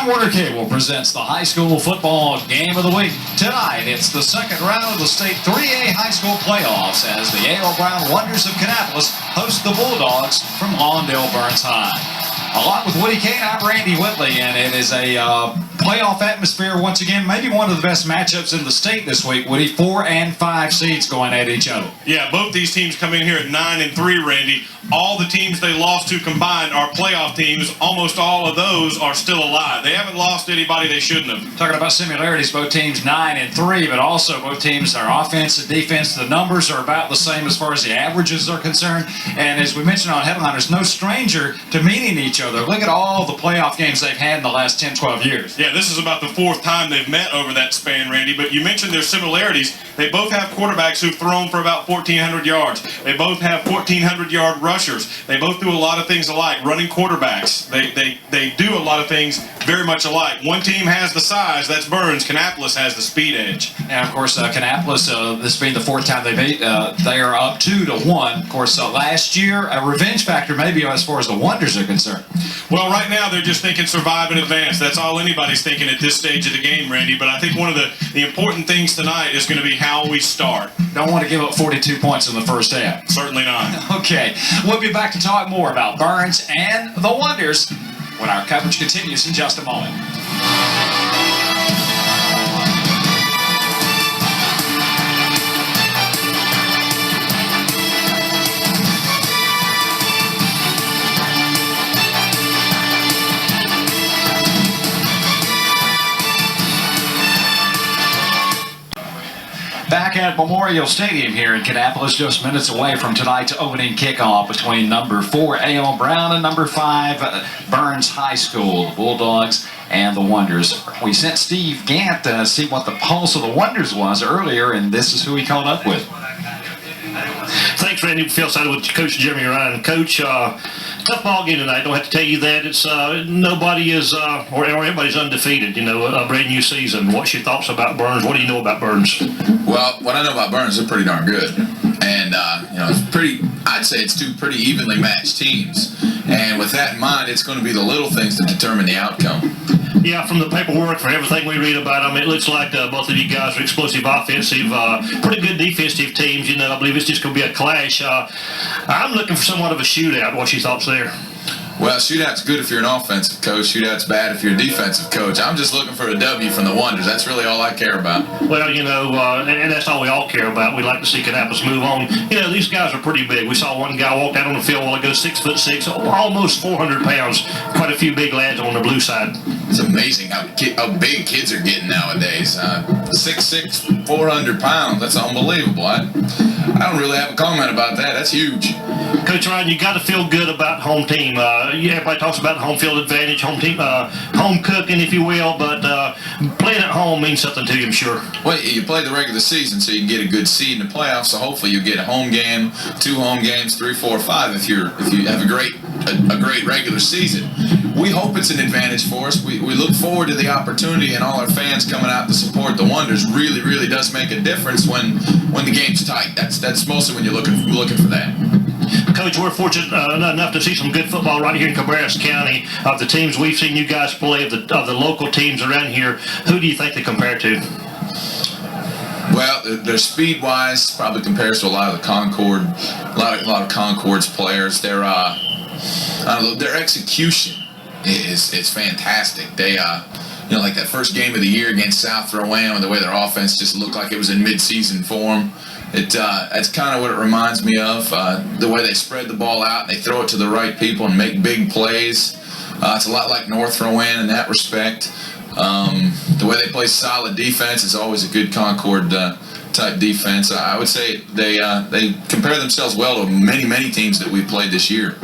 Time Warner Cable presents the high school football game of the week. Tonight, it's the second round of the state 3A high school playoffs as the A.L. Brown Wonders of Kannapolis host the Bulldogs from Lawndale Burns Rnd. Along with Woody Kane, I'm Randy Whitley, and it is a playoff atmosphere once again. Maybe one of the best matchups in the state this week, Woody. 4 and 5 seeds going at each other. Yeah, both these teams come in here at 9 and 3, Randy. All the teams they lost to combined are playoff teams. Almost all of those are still alive. They haven't lost anybody they shouldn't have. Talking about similarities, both teams 9 and 3, but also both teams, their offense and defense, the numbers are about the same as far as the averages are concerned. And as we mentioned on Headliners, no stranger to meeting each other. Look at all the playoff games they've had in the last 10, 12 years. Yeah, this is about the 4th time they've met over that span, Randy. But you mentioned their similarities. They both have quarterbacks who've thrown for about 1,400 yards. They both have 1,400-yard rushers. They both do a lot of things alike. Running quarterbacks. They do a lot of things very much alike. One team has the size. That's Burns. Kannapolis has the speed edge. And, of course, Kannapolis, this being the 4th time they beat, they are up 2-1. Of course, last year, a revenge factor maybe as far as the Wonders are concerned. Well, right now they're just thinking survive and advance. That's all anybody's thinking at this stage of the game, Randy. But I think one of the important things tonight is going to be how we start. Don't want to give up 42 points in the first half. Certainly not. Okay, we'll be back to talk more about Burns and the Wonders when our coverage continues in just a moment. Back at Memorial Stadium here in Kannapolis, just minutes away from tonight's opening kickoff between number 4 A.L. Brown and number 5 Burns High School, the Bulldogs and the Wonders. We sent Steve Gant to see what the pulse of the Wonders was earlier, and this is who he caught up with. Thanks, Randy. Phil Side with Coach Jeremy Ryan. Coach, tough ball game tonight. Don't have to tell you that. It's nobody is or everybody's undefeated. You know, a brand new season. What's your thoughts about Burns? What do you know about Burns? Well, what I know about Burns, they're pretty darn good, and you know, it's pretty. I'd say it's 2 pretty evenly matched teams, and with that in mind, it's going to be the little things that determine the outcome. Yeah, from the paperwork, from everything we read about them, it looks like both of you guys are explosive offensive, pretty good defensive teams. You know, I believe it's just going to be a clash. I'm looking for somewhat of a shootout. What's your thoughts there? Well, shootout's good if you're an offensive coach. Shootout's bad if you're a defensive coach. I'm just looking for a W from the Wonders. That's really all I care about. Well, you know, and that's all we all care about. We like to see Kannapolis move on. You know, these guys are pretty big. We saw one guy walk out on the field a while ago, 6'6", almost 400 pounds. Quite a few big lads on the blue side. It's amazing how big kids are getting nowadays. 6'6", 400 pounds. That's unbelievable. I don't really have a comment about that. That's huge. Coach Ryan, you got to feel good about home team. Everybody talks about home field advantage, home team, home cooking, if you will, but playing at home means something to you, I'm sure. Well, you play the regular season so you can get a good seed in the playoffs. So hopefully you get a home game, 2 home games, 3, 4, 5 if you have a great regular season. We hope it's an advantage for us. We look forward to the opportunity, and all our fans coming out to support the Wonders really does make a difference when the game's tight. That's mostly when you're looking for that. Coach, we're fortunate enough to see some good football right here in Cabarrus County. Of the teams we've seen you guys play, of the local teams around here, who do you think they compare to? Well, their speed-wise probably compares to a lot of the Concord, a lot of Concord's players. Their execution is fantastic. They you know, like that first game of the year against South Rowan, the way their offense just looked like it was in mid-season form. That's kind of what it reminds me of. The way they spread the ball out, and they throw it to the right people and make big plays. It's a lot like North Rowan in that respect. The way they play solid defense is always a good Concord type defense. I would say they compare themselves well to many teams that we've played this year.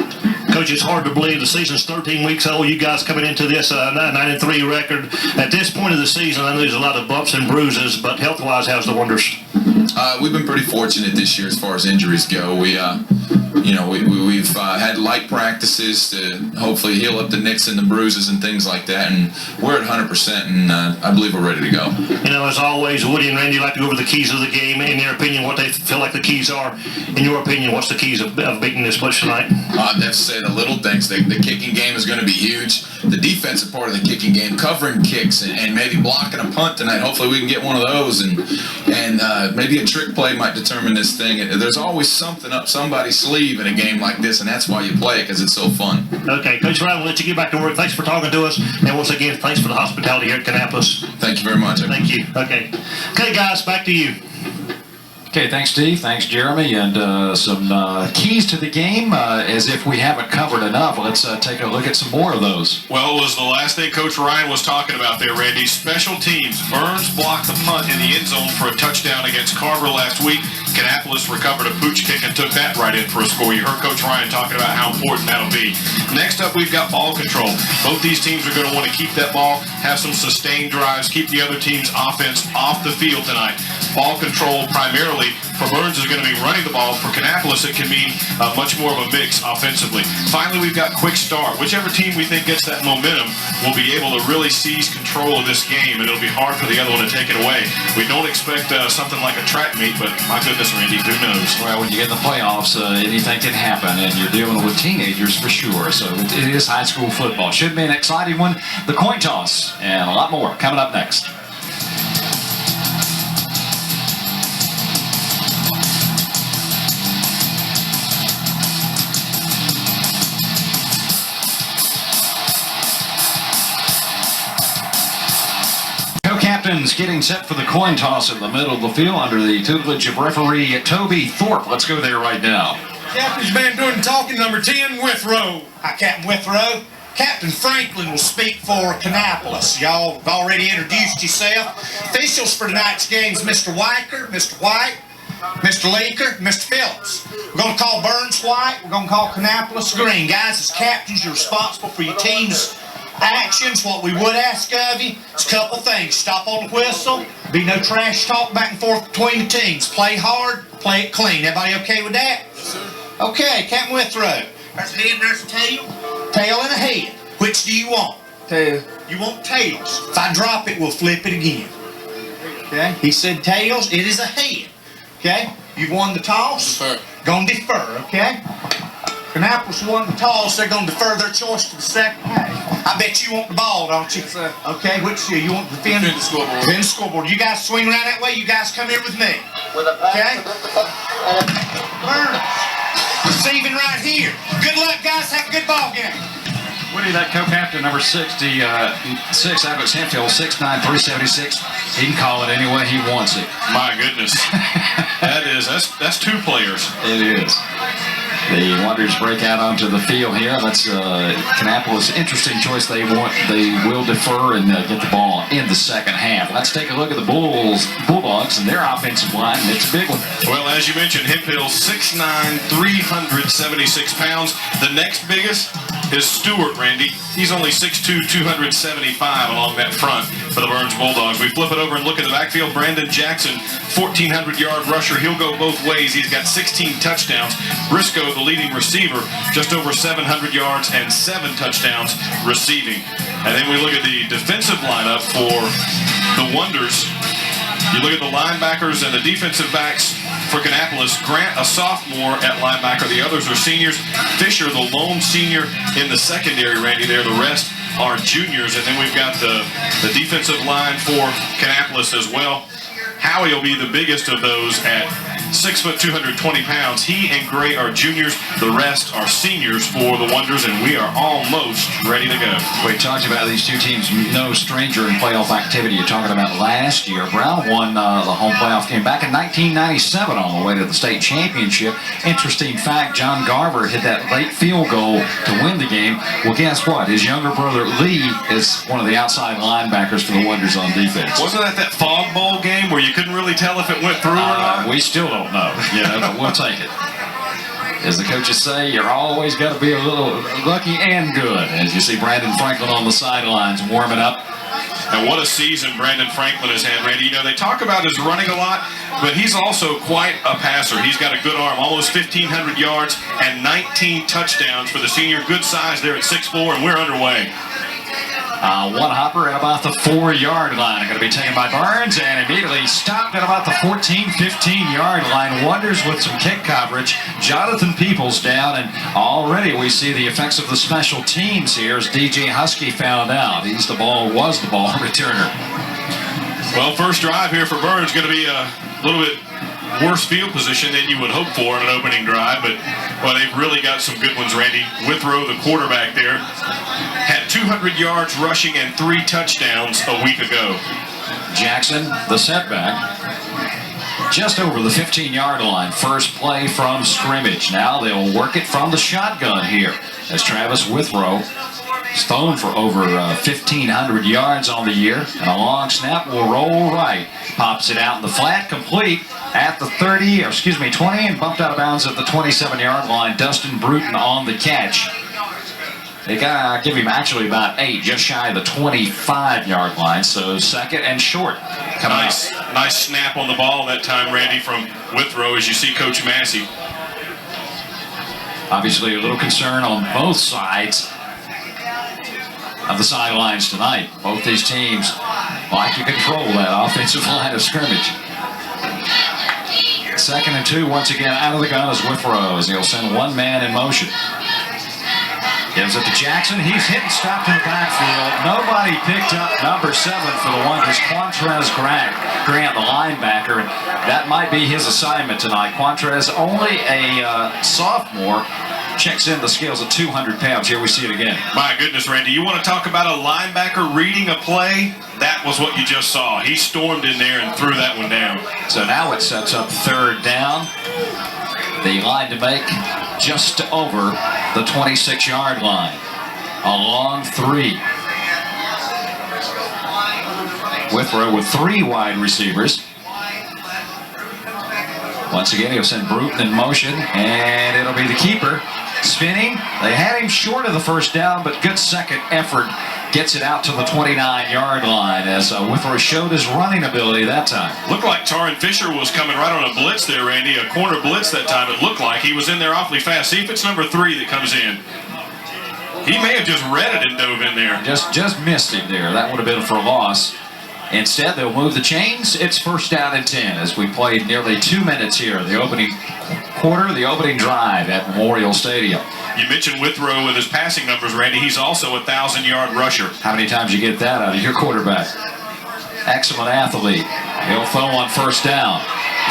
Coach, it's hard to believe the season's 13 weeks old. You guys coming into this 9-3 record. At this point of the season, I know there's a lot of bumps and bruises, but health-wise, how's the Wonders? We've been pretty fortunate this year as far as injuries go. We, you we've had light practices to hopefully heal up the nicks and the bruises and things like that, and we're at 100%, and I believe we're ready to go. As always, Woody and Randy like to go over the keys of the game. In their opinion, what they feel like the keys are. In your opinion, what's the keys of beating this bunch tonight? I'd have to say the little things. The kicking game is going to be huge. The defensive part of the kicking game, covering kicks and maybe blocking a punt tonight. Hopefully we can get one of those, and maybe a trick play might determine this thing. There's always something up somebody's sleeve in a game like this, and that's why you play it, because it's so fun. Okay, Coach Ryan, we'll let you get back to work. Thanks for talking to us, and once again, thanks for the hospitality here at Kannapolis. Thank you very much. Thank you. Okay, guys, back to you. Okay, thanks, Steve. Thanks, Jeremy. And some keys to the game, as if we haven't covered enough. Let's take a look at some more of those. Well, it was the last thing Coach Ryan was talking about there, Randy. Special teams. Burns blocked the punt in the end zone for a touchdown against Carver last week. Kannapolis recovered a pooch kick and took that right in for a score. You heard Coach Ryan talking about how important that'll be. Next up, we've got ball control. Both these teams are going to want to keep that ball, have some sustained drives, keep the other team's offense off the field tonight. Ball control primarily for Burns is going to be running the ball. For Kannapolis, it can mean much more of a mix offensively. Finally, we've got quick start. Whichever team we think gets that momentum will be able to really seize control of this game, and it'll be hard for the other one to take it away. We don't expect something like a track meet, but my goodness, Randy, who knows? Well, when you get in the playoffs, anything can happen, and you're dealing with teenagers for sure. So it is high school football. Should be an exciting one. The coin toss, and a lot more coming up next. Co-captains getting set for the coin toss in the middle of the field under the tutelage of referee Toby Thorpe. Let's go there right now. Captain's man doing talking, number 10, Withrow. Hi, Captain Withrow. Captain Franklin will speak for Kannapolis. Y'all have already introduced yourself. Officials for tonight's games, Mr. Weicker, Mr. White, Mr. Leaker, Mr. Phillips. We're going to call Burns white. We're going to call Kannapolis green. Guys, as captains, you're responsible for your team's actions. What we would ask of you is a couple things. Stop on the whistle. Be no trash talk back and forth between the teams. Play hard, play it clean. Everybody okay with that? Yes, sir. Okay, Captain Withrow. There's a head and there's a tail. Tail and a head. Which do you want? Tail. You want tails. If I drop it, we'll flip it again. Okay? He said tails. It is a head. Okay? You've won the toss. Defer. Gonna defer, okay? Kannapolis won the toss. They're gonna defer their choice to the second half. I bet you want the ball, don't you? Yes, sir. Okay, which you want to defend? Defend the scoreboard. Defend the scoreboard. You guys swing around that way. You guys come here with me. Okay? Burns. Receiving right here. Good luck, guys. Have a good ball game. Woody, that co-captain, number 66, Alex Henfield, 6'9", 376. He can call it any way he wants it. My goodness. That's two players. It is. The Wanderers break out onto the field here. That's Kannapolis' interesting choice. They will defer and get the ball in the second half. Let's take a look at the Bulldogs and their offensive line. It's a big one. Well, as you mentioned, Hemphill, 6'9", 376 pounds. The next biggest is Stewart, Randy. He's only 6'2", 275 along that front for the Burns Bulldogs. We flip it over and look at the backfield. Brandon Jackson, 1,400-yard rusher. He'll go both ways. He's got 16 touchdowns. Briscoe, the leading receiver, just over 700 yards and 7 touchdowns receiving. And then we look at the defensive lineup for the Wonders. You look at the linebackers and the defensive backs for Kannapolis. Grant, a sophomore at linebacker. The others are seniors. Fisher, the lone senior in the secondary, Randy, there. The rest are juniors. And then we've got the defensive line for Kannapolis as well. Howie will be the biggest of those at 6 foot 220 pounds. He and Gray are juniors. The rest are seniors for the Wonders, and we are almost ready to go. We talked about these two teams, no stranger in playoff activity. You're talking about last year. Brown won the home playoff game back in 1997 on the way to the state championship. Interesting fact, John Garver hit that late field goal to win the game. Well, guess what? His younger brother Lee is one of the outside linebackers for the Wonders on defense. Wasn't that Fog Bowl game where you couldn't really tell if it went through or not? We still don't know, but we'll take it. As the coaches say, you're always got to be a little lucky and good. As you see Brandon Franklin on the sidelines warming up. And what a season Brandon Franklin has had, Randy. You know, they talk about his running a lot, but he's also quite a passer. He's got a good arm, almost 1,500 yards and 19 touchdowns for the senior. Good size there at 6'4", and we're underway. One hopper at about the 4-yard line. Going to be taken by Burns and immediately stopped at about the 14-15-yard line. Wonders with some kick coverage. Jonathan Peoples down, and already we see the effects of the special teams here as DJ Husky found out. Was the ball returner. Well, first drive here for Burns going to be a little bit worse field position than you would hope for in an opening drive, but well, they've really got some good ones, Randy. Withrow, the quarterback there, had 200 yards rushing and 3 touchdowns a week ago. Jackson, the setback, just over the 15-yard line. First play from scrimmage. Now they'll work it from the shotgun here as Travis Withrow is thrown for over 1,500 yards on the year. And a long snap will roll right. Pops it out in the flat, complete at the 20, and bumped out of bounds at the 27-yard line. Dustin Bruton on the catch. They gotta give him actually about 8, just shy of the 25-yard line. So second and short. Nice snap on the ball that time, Randy, from Withrow, as you see Coach Massey. Obviously a little concern on both sides of the sidelines tonight. Both these teams like to control that offensive line of scrimmage. Second and 2, once again out of the gun is Withrow as he'll send one man in motion. Gives it to Jackson. He's hit and stopped in the backfield. Nobody picked up number 7 for the Wonders. Quantrez Grant, the linebacker. That might be his assignment tonight. Quantrez, only a sophomore, checks in the scales at 200 pounds. Here we see it again. My goodness, Randy, you want to talk about a linebacker reading a play? That was what you just saw. He stormed in there and threw that one down. So now it sets up 3rd down. The line to make just over the 26-yard line. A long 3. Withrow with 3 wide receivers. Once again, he'll send Bruton in motion, and it'll be the keeper spinning. They had him short of the first down, but good second effort gets it out to the 29-yard line as Withrow showed his running ability that time. Looked like Taron Fisher was coming right on a blitz there, Randy, a corner blitz that time. It looked like he was in there awfully fast. See if it's number 3 that comes in. He may have just read it and dove in there. Just missed him there. That would have been for a loss. Instead, they'll move the chains. It's 1st down and 10 as we played nearly 2 minutes here. The opening quarter, the opening drive at Memorial Stadium. You mentioned Withrow with his passing numbers, Randy. He's also a 1,000-yard rusher. How many times you get that out of your quarterback? Excellent athlete. He'll throw on 1st down.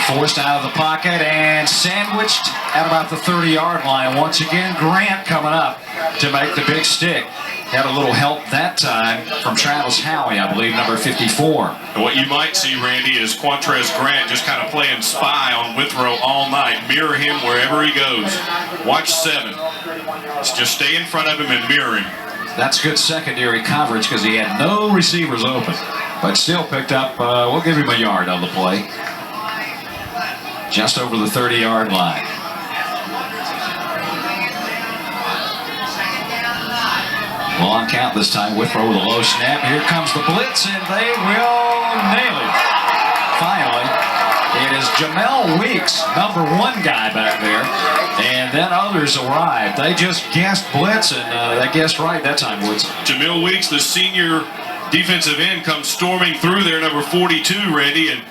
Forced out of the pocket and sandwiched at about the 30-yard line. Once again, Grant coming up to make the big stick. Had a little help that time from Travis Howie, I believe, number 54. And what you might see, Randy, is Quantrez Grant just kind of playing spy on Withrow all night. Mirror him wherever he goes. Watch 7. Just stay in front of him and mirror him. That's good secondary coverage because he had no receivers open. But still picked up, we'll give him a yard on the play. Just over the 30-yard line. Long count this time. Withrow with a low snap. Here comes the blitz, and they will nail it. Finally, it is Jamel Weeks, number 1 guy back there, and then others arrived. They just guessed blitz, and they guessed right that time, Woods. Jamel Weeks, the senior defensive end, comes storming through there, number 42, Randy, and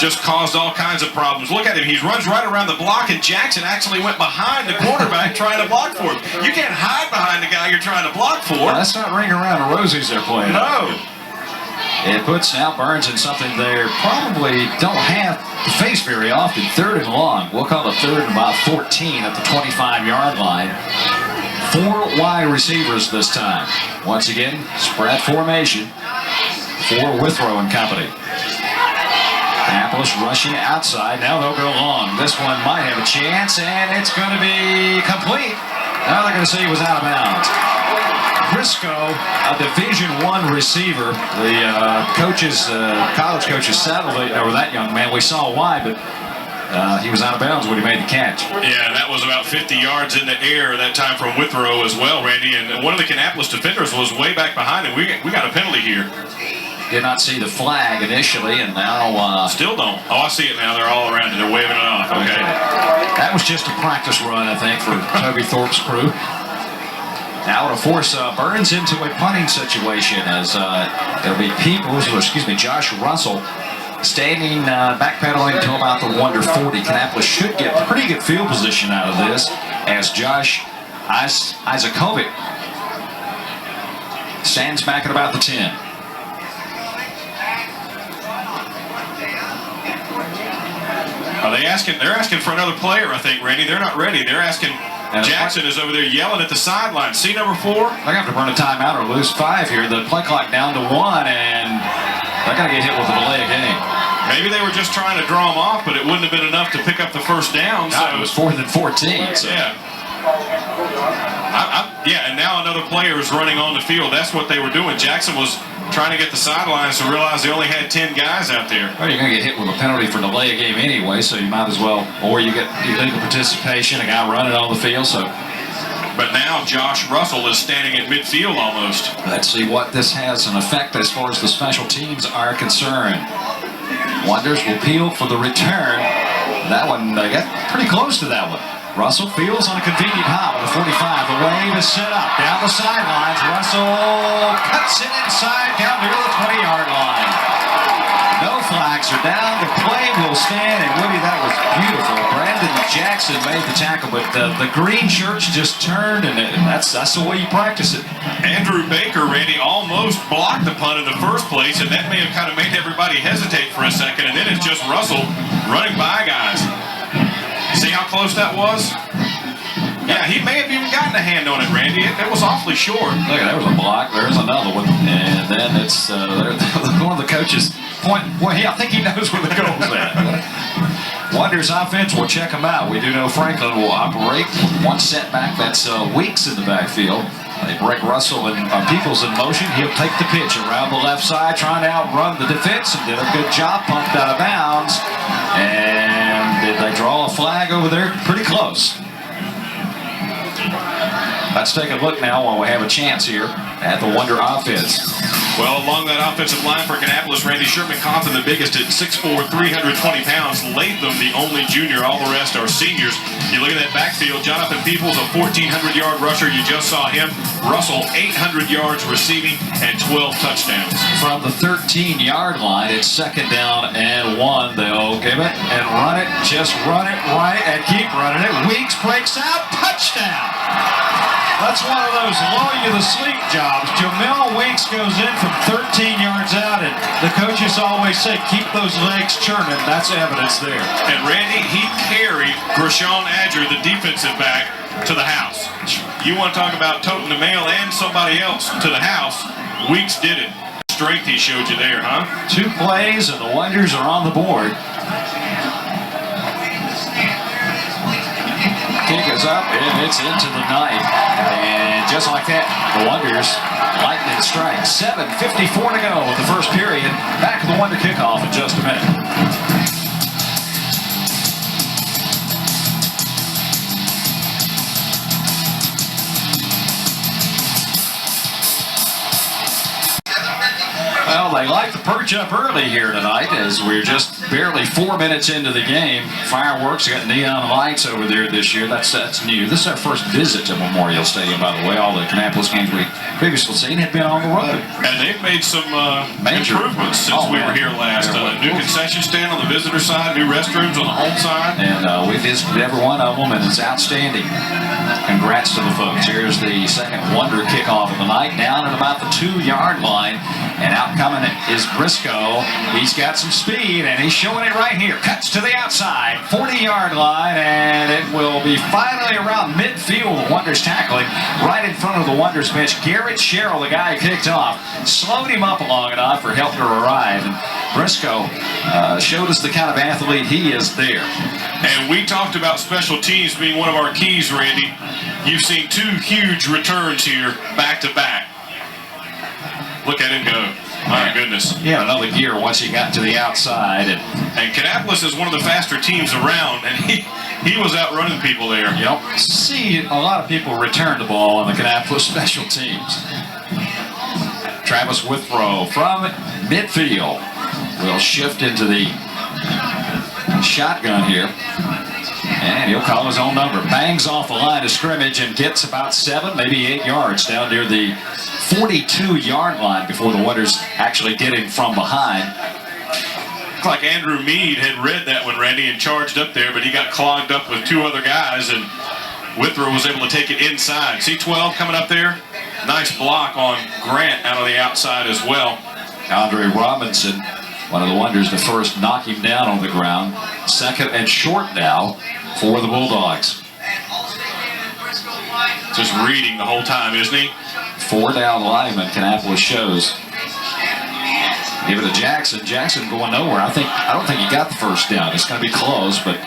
just caused all kinds of problems. Look at him. He runs right around the block, and Jackson actually went behind the quarterback trying to block for him. You can't hide behind the guy you're trying to block for. Well, that's not ring around the rosies they're playing. No. It puts now Burns in something they probably don't have to face very often. 3rd and long. We'll call it 3rd and about 14 at the 25-yard line. 4 wide receivers this time. Once again, spread formation for Withrow and company. Annapolis rushing outside. Now they'll go long. This one might have a chance, and it's going to be complete. Now they're going to say he was out of bounds. Briscoe, a Division I receiver. The college coaches salivating over that young man. We saw why, but he was out of bounds when he made the catch. Yeah, that was about 50 yards in the air that time from Withrow as well, Randy. And one of the Kannapolis defenders was way back behind him. We got a penalty here. did not see the flag initially, and now Still don't. Oh, I see it now. They're all around it. They're waving it off. Okay. that was just a practice run, I think, for Toby Thorpe's crew. Now to force Burns into a punting situation as it'll be Josh Russell standing backpedaling to about the Wonder 40. Kannapolis should get pretty good field position out of this as Josh Isakovic stands back at about the 10. Are they asking? They're asking for another player, I think, Randy. They're not ready. They're asking. Jackson is over there yelling at the sideline. See number 4? They're going to have to burn a timeout or lose 5 here. The play clock down to 1, and they're going to get hit with a delay of game. Maybe they were just trying to draw them off, but it wouldn't have been enough to pick up the first down. So it was 4th and 14. So. Yeah. And now another player is running on the field. That's what they were doing. Jackson was trying to get the sidelines to realize they only had 10 guys out there. Well, you're going to get hit with a penalty for delay of game anyway, so you might as well, or you get illegal participation, a guy running on the field. So. But now Josh Russell is standing at midfield almost. Let's see what this has an effect as far as the special teams are concerned. Wonders will peel for the return. That one, they got pretty close to that one. Russell fields on a convenient hop with a 45. The wave is set up down the sidelines. Russell cuts it inside down near the 20-yard line. No flags are down. The play will stand. And Woody, that was beautiful. Brandon Jackson made the tackle, but the green shirts just turned, and that's the way you practice it. Andrew Baker, Randy, almost blocked the punt in the first place, and that may have kind of made everybody hesitate for a second. And then it's just Russell running by guys. See how close that was? Yeah, he may have even gotten a hand on it, Randy. It was awfully short. Look, there was a block. There's another one. And then it's one of the coaches point. Well, I think he knows where the goal's at. Wonders offense will check him out. We do know Franklin will operate one setback. That's Weeks in the backfield. They break Russell and Peoples in motion. He'll take the pitch around the left side, trying to outrun the defense, and did a good job, pumped out of bounds. And did they draw a flag over there? Pretty close. Let's take a look now while we have a chance here at the Wonder offense. Well, along that offensive line for Kannapolis, Randy Sherman Compton, the biggest at 6'4", 320 pounds. Latham, the only junior. All the rest are seniors. You look at that backfield. Jonathan Peoples, a 1,400-yard rusher. You just saw him. Russell, 800 yards receiving and 12 touchdowns. From the 13-yard line, it's 2nd down and 1. They'll give it and run it. Just run it right and keep running it. Weeks breaks out. Touchdown. That's one of those lull-you-to-sleep jobs. Jamel Weeks goes in from 13 yards out, and the coaches always say, keep those legs churning. That's evidence there. And Randy, he carried Grishon Adger, the defensive back, to the house. You want to talk about toting the mail and somebody else to the house, Weeks did it. Strength he showed you there, huh? 2 plays, and the Wonders are on the board. Kick is up, and it's into the night. And just like that, the Wonders, lightning strike. 7:54 to go with the first period. Back to the Wonder kickoff in just a minute. Well, they like to perch up early here tonight as we're just barely 4 minutes into the game. Fireworks, got neon lights over there this year. That's new. This is our first visit to Memorial Stadium, by the way. All the Kannapolis games we previously seen had been on the road. And they've made some improvements since we were here last. New concession stand on the visitor side, new restrooms on the home side. And we visited every one of them, and it's outstanding. Congrats to the folks. Here's the second Wonder kickoff of the night, down at about the 2-yard line. And out coming is Briscoe. He's got some speed, and he's showing it right here. Cuts to the outside, 40-yard line, and it will be finally around midfield. The Wonders tackling right in front of the Wonders bench. Garrett Sherrill, the guy who kicked off, slowed him up long enough for help to arrive. And Briscoe showed us the kind of athlete he is there. And we talked about special teams being one of our keys, Randy. You've seen 2 huge returns here back-to-back. Look at him go. My goodness. Yeah, another gear once he got to the outside. And Kannapolis is one of the faster teams around, and he was outrunning people there. You don't see a lot of people return the ball on the Kannapolis special teams. Travis Withrow from midfield will shift into the shotgun here. And he'll call his own number. Bangs off the line of scrimmage and gets about 7, maybe 8 yards down near the 42-yard line before the Wonders actually get him from behind. Looked like Andrew Mead had read that one, Randy, and charged up there, but he got clogged up with 2 other guys, and Withrow was able to take it inside. See 12 coming up there? Nice block on Grant out of the outside as well. Andre Robinson, one of the Wonders, the first, knock him down on the ground. 2nd and short now for the Bulldogs. Just reading the whole time, isn't he? 4 down lineman, Kannapolis shows. Give it to Jackson. Jackson going nowhere. I don't think he got the first down. It's going to be close, but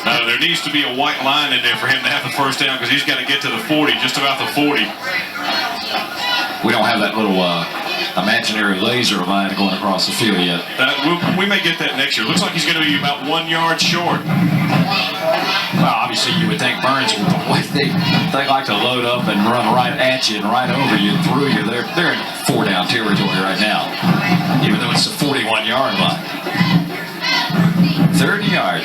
no, there needs to be a white line in there for him to have the first down because he's got to get to the 40, just about the 40. We don't have that little imaginary laser line going across the field yet. We may get that next year. Looks like he's going to be about 1 yard short. Well, obviously you would think Burns, they like to load up and run right at you and right over you and through you. They're in 4 down territory right now, even though it's a 41-yard line. 30 yard.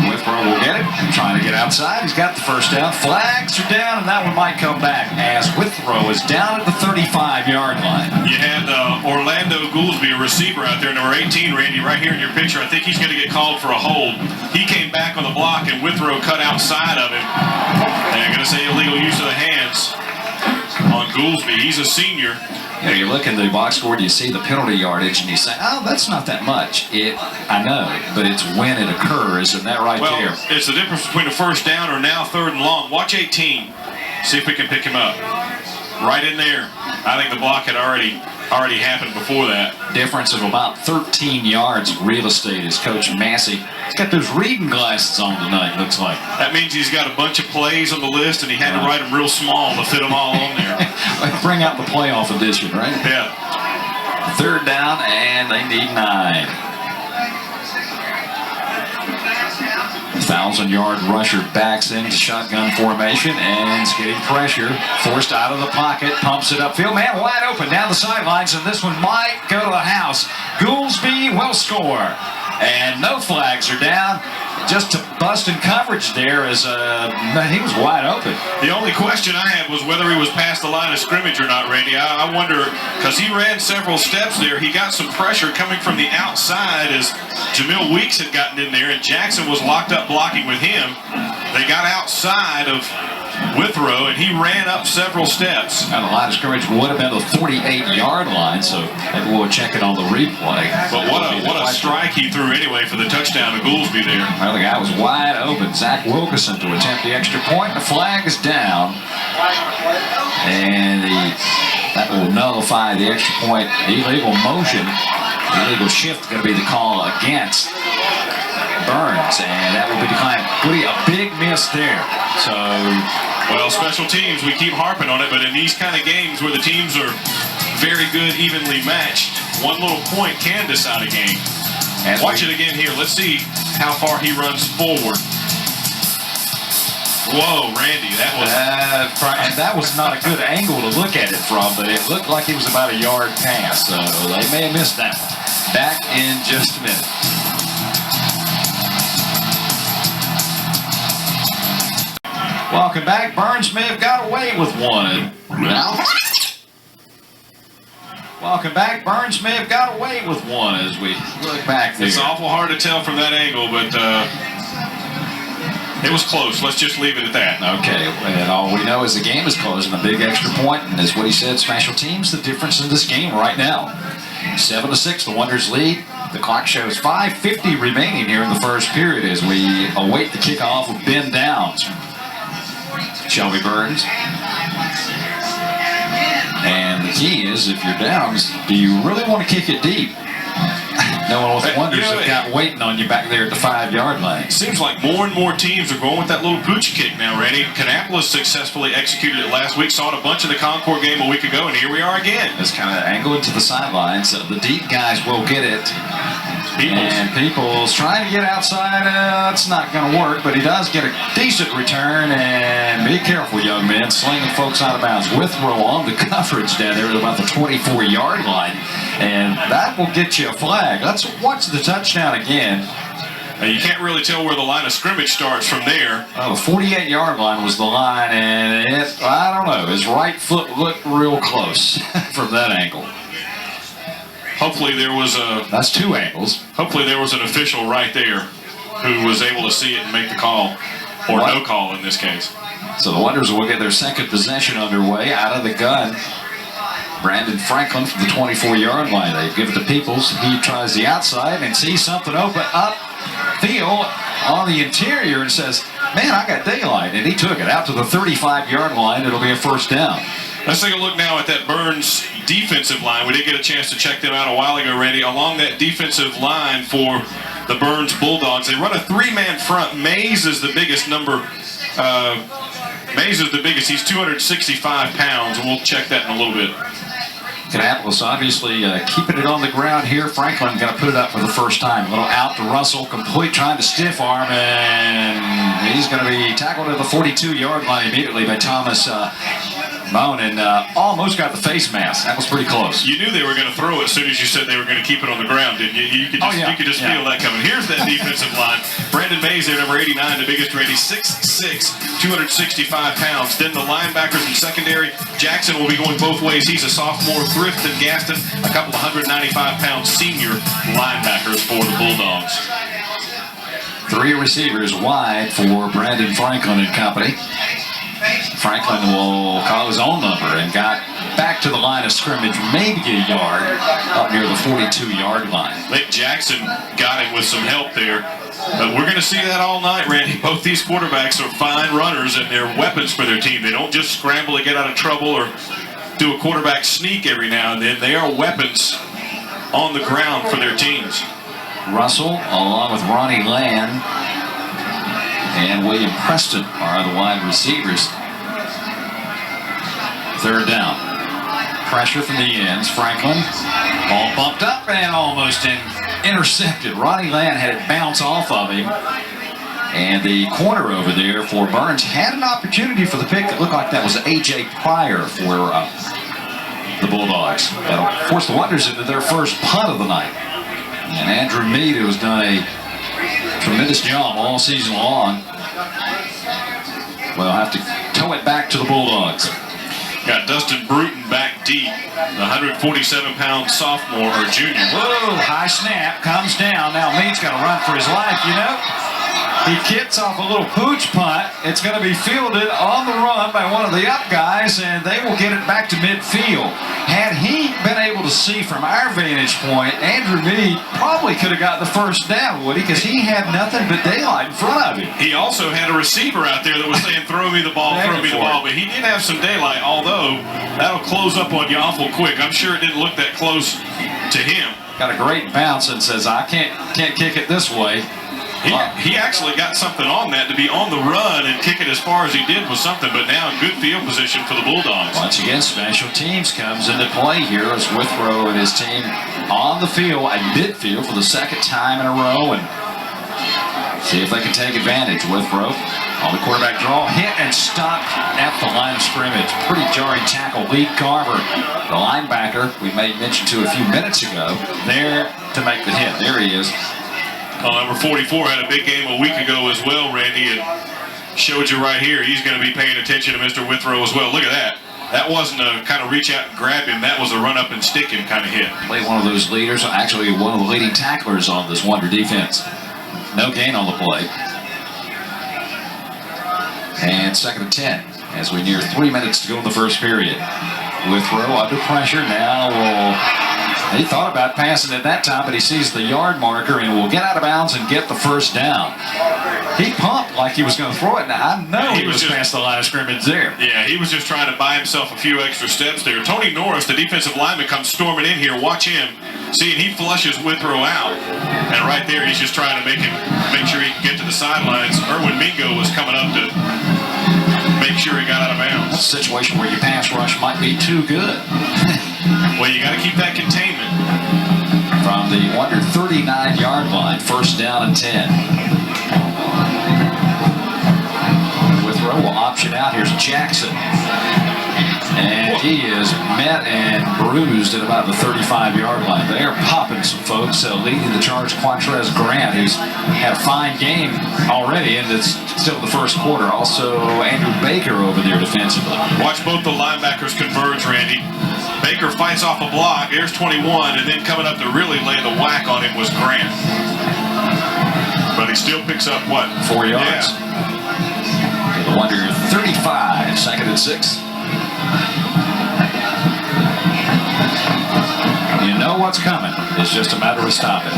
Withrow will get it, trying to get outside. He's got the first down. Flags are down, and that one might come back as Withrow is down at the 35-yard line. You had Orlando Goolsby, a receiver out there, number 18, Randy, right here in your picture. I think he's going to get called for a hold. He came back on the block, and Withrow cut outside of him. They're going to say illegal use of the hands on Goolsby. He's a senior. You know, you look in the box score, you see the penalty yardage, and you say, oh, that's not that much. I know, but it's when it occurs, and that right there. Well, it's the difference between a first down or now 3rd and long. Watch 18. See if we can pick him up. Right in there. I think the block had already happened before that. Difference of about 13 yards real estate is Coach Massey. He's got those reading glasses on tonight, looks like. That means he's got a bunch of plays on the list, and he had to write them real small to fit them all on there. Bring out the playoff edition, right? Yeah. 3rd down, and they need 9. 1,000-yard rusher backs into shotgun formation and is getting pressure. Forced out of the pocket, pumps it upfield. Man, wide open down the sidelines, and this one might go to the house. Goolsby will score. And no flags are down. Just to bust in coverage there as he was wide open. The only question I had was whether he was past the line of scrimmage or not, Randy. I wonder, because he ran several steps there. He got some pressure coming from the outside as Jamil Weeks had gotten in there, and Jackson was locked up blocking with him. They got outside of Withrow, and he ran up several steps. And the line of scrimmage would have been the 48-yard line, so maybe we'll check it on the replay. But what a strike he threw anyway for the touchdown to Goolsby there. Well, the guy was wide open. Zach Wilkerson to attempt the extra point. The flag is down. And that will nullify the extra point. Illegal motion, illegal shift going to be the call against Burns, and that will be declined. Woody, a big miss there. So, well, special teams, we keep harping on it, but in these kind of games where the teams are very good, evenly matched, one little point can decide a game. And watch it again here. Let's see how far he runs forward. Whoa, Randy, that was... and that was not a good angle to look at it from, but it looked like he was about a yard past, so they may have missed that one. Back in just a minute. Welcome back. Burns may have got away with one. Welcome back. Burns may have got away with one as we look back there. It's awful hard to tell from that angle, but it was close. Let's just leave it at that. Okay, and all we know is the game is close and a big extra point, and as Woody said, special teams, the difference in this game right now. 7-6, the Wonders lead. The clock shows 5:50 remaining here in the first period as we await the kickoff of Ben Downs. Shelby Burns. And the key is, if you're down, do you really want to kick it deep? No one with the Wonders have got waiting on you back there at the 5-yard line. It seems like more and more teams are going with that little pooch kick now, Randy. Kannapolis successfully executed it last week. Saw it a bunch in the Concord game a week ago, and here we are again. It's kind of angled to the sidelines. The deep guys will get it. And Peoples trying to get outside. It's not going to work, but he does get a decent return. And be careful, young men, slinging folks out of bounds. Withrow on the coverage down there at about the 24-yard line. And that will get you a flag. Let's watch the touchdown again. You can't really tell where the line of scrimmage starts from there. Well, the 48-yard line was the line, and I don't know, his right foot looked real close from that angle. Hopefully there was That's two angles. Hopefully there was an official right there who was able to see it and make the call, or no call in this case. So the Wonders will get their second possession underway out of the gun. Brandon Franklin from the 24-yard line. They give it to Peoples. He tries the outside and sees something open up field on the interior and says, man, I got daylight. And he took it out to the 35-yard line. It'll be a first down. Let's take a look now at that Burns defensive line. We did get a chance to check them out a while ago, Randy. Along that defensive line for the Burns Bulldogs, they run a three-man front. Mays is the biggest number. Mays is the biggest. He's 265 pounds. We'll check that in a little bit. Kannapolis obviously keeping it on the ground here. Franklin going to put it up for the first time. A little out to Russell, complete, trying to stiff arm, and he's going to be tackled at the 42-yard line immediately by Thomas Moan, and almost got the face mask. That was pretty close. You knew they were going to throw it as soon as you said they were going to keep it on the ground, didn't you? You could just feel that coming. Here's that defensive line. Brandon Mays there, number 89, the biggest Randy, 6'6", 265 pounds. Then the linebackers in secondary. Jackson will be going both ways. He's a sophomore. Thrift and Gaston, a couple of 195-pound senior linebackers for the Bulldogs. Three receivers wide for Brandon Franklin and company. Franklin will call his own number and got back to the line of scrimmage, maybe a yard, up near the 42-yard line. I think Jackson got him with some help there. But we're going to see that all night, Randy. Both these quarterbacks are fine runners, and they're weapons for their team. They don't just scramble to get out of trouble or do a quarterback sneak every now and then. They are weapons on the ground for their teams. Russell, along with Ronnie Land and William Preston, are the wide receivers. Third down. Pressure from the ends. Franklin, ball bumped up and almost intercepted. Ronnie Land had it bounce off of him. And the corner over there for Burns had an opportunity for the pick. It looked like that was A.J. Pryor for the Bulldogs. That'll force the Wonders into their first punt of the night. And Andrew Meade, who has done a tremendous job all season long, will have to tow it back to the Bulldogs. Got Dustin Bruton back deep, the 147-pound sophomore or junior. Whoa, high snap, comes down. Now Meade's got to run for his life, you know. He kicks off a little pooch punt. It's going to be fielded on the run by one of the up guys, and they will get it back to midfield. Had he been able to see from our vantage point, Andrew Meade probably could have got the first down, would he? Because he had nothing but daylight in front of him. He also had a receiver out there that was saying, throw me the ball, throw me the ball. But he did have some daylight, although that'll close up on you awful quick. I'm sure it didn't look that close to him. Got a great bounce and says, I can't kick it this way. He actually got something on that. To be on the run and kick it as far as he did was something, but now in good field position for the Bulldogs. Once again, special teams comes into play here as Withrow and his team on the field at midfield for the second time in a row, and see if they can take advantage. Withrow on the quarterback draw, hit and stopped at the line of scrimmage. Pretty jarring tackle. Lee Carver, the linebacker we made mention to a few minutes ago, there to make the hit. There he is. Number 44 had a big game a week ago as well, Randy, and showed you right here. He's going to be paying attention to Mr. Withrow as well. Look at that. That wasn't a kind of reach out and grab him. That was a run up and stick him kind of hit. Played one of those leaders, actually one of the leading tacklers on this Wonder defense. No gain on the play. And second and 10 as we near 3 minutes to go in the first period. Withrow under pressure now. He thought about passing at that time, but he sees the yard marker and will get out of bounds and get the first down. He pumped like he was going to throw it. Now, I know he was just past the line of scrimmage there. Yeah, he was just trying to buy himself a few extra steps there. Tony Norris, the defensive lineman, comes storming in here. Watch him. See, and he flushes Withrow out. And right there, he's just trying to make sure he can get to the sidelines. Erwin Mingo was coming up to make sure he got out of bounds. That's a situation where your pass rush might be too good. Well, you got to keep that containment. from the Wonder 39-yard line. First down and 10. Withrow will option out. Here's Jackson. And he is met and bruised at about the 35-yard line. They are popping some folks, leading the charge, Quantrez Grant, who's had a fine game already, and it's still the first quarter. Also, Andrew Baker over there defensively. Watch both the linebackers converge, Randy. Baker fights off a block. There's 21, and then coming up to really lay the whack on him was Grant. But he still picks up, what? 4 yards. Yeah. The Wonder 35, second and 6. You know what's coming. It's just a matter of stopping.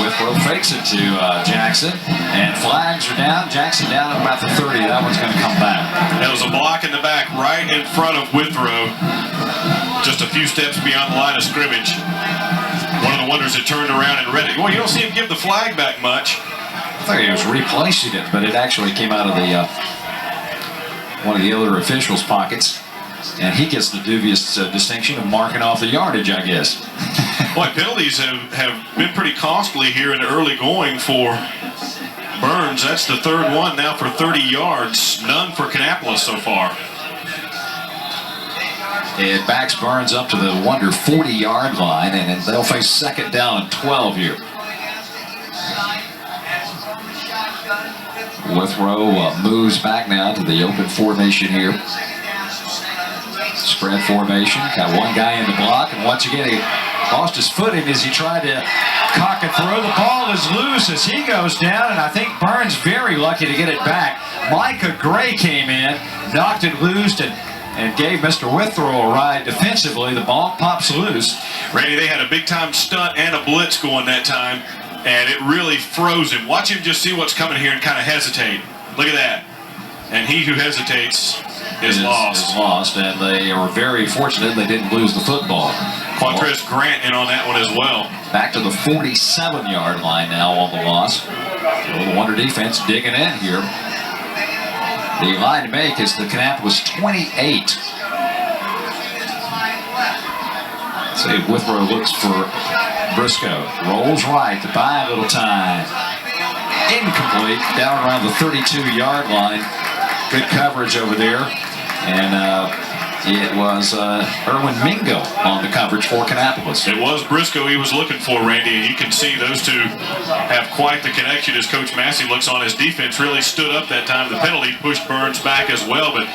Withrow fakes it to Jackson, and flags are down. Jackson down at about the 30. That one's going to come back. There was a block in the back right in front of Withrow, just a few steps beyond the line of scrimmage. One of the Wonders had turned around and read it. Well, you don't see him give the flag back much. I thought he was replacing it, but it actually came out of the one of the other officials' pockets, and he gets the dubious distinction of marking off the yardage, I guess. Boy, penalties have been pretty costly here in the early going for Burns. That's the third one now for 30 yards. None for Kannapolis so far. It backs Burns up to the Wonder 40-yard line, and they'll face second down and 12 here. Withrow moves back now to the open formation here. Spread formation. Got one guy in the block, and once again he lost his footing as he tried to cock and throw. The ball is loose as he goes down, and I think Burns very lucky to get it back. Micah Gray came in, knocked it loose, and gave Mr. Withrow a ride defensively. The ball pops loose. Randy, they had a big-time stunt and a blitz going that time, and it really froze him. Watch him just see what's coming here and kind of hesitate. Look at that. And he who hesitates is lost. And they were very fortunate they didn't lose the football. Quantrez Grant in on that one as well. Back to the 47-yard line now on the loss. The Wonder defense digging in here. The line to make is the Kannapolis 28. See, Withrow looks for Briscoe. Rolls right to buy a little time. Incomplete, down around the 32-yard line. Good coverage over there. And it was Erwin Mingo on the coverage for Kannapolis. It was Briscoe he was looking for, Randy, and you can see those two have quite the connection as Coach Massey looks on. His defense really stood up that time. The penalty pushed Burns back as well, but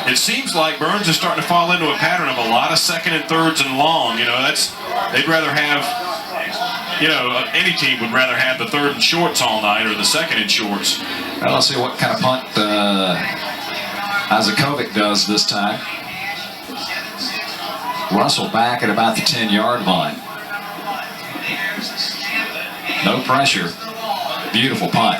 it seems like Burns is starting to fall into a pattern of a lot of second and thirds and long. You know, they'd rather have, you know, any team would rather have the third and shorts all night or the second and shorts. Well, let's see what kind of punt Isakovic does this time. Russell back at about the 10-yard line. No pressure. Beautiful punt.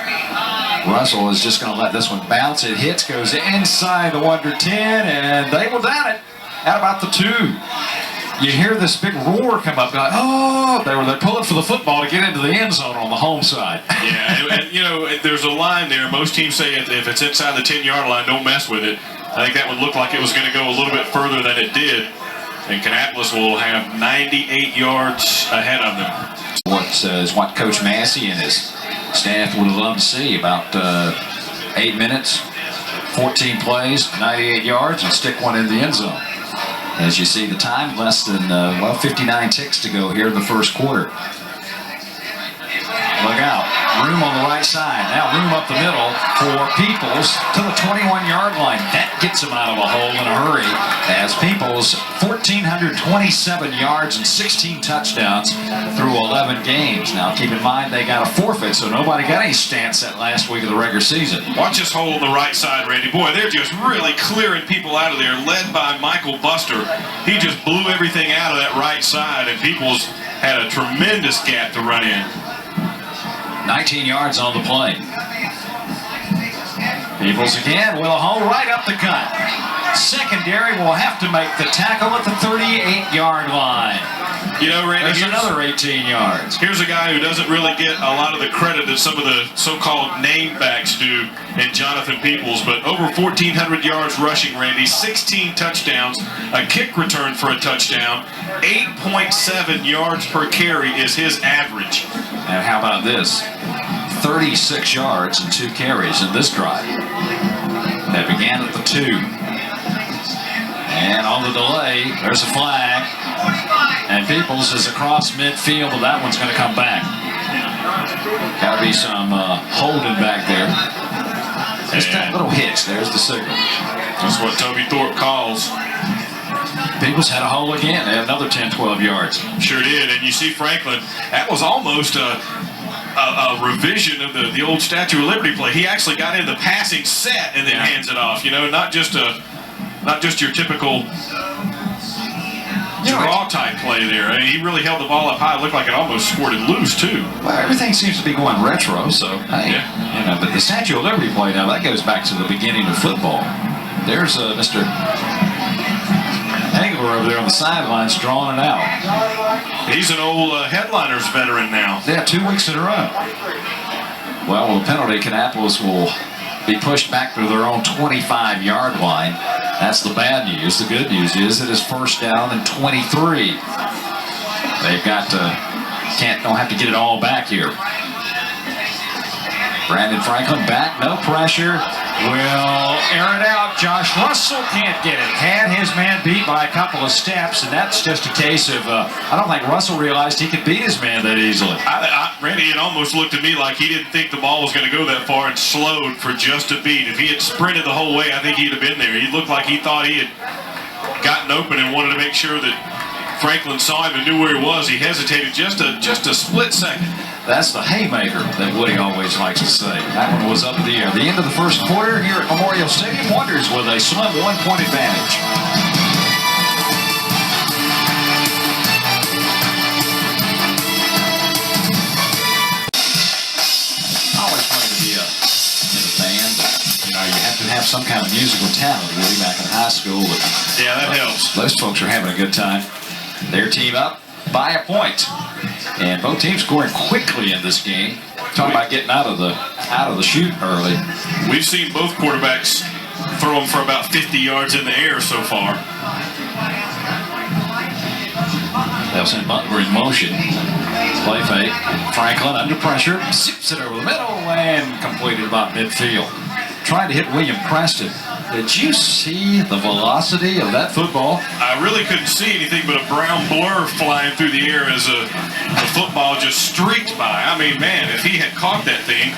Russell is just going to let this one bounce. It hits, goes inside the Wonder 10, and they will down it at about the 2. You hear this big roar come up, like, oh, they're pulling for the football to get into the end zone on the home side. Yeah, and you know, there's a line there. Most teams say if it's inside the 10-yard line, don't mess with it. I think that one looked like it was going to go a little bit further than it did. And Kannapolis will have 98 yards ahead of them. What Coach Massey and his staff would love to see. About 8 minutes, 14 plays, 98 yards, and stick one in the end zone. As you see the time, less than 59 ticks to go here in the first quarter. Look out. Room on the right side. Now room up the middle for Peoples to the 21-yard line. That gets him out of a hole in a hurry as Peoples, 1,427 yards and 16 touchdowns through 11 games. Now keep in mind they got a forfeit, so nobody got any stats that last week of the regular season. Watch this hole on the right side, Randy. Boy, they're just really clearing people out of there, led by Michael Buster. He just blew everything out of that right side, and Peoples had a tremendous gap to run in. 19 yards on the play. Peoples again with a hole right up the gut. secondary will have to make the tackle at the 38-yard line. You know, Randy, There's another 18 yards. here's a guy who doesn't really get a lot of the credit that some of the so-called name backs do in Jonathan Peoples, but over 1,400 yards rushing, Randy, 16 touchdowns, a kick return for a touchdown, 8.7 yards per carry is his average. And how about this? 36 yards and 2 carries in this drive. That began at the 2. And on the delay, there's a flag. And Peoples is across midfield, but that one's going to come back. Got to be some holding back there. Just that little hitch. There's the signal. That's what Toby Thorpe calls. Peoples had a hole again. They had another 10, 12 yards. Sure did. And you see Franklin, that was almost a revision of the old Statue of Liberty play. He actually got in the passing set and then hands it off. You know, not just your typical draw type play there. I mean, he really held the ball up high. It looked like it almost squirted loose too. Well, everything seems to be going retro, so hey, you know. But the Statue of Liberty play now, that goes back to the beginning of football. There's Mr. Hagler over there on the sidelines drawing it out. He's an old headliners veteran now. Yeah, 2 weeks in a row. Well, with a penalty, Kannapolis will be pushed back to their own 25-yard line. That's the bad news. The good news is it is first down and 23. They've got don't have to get it all back here. Brandon Franklin back, no pressure. Will air it out. Josh Russell can't get it. Had his man beat by a couple of steps, and that's just a case of, I don't think Russell realized he could beat his man that easily. Randy, it almost looked to me like he didn't think the ball was going to go that far and slowed for just a beat. If he had sprinted the whole way, I think he'd have been there. He looked like he thought he had gotten open and wanted to make sure that Franklin saw him and knew where he was. He hesitated just a split second. That's the haymaker that Woody always likes to say. That one was up in the air. The end of the first quarter here at Memorial Stadium. Wonders with a slim 1-point advantage. I always wanted to be in a band. You know, you have to have some kind of musical talent, Woody, back in high school. But Yeah, that helps. those folks are having a good time. Their team up by a point. And both teams scoring quickly in this game. Talking about getting out of the chute early. We've seen both quarterbacks throw them for about 50 yards in the air so far. They'll send Butler in motion. Play fake. Franklin under pressure. Zips it over the middle and completed about midfield. Trying to hit William Preston. Did you see the velocity of that football? I really couldn't see anything but a brown blur flying through the air as the football just streaked by. I mean, man, if he had caught that thing,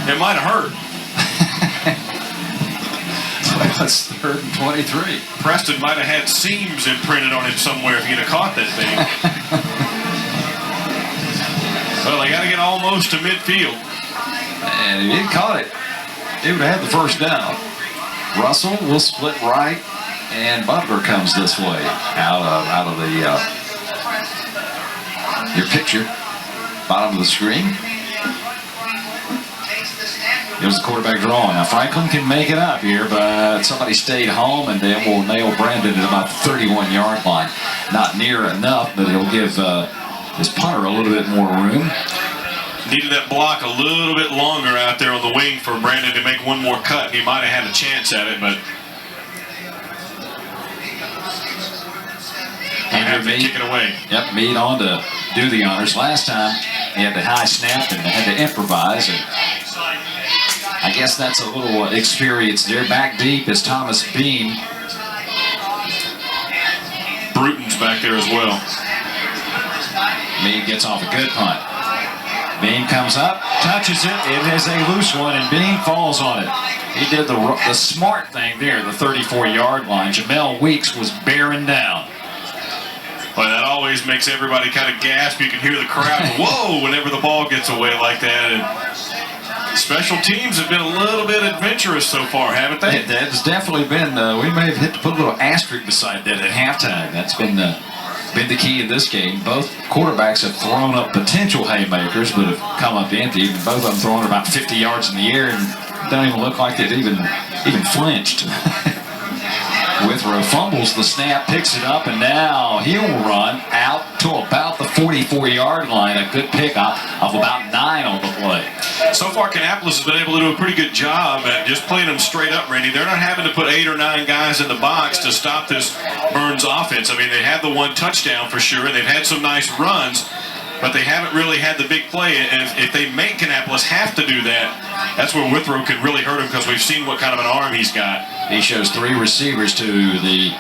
it might have hurt. Well, it's 3rd and 23. Preston might have had seams imprinted on him somewhere if he'd have caught that thing. Well, they got to get almost to midfield. And if he caught it, he would have had the first down. Russell will split right, and Butler comes this way out of the your picture, bottom of the screen. Here's the quarterback drawing. Now Franklin can make it up here, but somebody stayed home, and they will nail Brandon at about the 31-yard line. Not near enough, but it'll give his punter a little bit more room. Needed that block a little bit longer out there on the wing for Brandon to make one more cut. He might have had a chance at it, but have to kick it away. Yep, Meade on to do the honors. Last time he had the high snap and had to improvise, and I guess that's a little experience there. Back deep is Thomas Bean. Bruton's back there as well. Meade gets off a good punt. Bean comes up, touches it. It is a loose one, and Bean falls on it. He did the smart thing there, the 34-yard line. Jamel Weeks was bearing down. Well, that always makes everybody kind of gasp. You can hear the crowd, whoa, whenever the ball gets away like that. And special teams have been a little bit adventurous so far, haven't they? That's definitely been, we may have had to put a little asterisk beside that at halftime. That's been the key in this game. Both quarterbacks have thrown up potential haymakers, but have come up empty. Both of them throwing about 50 yards in the air and don't even look like they've even flinched. Withrow fumbles the snap, picks it up, and now he'll run out to about the 44-yard line. A good pickup of about 9 on the play. So far, Kannapolis has been able to do a pretty good job at just playing them straight up, Randy. They're not having to put 8 or 9 guys in the box to stop this Burns offense. I mean, they had the one touchdown for sure, and they've had some nice runs, but they haven't really had the big play. And if they make Kannapolis have to do that, that's where Withrow can really hurt him, because we've seen what kind of an arm he's got. He shows 3 receivers to the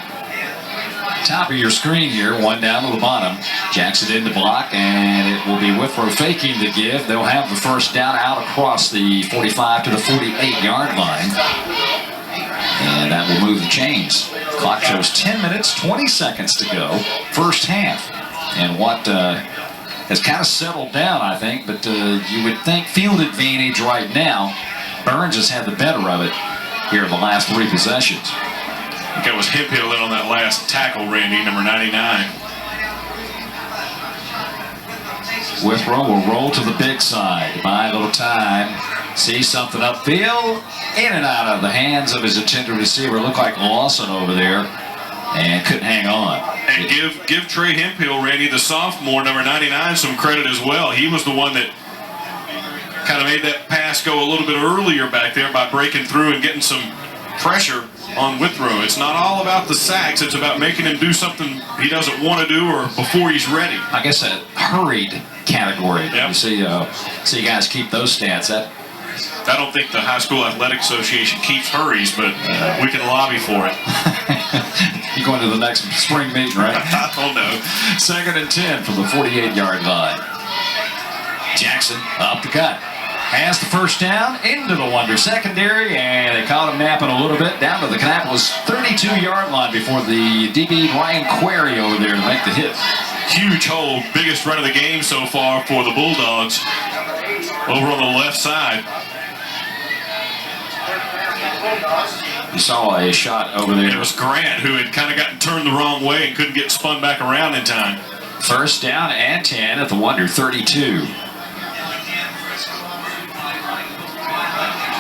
top of your screen here, one down to the bottom. Jackson in the block, and it will be Withrow faking the give. They'll have the first down out across the 45 to the 48-yard line. And that will move the chains. Clock shows 10 minutes, 20 seconds to go, first half. And what has kind of settled down, I think, but you would think field advantage right now. Burns has had the better of it here in the last 3 possessions. I think it was Hemphill in on that last tackle, Randy, number 99. Withrow will roll to the big side. Buy a little time. See something upfield. In and out of the hands of his intended receiver. Looked like Lawson over there. And couldn't hang on. And give Trey Hemphill, Randy, the sophomore, number 99, some credit as well. He was the one that kind of made that pass go a little bit earlier back there by breaking through and getting some pressure on Withrow. It's not all about the sacks. It's about making him do something he doesn't want to do or before he's ready. I guess a hurried category. Yep. You see guys keep those stats. I don't think the High School Athletic Association keeps hurries, but we can lobby for it. You're going to the next spring meeting, right? I don't know. 2nd and 10 from the 48-yard line. Jackson up the gut. Has the first down into the Wonder secondary, and they caught him napping a little bit down to the Kannapolis 32-yard line before the DB Ryan Query over there to make the hit. Huge hole, biggest run of the game so far for the Bulldogs over on the left side. You saw a shot over there. It was Grant who had kind of gotten turned the wrong way and couldn't get spun back around in time. First down and 10 at the Wonder 32.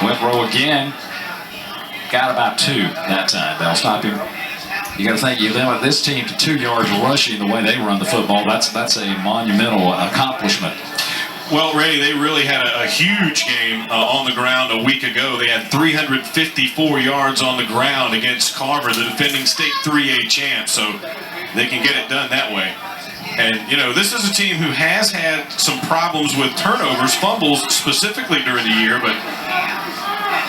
Withrow again. Got about 2 that time. They'll stop him. You got to think, you limit this team to 2 yards rushing the way they run the football. That's a monumental accomplishment. Well, Ray, they really had a huge game on the ground a week ago. They had 354 yards on the ground against Carver, the defending state 3A champ, so they can get it done that way. And, you know, this is a team who has had some problems with turnovers, fumbles specifically during the year, but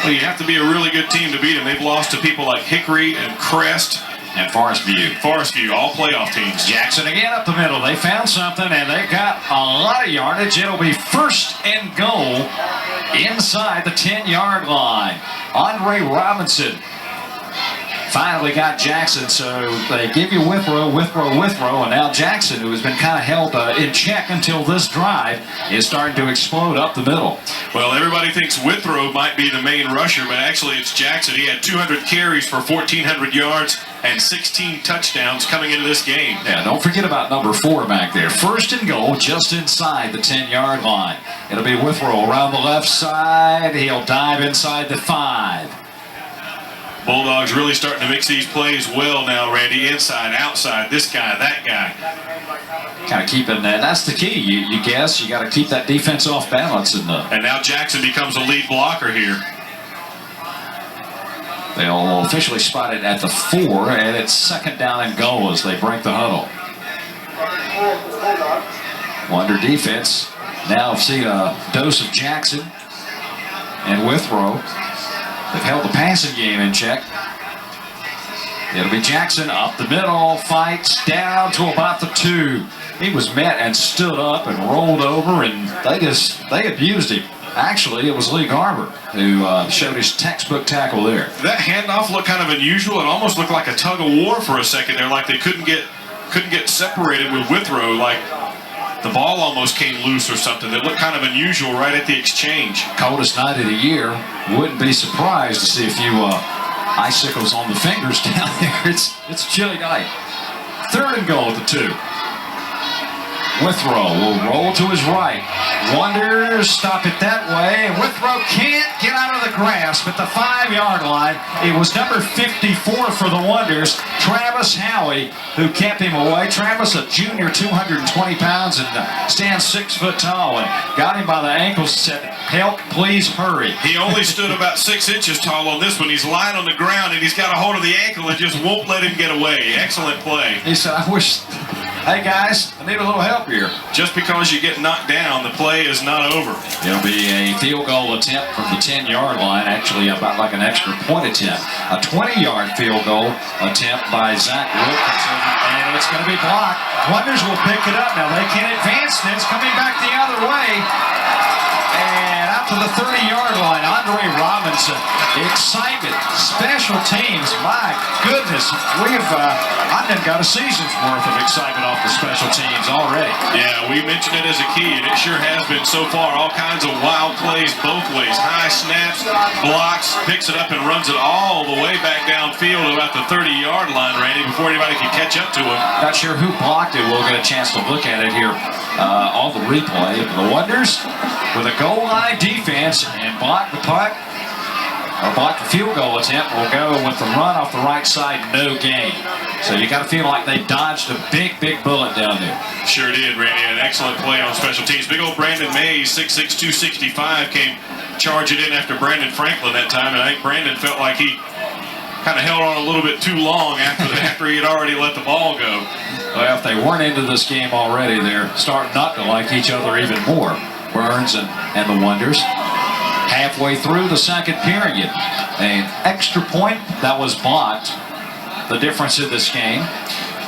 well, you have to be a really good team to beat them. They've lost to people like Hickory and Crest. And Forest View. Forest View, all playoff teams. Jackson again up the middle. They found something, and they got a lot of yardage. It'll be 1st and goal inside the 10-yard line. Andre Robinson finally got Jackson, so they give you Withrow, and now Jackson, who has been kind of held in check until this drive, is starting to explode up the middle. Well, everybody thinks Withrow might be the main rusher, but actually it's Jackson. He had 200 carries for 1,400 yards and 16 touchdowns coming into this game. Yeah, don't forget about number 4 back there. 1st and goal just inside the 10-yard line. It'll be Withrow around the left side. He'll dive inside the 5. Bulldogs really starting to mix these plays well now, Randy. Inside, outside, this guy, that guy. Kind of keeping that. That's the key. You guess you got to keep that defense off balance. And now Jackson becomes a lead blocker here. They'll officially spot it at the 4, and it's 2nd down and goal as they break the huddle. Wonder defense. Now have seen a dose of Jackson and Withrow. They've held the passing game in check. It'll be Jackson up the middle, fights down to about the 2. He was met and stood up and rolled over, and they abused him. Actually, it was Lee Garber who showed his textbook tackle there. That handoff looked kind of unusual. It almost looked like a tug of war for a second there, like they couldn't get separated with Withrow, like the ball almost came loose or something. It looked kind of unusual right at the exchange. Coldest night of the year. Wouldn't be surprised to see a few icicles on the fingers down there. It's a chilly night. 3rd and goal at the 2. Withrow will roll to his right. Wonders stop it that way. Withrow can't get out of the grasp at the 5-yard line. It was number 54 for the Wonders, Travis Howie, who kept him away. Travis, a junior, 220 pounds, and stands 6 foot tall, and got him by the ankles and said, "Help, please hurry." He only stood about 6 inches tall on this one. He's lying on the ground, and he's got a hold of the ankle and just won't let him get away. Excellent play. He said, "I wish, hey guys, I need a little help here." Just because you get knocked down, the play is not over. It'll be a field goal attempt from the 10-yard line, actually about like an extra point attempt. A 20-yard field goal attempt by Zach Wilkinson, and it's going to be blocked. Wonders will pick it up. Now they can advance this, coming back the other way. And out to the 30-yard line, Andre Robinson. Excitement, special teams, my goodness. I've done got a season's worth of excitement off the special teams already. Yeah, we mentioned it as a key, and it sure has been so far. All kinds of wild plays both ways. High snaps, blocks, picks it up and runs it all the way back downfield about the 30-yard line, Randy, before anybody can catch up to him. Not sure who blocked it. We'll get a chance to look at it here on the replay. The Wonders with a goal line defense and block the punt, or block the field goal attempt, will go with the run off the right side, no gain. So you got to feel like they dodged a big, big bullet down there. Sure did, Randy. An excellent play on special teams. Big old Brandon Mays, 6'6", 265, came charging in after Brandon Franklin that time, and I think Brandon felt like he kind of held on a little bit too long after he had already let the ball go. Well, if they weren't into this game already, they're starting not to like each other even more. Burns and the Wonders. Halfway through the second period, an extra point that was blocked. The difference in this game.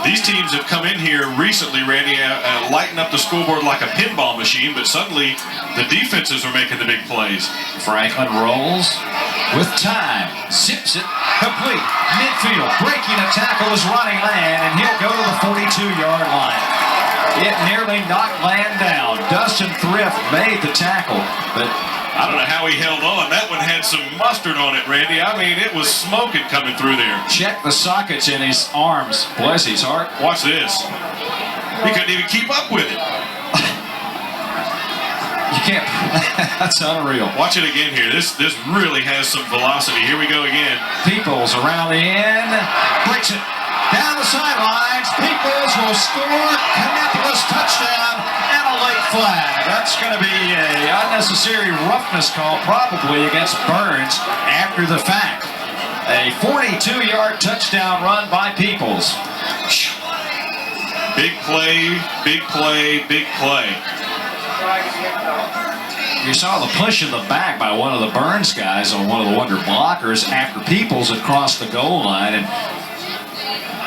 These teams have come in here recently, Randy, lighting up the scoreboard like a pinball machine, but suddenly the defenses are making the big plays. Franklin rolls with time, zips it, complete, midfield, breaking a tackle is Ronnie Land, and he'll go to the 42-yard line. It nearly knocked Land down. Dustin Thrift made the tackle, but I don't know how he held on. That one had some mustard on it, Randy. I mean, it was smoking coming through there. check the sockets in his arms. Bless his heart. Watch this. He couldn't even keep up with it. You can't. That's unreal. Watch it again here. This really has some velocity. Here we go again. Peoples around the end. Breaks it. Down the sidelines. Peoples will score. Kannapolis touchdown and a late flag. That's going to be an unnecessary roughness call probably against Burns after the fact. A 42-yard touchdown run by Peoples. Big play, big play, big play. You saw the push in the back by one of the Burns guys on one of the Wonder blockers after Peoples had crossed the goal line, and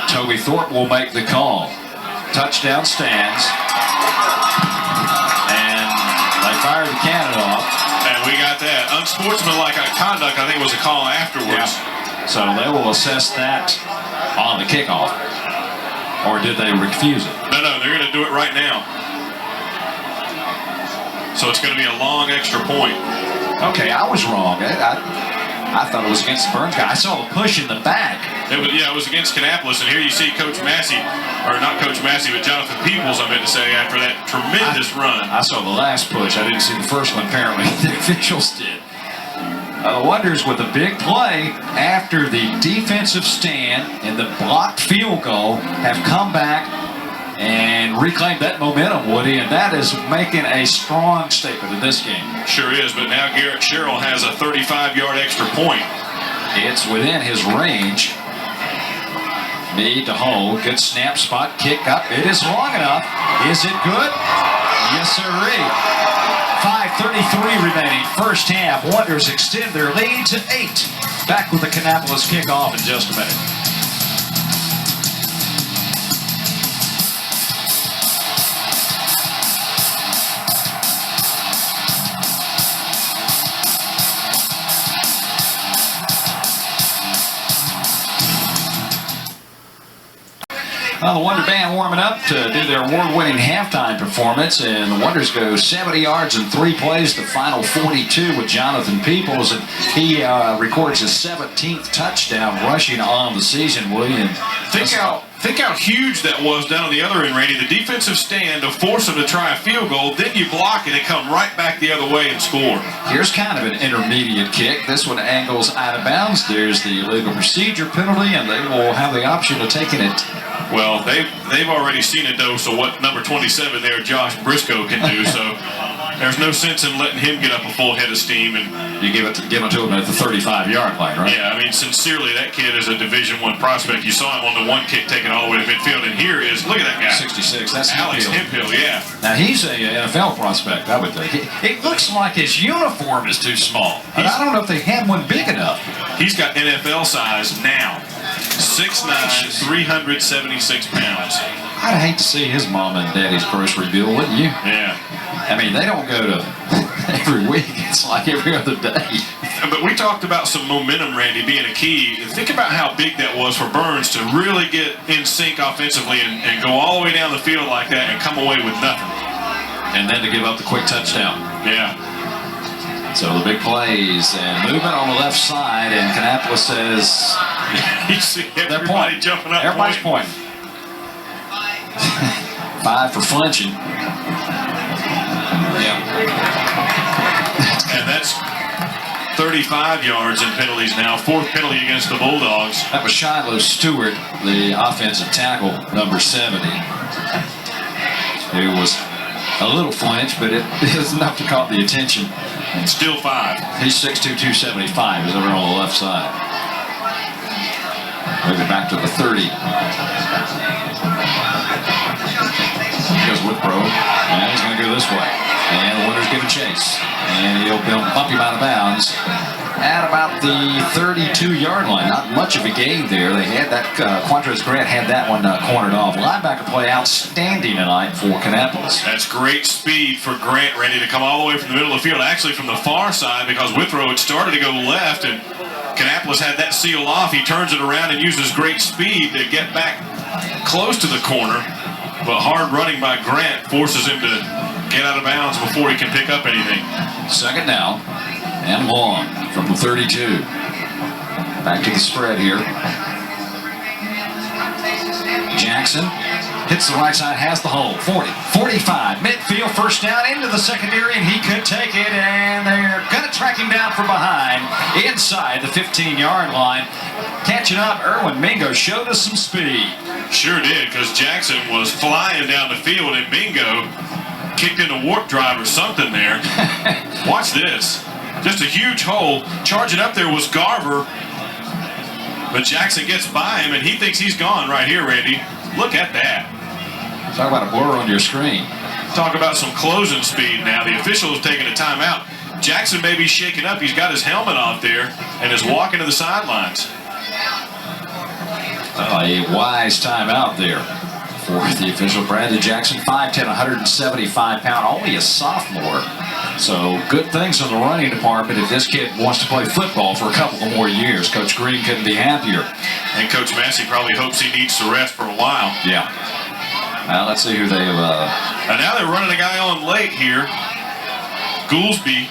Toby Thorpe will make the call. Touchdown stands, and they fire the cannon off. And we got that. Unsportsmanlike conduct, I think, was a call afterwards. Yeah. So they will assess that on the kickoff. Or did they refuse it? No, they're going to do it right now. So it's going to be a long extra point. Okay, I was wrong. I thought it was against the Burns guy. I saw the push in the back. It was against Kannapolis, and here you see Coach Massey, or not Coach Massey, but Jonathan Peoples, I meant to say, after that tremendous run. I saw the last push. I didn't see the first one, apparently. The officials did. The Wonders with a big play after the defensive stand and the blocked field goal have come back and reclaimed that momentum, Woody, and that is making a strong statement in this game. Sure is, but now Garrett Sherrill has a 35-yard extra point. It's within his range. Need to hold. Good snap spot. Kick up. It is long enough. Is it good? Yes, sirree. 5:33 remaining. First half. Wonders extend their lead to 8. Back with the Kannapolis kickoff in just a minute. Well, the Wonder Band warming up to do their award-winning halftime performance, and the Wonders go 70 yards in 3 plays, the final 42 with Jonathan Peoples, and he records his 17th touchdown rushing on the season, William. Think how huge that was down on the other end, Randy. The defensive stand to force them to try a field goal, then you block it and come right back the other way and score. Here's kind of an intermediate kick. This one angles out of bounds. There's the illegal procedure penalty, and they will have the option of taking it. Well, they've already seen it, though, so what number 27 there, Josh Briscoe, can do. So there's no sense in letting him get up a full head of steam. And you give it to him at the 35-yard line, right? Yeah, I mean, sincerely, that kid is a Division I prospect. You saw him on the one kick taken all the way to midfield, and here is, look at that guy. 66, that's Alex Hemphill, yeah. Now, he's a NFL prospect, I would think. It looks like his uniform is too small. And I don't know if they had one big enough. He's got NFL size now. 6'9", 376 pounds. I'd hate to see his mom and daddy's grocery bill, wouldn't you? Yeah. I mean, they don't go to every week. It's like every other day. But we talked about some momentum, Randy, being a key. Think about how big that was for Burns to really get in sync offensively and go all the way down the field like that and come away with nothing. And then to give up the quick touchdown. Yeah. So the big plays and movement on the left side, and Kannapolis says you see everybody jumping up. Everybody's pointing. 5 for flinching. Yeah. And that's 35 yards in penalties now. 4th penalty against the Bulldogs. That was Shiloh Stewart, the offensive tackle, number 70, who was a little flinch, but it is enough to caught the attention. Still 5. He's 6'2", 275. He's over on the left side. Moving back to the 30. Goes Withrow, and he's going to go this way. And the Wonders give a chase. And he'll bump him out of bounds at about the 32-yard line. Not much of a gain there. They had that, Quantrez Grant had that one cornered off. Linebacker play outstanding tonight for Kannapolis. That's great speed for Grant, ready to come all the way from the middle of the field, actually from the far side, because Withrow had started to go left, and Kannapolis had that sealed off. He turns it around and uses great speed to get back close to the corner, but hard running by Grant forces him to get out of bounds before he can pick up anything. Second down and long from the 32. Back to the spread here. Jackson hits the right side, has the hole. 40, 45, midfield, first down into the secondary, and he could take it, and they're going to track him down from behind inside the 15-yard line. Catching up, Erwin Mingo showed us some speed. Sure did, because Jackson was flying down the field, and Mingo kicked in a warp drive or something there. Watch this. Just a huge hole. Charging up there was Garver, but Jackson gets by him, and he thinks he's gone right here, Randy. Look at that. Talk about a blur on your screen. Talk about some closing speed now. The official is taking a timeout. Jackson may be shaken up. He's got his helmet off there and is walking to the sidelines. A wise timeout there for the official. Brandon Jackson, 5'10", 175 pound, only a sophomore. So good things in the running department if this kid wants to play football for a couple of more years. Coach Green couldn't be happier. And Coach Massey probably hopes he needs to rest for a while. Yeah. Now let's see who they've... And now they're running a guy on late here. Goolsby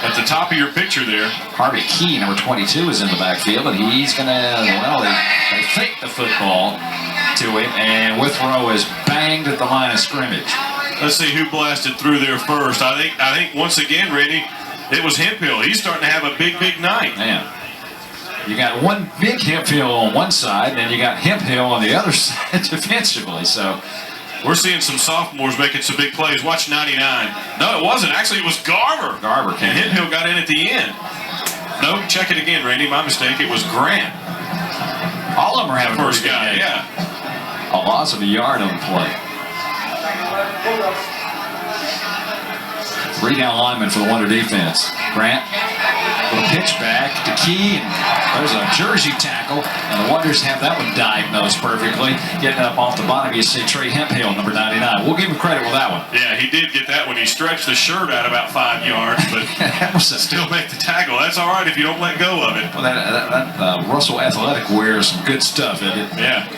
at the top of your picture there. Harvey Key, number 22, is in the backfield, and he's going to... Well, they fake the football to him, and Withrow is banged at the line of scrimmage. Let's see who blasted through there first. I think once again, Randy, it was Hemphill. He's starting to have a big night. Man, you got one big Hemphill on one side, and then you got Hemphill on the other side defensively. So we're seeing some sophomores making some big plays. Watch 99. No, it wasn't. Actually, it was Garver. Garver came and Hemphill got in at the end. No, check it again, Randy. My mistake. It was Grant. All of them are having the first a guy. game. Yeah. A loss of a yard on the play. 3-down lineman for the Wonder defense. Grant, little pitch back to Key, and there's a jersey tackle, and the Wonders have that one diagnosed perfectly. Getting up off the bottom, you see Trey Hemphill, number 99. We'll give him credit with that one. Yeah, he did get that one. He stretched the shirt out about 5 yards, but still make the tackle. That's all right if you don't let go of it. Well, that Russell Athletic wears some good stuff, isn't it? Yeah.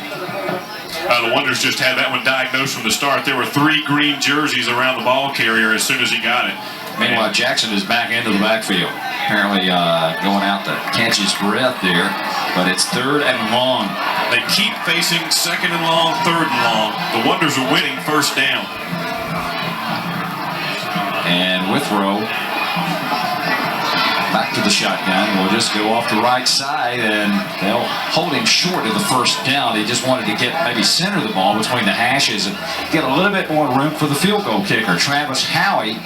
The Wonders just had that one diagnosed from the start. There were 3 green jerseys around the ball carrier as soon as he got it. Meanwhile, Jackson is back into the backfield. Apparently going out to catch his breath there. But it's 3rd and long. They keep facing second and long, third and long. The Wonders are winning first down. And Withrow back to the shotgun. Will just go off the right side, and they'll hold him short of the first down. He just wanted to get maybe center the ball between the hashes and get a little bit more room for the field goal kicker. Travis Howie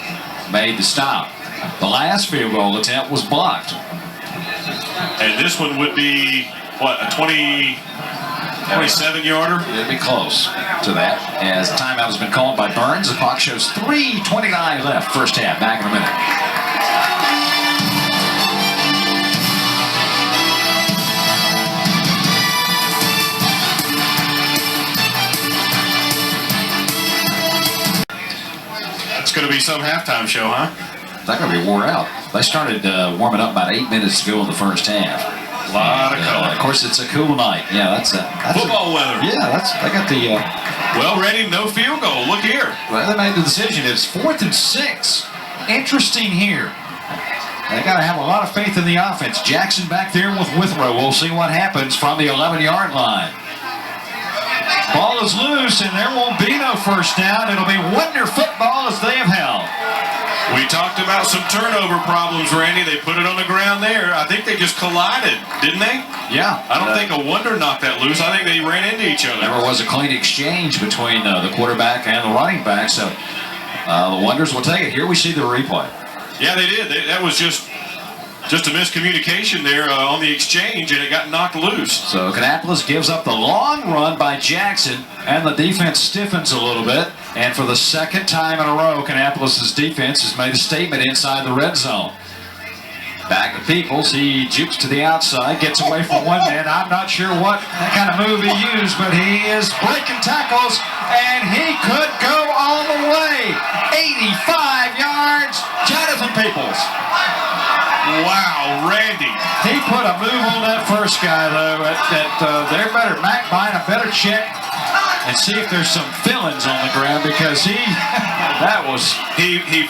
made the stop. The last field goal attempt was blocked. And this one would be, what, a 27-yarder? It'd be close to that, as timeout has been called by Burns. The clock shows 3:29 left, first half. Back in a minute. It's going to be some halftime show, huh? They're going to be wore out. They started warming up about 8 minutes ago in the first half. A lot of color. Of course, it's a cool night. Yeah, that's football weather. Yeah, they got the. Well, Randy, no field goal. Look here. Well, they made the decision. It's 4th and 6. Interesting here. They got to have a lot of faith in the offense. Jackson back there with Withrow. We'll see what happens from the 11-yard line. Ball is loose, and there won't be no first down. It'll be Wonder football as they have held. We talked about some turnover problems, Randy. They put it on the ground there. I think they just collided, didn't they? Yeah. I don't think a Wonder knocked that loose. I think they ran into each other. Never was a clean exchange between the quarterback and the running back, so the Wonders will take it. Here we see the replay. Yeah, they did. That was just a miscommunication there on the exchange, and it got knocked loose. So Kannapolis gives up the long run by Jackson, and the defense stiffens a little bit. And for the second time in a row, Kannapolis' defense has made a statement inside the red zone. Back to Peoples. He jukes to the outside, gets away from one man. I'm not sure what kind of move he used, but he is breaking tackles, and he could go all the way. 85 yards, Jonathan Peoples. Wow, Randy. He put a move on that first guy, though. They're better. Mac Bynum better check and see if there's some fillings on the ground, because he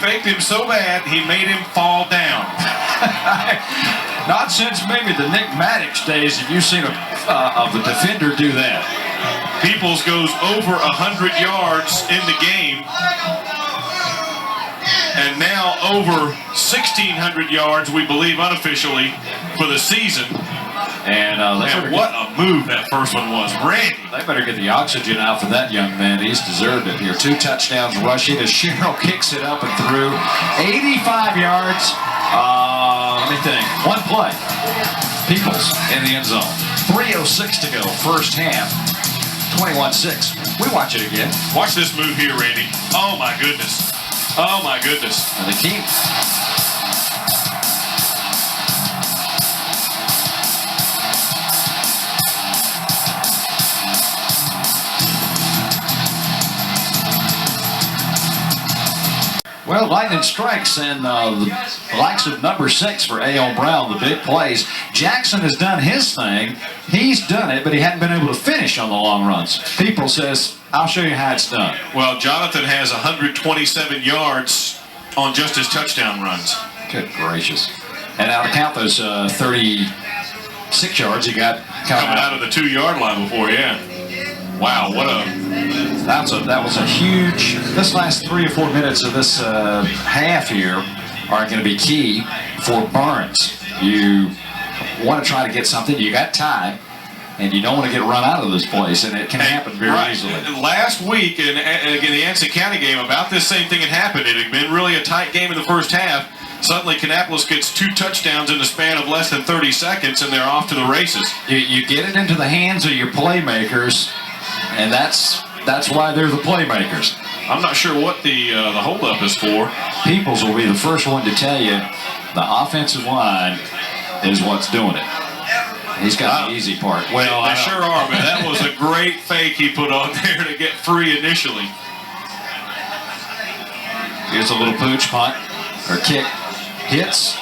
faked him so bad he made him fall down. Not since maybe the Nick Maddox days have you seen of the defender do that. Peoples goes over 100 yards in the game, and now over 1,600 yards, we believe unofficially, for the season. And what a move that first one was. Randy. They better get the oxygen out for that young man. He's deserved it here. 2 touchdowns rushing as Sherrill kicks it up and through. 85 yards. Let me think. One play. Peoples in the end zone. 3:06 to go. First half. 21-6. We watch it again. Watch this move here, Randy. Oh, my goodness. Oh, my goodness. And the key. Well, lightning strikes, and the likes of number 6 for A.L. Brown, the big plays. Jackson has done his thing. He's done it, but he hadn't been able to finish on the long runs. People says, I'll show you how it's done. Well, Jonathan has 127 yards on just his touchdown runs. Good gracious. And now to count those 36 yards he got coming out of the 2-yard line before, yeah. Wow, what a... That was a huge... This last 3 or 4 minutes of this half here are going to be key for Burns. You want to try to get something. You got time, and you don't want to get run out of this place, and it can happen very easily. Last week, in the Anson County game, about this same thing had happened. It had been really a tight game in the first half. Suddenly, Kannapolis gets 2 touchdowns in the span of less than 30 seconds, and they're off to the races. You get it into the hands of your playmakers, and that's why they're the playmakers. I'm not sure what the holdup is for. Peoples will be the first one to tell you the offensive line is what's doing it. He's got the easy part. Well, they sure are, man. That was a great fake he put on there to get free initially. Here's a little pooch punt or kick. Hits.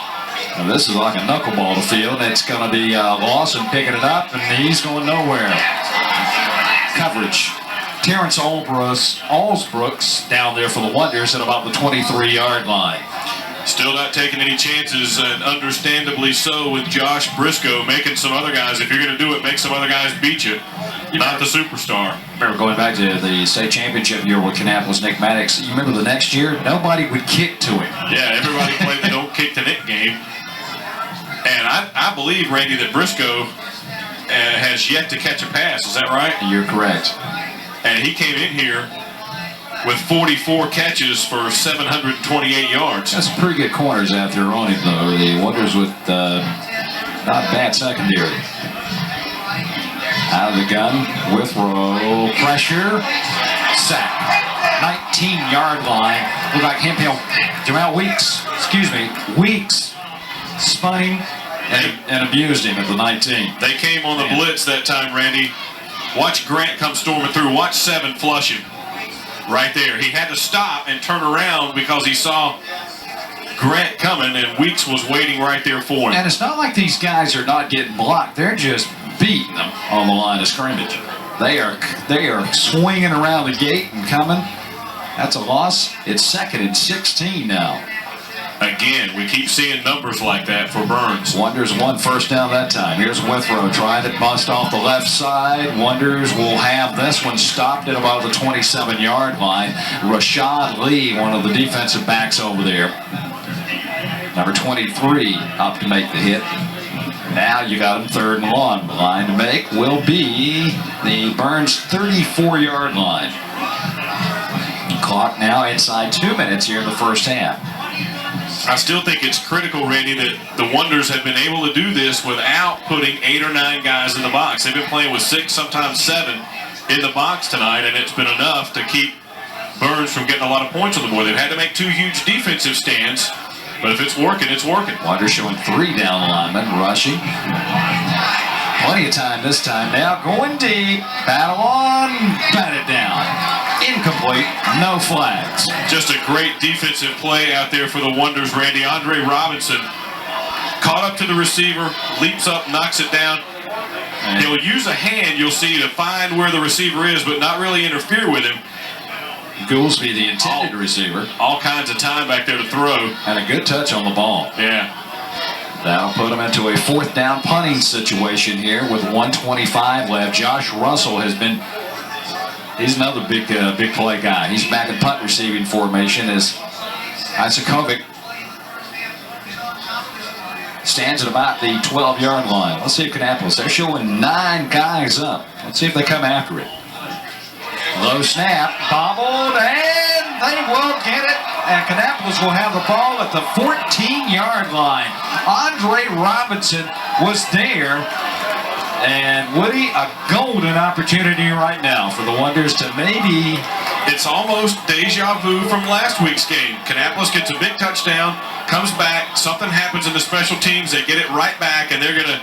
Now this is like a knuckleball to field. It's going to be Lawson picking it up, and he's going nowhere. Coverage. Terrence Allsbrooks down there for the Wonders at about the 23-yard line. Still not taking any chances, and understandably so, with Josh Briscoe making some other guys. If you're going to do it, make some other guys beat you, not the superstar. Remember going back to the state championship year with Kannapolis, Nick Maddox. You remember the next year, nobody would kick to him. Yeah, everybody played the don't kick to Nick game. And I believe, Randy, that Briscoe has yet to catch a pass. Is that right? You're correct. And he came in here with 44 catches for 728 yards. That's some pretty good corners out there on him, though. The Wonders with not bad secondary. Out of the gun, Withrow, pressure, sack. 19-yard line. Looked like Hemphill, Jamal Weeks spun him and abused him at the 19. They came on the blitz that time, Randy. Watch Grant come storming through. Watch 7 flush him. Right there. He had to stop and turn around because he saw Grant coming, and Weeks was waiting right there for him. And it's not like these guys are not getting blocked. They're just beating them on the line of scrimmage. They are swinging around the gate and coming. That's a loss. It's 2nd and 16 now. Again, we keep seeing numbers like that for Burns. Wonders 1 first down that time. Here's Withrow trying to bust off the left side. Wonders will have this one stopped at about the 27-yard line. Rashad Lee, one of the defensive backs over there. Number 23 up to make the hit. Now you got him 3rd and 1. The line to make will be the Burns 34-yard line. Clock now inside 2 minutes here in the first half. I still think it's critical, Randy, that the Wonders have been able to do this without putting 8 or 9 guys in the box. They've been playing with 6, sometimes 7 in the box tonight, and it's been enough to keep Burns from getting a lot of points on the board. They've had to make 2 huge defensive stands, but if it's working, it's working. Wonders showing 3 down linemen rushing. Plenty of time this time now. Going deep. Battle on. Batted down. Incomplete. No flags. Just a great defensive play out there for the Wonders, Randy. Andre Robinson caught up to the receiver, leaps up, knocks it down. He'll use a hand, you'll see, to find where the receiver is, but not really interfere with him. Goolsby, the intended receiver. All kinds of time back there to throw. And a good touch on the ball. Yeah. That'll put him into a 4th down punting situation here with 1:25 left. Josh Russell has been, he's another big play guy. He's back in punt receiving formation as Isakovic stands at about the 12-yard line. Let's see if Kannapolis, they're showing 9 guys up. Let's see if they come after it. Low snap, bobbled, and they will get it. And Kannapolis will have the ball at the 14-yard line. Andre Robinson was there. And Woody, a golden opportunity right now for the Wonders to maybe... It's almost deja vu from last week's game. Kannapolis gets a big touchdown, comes back, something happens in the special teams, they get it right back, and they're going to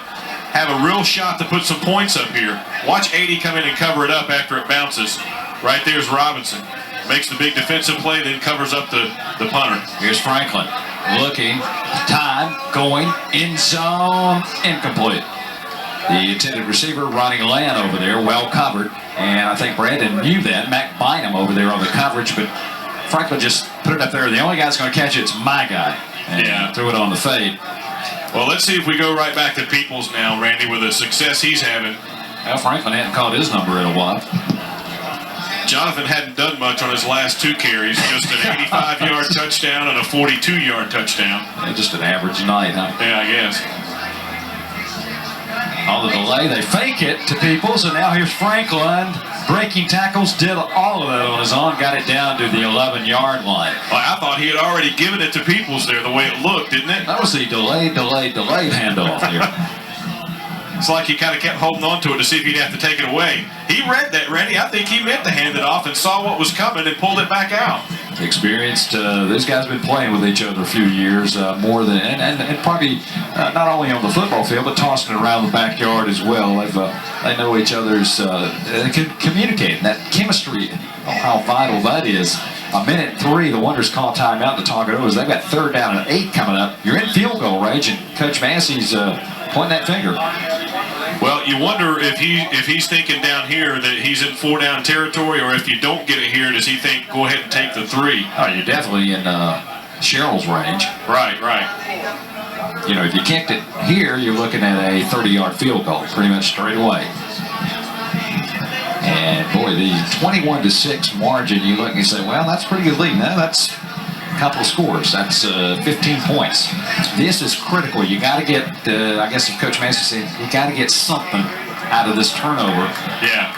have a real shot to put some points up here. Watch 80 come in and cover it up after it bounces. Right there's Robinson. Makes the big defensive play, then covers up the punter. Here's Franklin. Looking. Time. Going. In zone. Incomplete. The intended receiver, Ronnie Land, over there, well covered. And I think Brandon knew that. Mac Bynum over there on the coverage, but Franklin just put it up there. The only guy that's going to catch it's my guy. And threw it on the fade. Well, let's see if we go right back to Peoples now, Randy, with the success he's having. Well, Franklin hadn't called his number in a while. Jonathan hadn't done much on his last 2 carries. Just an 85-yard touchdown and a 42-yard touchdown. Yeah, just an average night, huh? Yeah, I guess. On the delay, they fake it to Peoples, and now here's Franklin. Breaking tackles, did all of that on his own, got it down to the 11-yard line. Well, I thought he had already given it to Peoples there, the way it looked, didn't it? That was the delayed handoff here. It's like he kind of kept holding on to it to see if he'd have to take it away. He read that, Randy. I think he meant to hand it off and saw what was coming and pulled it back out. Experienced. These guys have been playing with each other a few years, more than, and probably not only on the football field, but tossing it around the backyard as well. They know each other's, they can communicate. And that chemistry, how vital that is. 1:03, the Wonders call timeout to talk it over. They've got 3rd down and 8 coming up. You're in field goal range, and Coach Massey's pointing that finger. Well, you wonder if he's thinking down here that he's in 4 down territory, or if you don't get it here, does he think go ahead and take the 3? Oh, you're definitely in Sherrill's range. Right, right. You know, if you kicked it here, you're looking at a 30-yard field goal, pretty much straight away. And boy, the 21-6 margin, you look and you say, well, that's a pretty good lead. No, that's a couple of scores. That's 15 points. This is critical. You got to get, I guess if Coach Massey said, you got to get something out of this turnover. Yeah.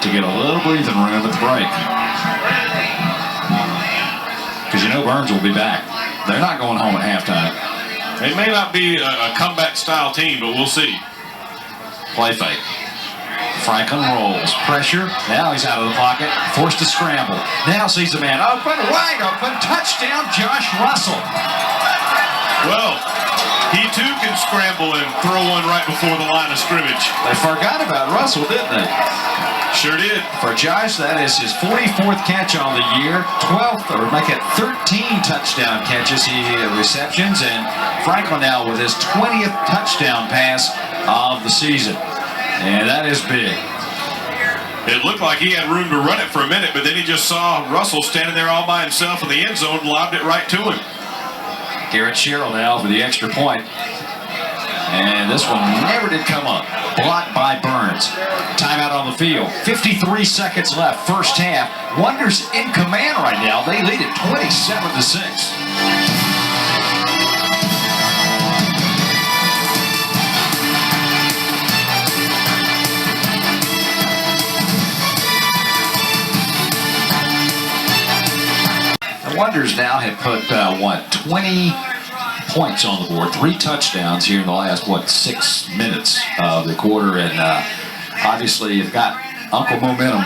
To get a little breathing room at the break. Because you know Burns will be back. They're not going home at halftime. They may not be a comeback-style team, but we'll see. Play fake. Franklin rolls. Pressure. Now he's out of the pocket. Forced to scramble. Now sees a man open. Wide open. Touchdown, Josh Russell. Well, he too can scramble and throw one right before the line of scrimmage. They forgot about Russell, didn't they? Sure did. For Josh, that is his 44th catch on the year, 12th, or make it 13 touchdown catches, receptions, and Franklin now with his 20th touchdown pass of the season. And that is big. It looked like he had room to run it for a minute, but then he just saw Russell standing there all by himself in the end zone and lobbed it right to him. Garrett Sherrill now for the extra point. And this one never did come up. Blocked by Burns. Timeout on the field. 53 seconds left, first half. Wonders in command right now. They lead it 27-6. The Wonders now have put, 20 points on the board, 3 touchdowns here in the last, 6 minutes of the quarter, and obviously you've got Uncle Momentum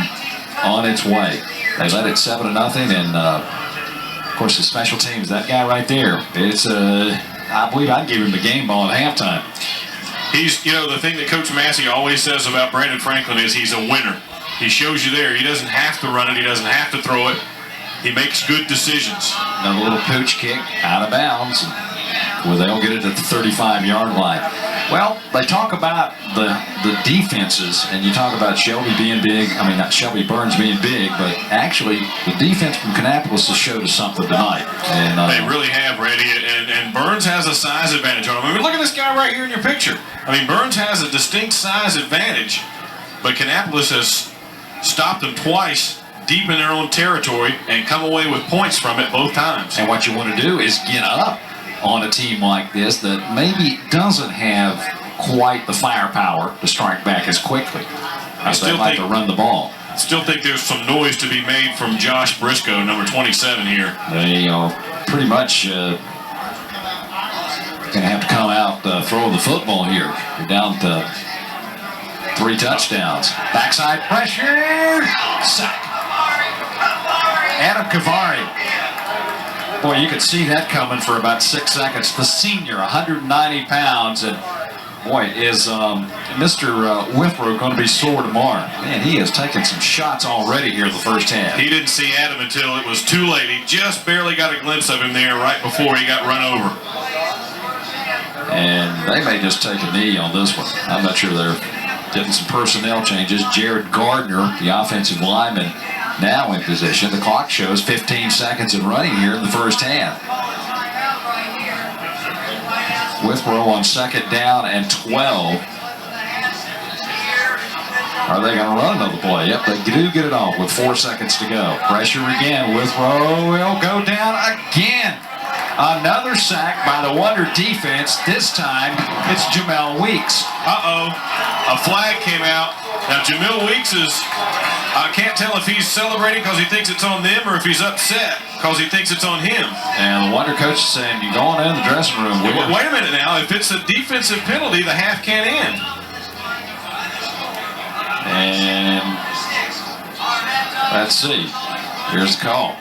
on its way. They led it 7-0, and of course the special teams, that guy right there, it's I believe I'd give him the game ball at halftime. He's, you know, the thing that Coach Massey always says about Brandon Franklin is he's a winner. He shows you there. He doesn't have to run it. He doesn't have to throw it. He makes good decisions. Another little pooch kick out of bounds. Where they'll get it at the 35-yard line. Well, they talk about the defenses, and you talk about Shelby being big. I mean, not Shelby Burns being big, but actually the defense from Kannapolis has showed us something tonight. And they really have, Randy, and Burns has a size advantage on him. I mean, look at this guy right here in your picture. I mean, Burns has a distinct size advantage, but Kannapolis has stopped them twice deep in their own territory and come away with points from it both times. And what you want to do is get up on a team like this that maybe doesn't have quite the firepower to strike back as quickly. They like to run the ball. I still think there's some noise to be made from Josh Briscoe, number 27 here. They are pretty much going to have to come out throw the football here. You're down to 3 touchdowns. Backside pressure. Sack. Adam Kavari. Boy, you could see that coming for about 6 seconds. The senior, 190 pounds, and boy, is Mr. Withrow going to be sore tomorrow. Man, he has taken some shots already here in the first half. He didn't see Adam until it was too late. He just barely got a glimpse of him there right before he got run over. And they may just take a knee on this one. I'm not sure they're getting some personnel changes. Jared Gardner, the offensive lineman, now in position. The clock shows 15 seconds in running here in the first half. Withrow on 2nd down and 12. Are they going to run another play? Yep, they do get it off with 4 seconds to go. Pressure again. Withrow will go down again. Another sack by the Wonder defense. This time, it's Jamel Weeks. Uh-oh. A flag came out. Now, Jamel Weeks is, I can't tell if he's celebrating because he thinks it's on them or if he's upset because he thinks it's on him. And the Wonder coach is saying, you're going in the dressing room. Wait a minute now. If it's a defensive penalty, the half can't end. And let's see. Here's the call.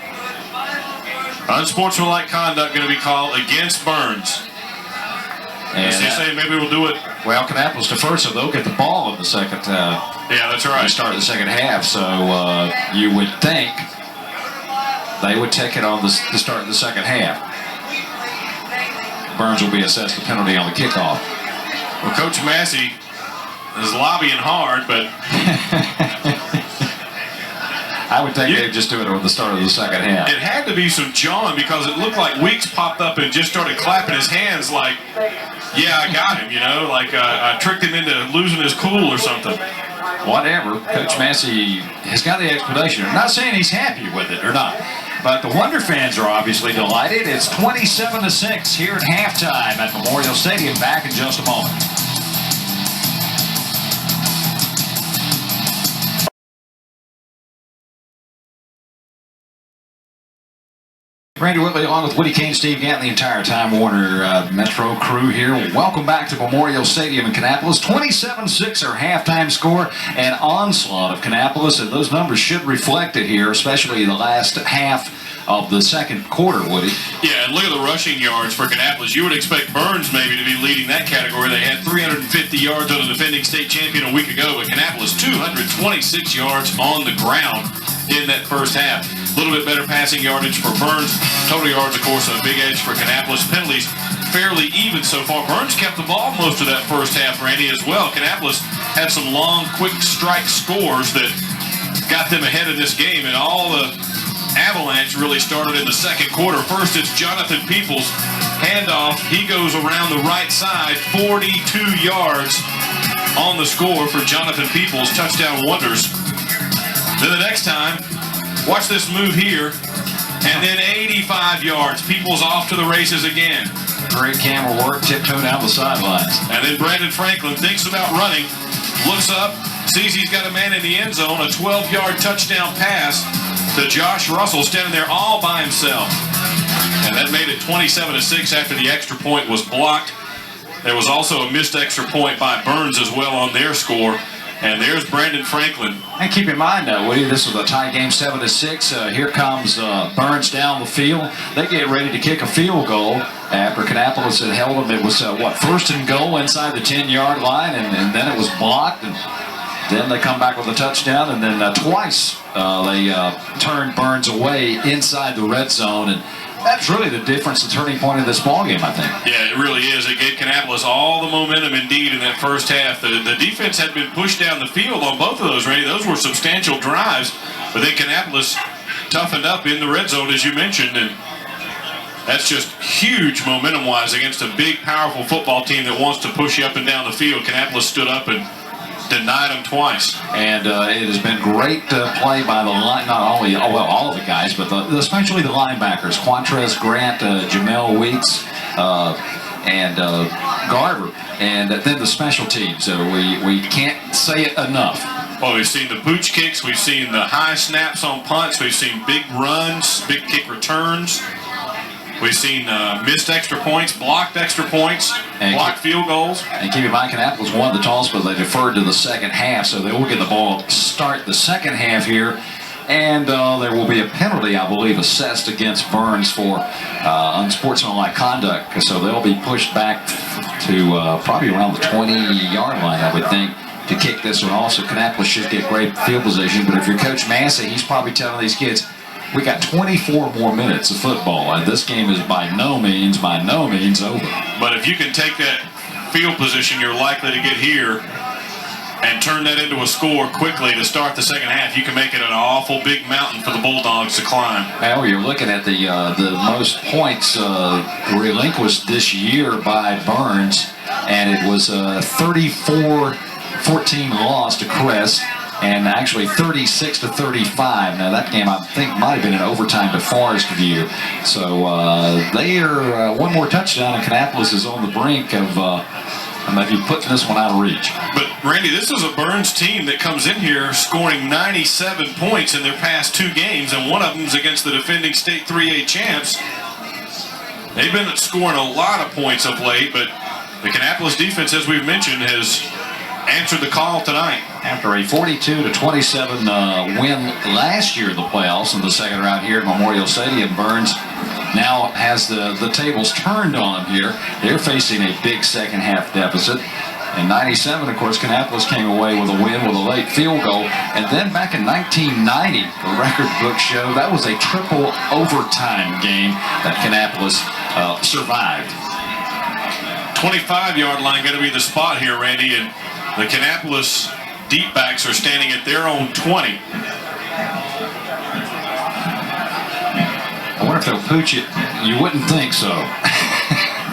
Unsportsmanlike conduct going to be called against Burns. And they're saying maybe we'll do it. Well, Kannapolis deferred, so they'll get the ball in the second. Yeah, that's right. Start of the second half, so you would think they would take it on the start of the second half. Burns will be assessed the penalty on the kickoff. Well, Coach Massey is lobbying hard, but I I would think they'd just do it at the start of the second half. It had to be some jawing because it looked like Weeks popped up and just started clapping his hands like, yeah, I got him, like I tricked him into losing his cool or something. Whatever. Coach Massey has got the explanation. I'm not saying he's happy with it or not, but the Wonder fans are obviously delighted. It's 27-6 here at halftime at Memorial Stadium. Back in just a moment. Randy Whitley along with Woody Kane, Steve Gantt, the entire Time Warner Metro crew here. Welcome back to Memorial Stadium in Kannapolis. 27-6 our halftime score, an onslaught of Kannapolis, and those numbers should reflect it here, especially the last half of the second quarter, Woody. Yeah, and look at the rushing yards for Kannapolis. You would expect Burns maybe to be leading that category. They had 350 yards on the defending state champion a week ago, but Kannapolis 226 yards on the ground in that first half. A little bit better passing yardage for Burns. Total yards, of course, a big edge for Kannapolis. Penalties fairly even so far. Burns kept the ball most of that first half, Randy, as well. Kannapolis had some long, quick strike scores that got them ahead of this game, and all the avalanche really started in the second quarter. First, it's Jonathan Peoples. Handoff. He goes around the right side, 42 yards on the score for Jonathan Peoples. Touchdown wonders. Then the next time, watch this move here, and then 85 yards. Peoples off to the races again. Great camera work, tiptoe down the sidelines. And then Brandon Franklin thinks about running, looks up, sees he's got a man in the end zone, a 12-yard touchdown pass to Josh Russell standing there all by himself. And that made it 27-6 after the extra point was blocked. There was also a missed extra point by Burns as well on their score. And there's Brandon Franklin. And keep in mind, Woody, this is a tie game, 7-6. Here comes Burns down the field. They get ready to kick a field goal after Kannapolis had held them. It was, first and goal inside the 10-yard line, and then it was blocked. And then they come back with a touchdown, and then twice they turned Burns away inside the red zone. And that's really the difference, the turning point of this ballgame, I think. Yeah, it really is. It gave Kannapolis all the momentum indeed in that first half. The defense had been pushed down the field on both of those, Randy. Those were substantial drives, but then Kannapolis toughened up in the red zone, as you mentioned, and that's just huge momentum-wise against a big, powerful football team that wants to push you up and down the field. Kannapolis stood up and denied them twice. And it has been great play by the line, not only, all of the guys, but especially the linebackers, Quantrez Grant, Jamel Weeks, and Garver, and then the special teams. We can't say it enough. Well, we've seen the pooch kicks, we've seen the high snaps on punts, we've seen big runs, big kick returns. We've seen missed extra points, blocked extra points, blocked field goals. And keep in mind, Kannapolis won the toss, but they deferred to the second half, so they will get the ball start the second half here. And there will be a penalty, I believe, assessed against Burns for unsportsmanlike conduct. So they'll be pushed back to probably around the 20-yard line, I would think, to kick this one off. So Kannapolis should get great field position. But if you're Coach Massey, he's probably telling these kids, we got 24 more minutes of football, and this game is by no means over. But if you can take that field position you're likely to get here and turn that into a score quickly to start the second half, you can make it an awful big mountain for the Bulldogs to climb. Well, you're looking at the most points relinquished this year by Burns, and it was 34-14 loss to Crest. And actually 36-35. Now that game I think might have been an overtime to Forest View. So they are one more touchdown, and Kannapolis is on the brink of maybe putting this one out of reach. But Randy, this is a Burns team that comes in here scoring 97 points in their past two games, and one of them is against the defending state 3A champs. They've been scoring a lot of points of late, but the Kannapolis defense, as we've mentioned, has answered the call tonight. After a 42-27 win last year in the playoffs in the second round here at Memorial Stadium, Burns now has the tables turned on him here. They're facing a big second half deficit. In 97, of course, Kannapolis came away with a win with a late field goal. And then back in 1990, the record books show that was a triple overtime game that Kannapolis survived. 25-yard line going to be the spot here, Randy, and the Kannapolis deep backs are standing at their own 20. I wonder if they'll pooch it. You wouldn't think so.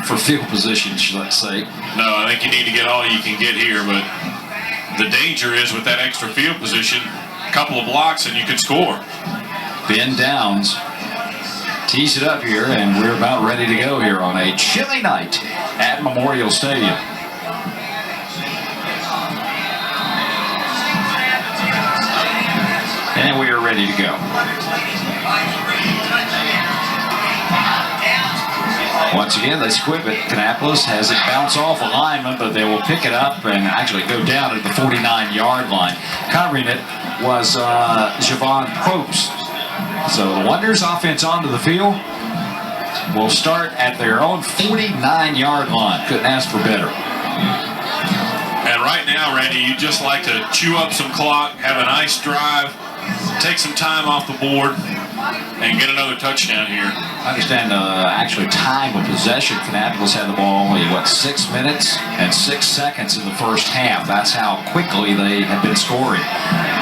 For field position, let's say. No, I think you need to get all you can get here, but the danger is with that extra field position, a couple of blocks and you could score. Ben Downs tees it up here, and we're about ready to go here on a chilly night at Memorial Stadium. And we are ready to go. Once again, they squib it. Kannapolis has it bounce off a lineman, but they will pick it up and actually go down at the 49-yard line. Covering it was Javon Probst. So the Wonders offense onto the field will start at their own 49-yard line. Couldn't ask for better. And right now, Randy, you'd just like to chew up some clock, have a nice drive, take some time off the board, and get another touchdown here. I understand actually time of possession. Kannapolis had the ball only, 6 minutes and 6 seconds in the first half. That's how quickly they have been scoring.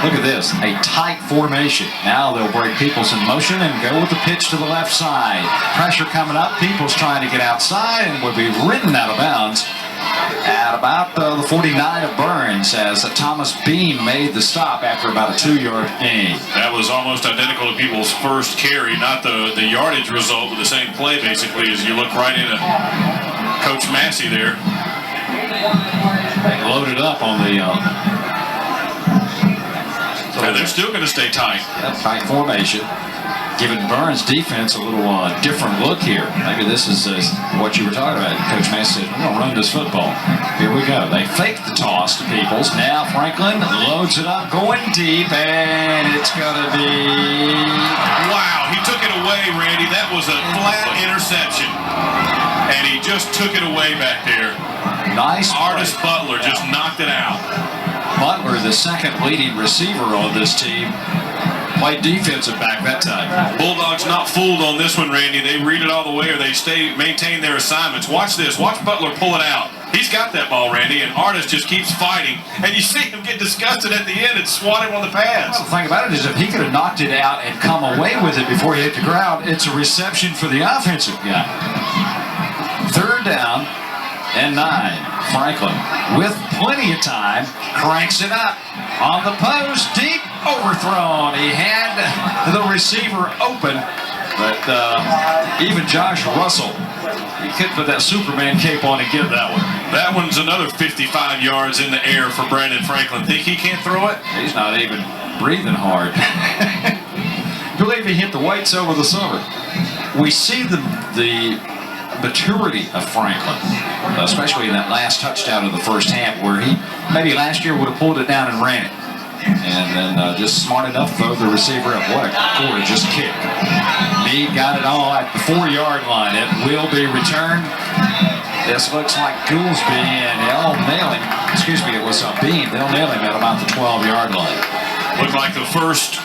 Look at this, a tight formation. Now they'll break Peoples in motion and go with the pitch to the left side. Pressure coming up. Peoples trying to get outside and would be ridden out of bounds at about the 49 of Burns as Thomas Beam made the stop after about a 2-yard gain. That was almost identical to Peoples' first carry, not the yardage result, but the same play basically as you look right into Coach Massey there. They loaded up on the... and they're still going to stay tight. Tight formation. Giving Burns defense a little different look here. Maybe this is what you were talking about. Coach Massey said, we're going to run this football. Here we go. They fake the toss to Peoples. Now Franklin loads it up, going deep, and it's going to be... Wow, he took it away, Randy. That was a flat interception. And he just took it away back there. Nice play. Artis Butler just knocked it out. Butler, the second leading receiver on this team, played defensive back that time. Bulldogs not fooled on this one, Randy. They read it all the way, or they maintain their assignments. Watch this. Watch Butler pull it out. He's got that ball, Randy, and Artis just keeps fighting. And you see him get disgusted at the end and swat him on the pass. Well, the thing about it is if he could have knocked it out and come away with it before he hit the ground, it's a reception for the offensive guy. 3rd down and 9. Franklin, with plenty of time, cranks it up on the post, deep, overthrown. He had the receiver open, but even Josh Russell, he couldn't put that Superman cape on and get that one. That one's another 55 yards in the air for Brandon Franklin. Think he can't throw it? He's not even breathing hard. Believe he hit the weights over the summer. We see the maturity of Franklin, especially in that last touchdown of the first half where he maybe last year would have pulled it down and ran it. And then just smart enough to throw the receiver up. What a gorgeous kick. Meade got it all at the 4-yard line. It will be returned. This looks like Goolsby, and they'll nail him. Excuse me, it was Beam. They'll nail him at about the 12-yard line. Looked like the first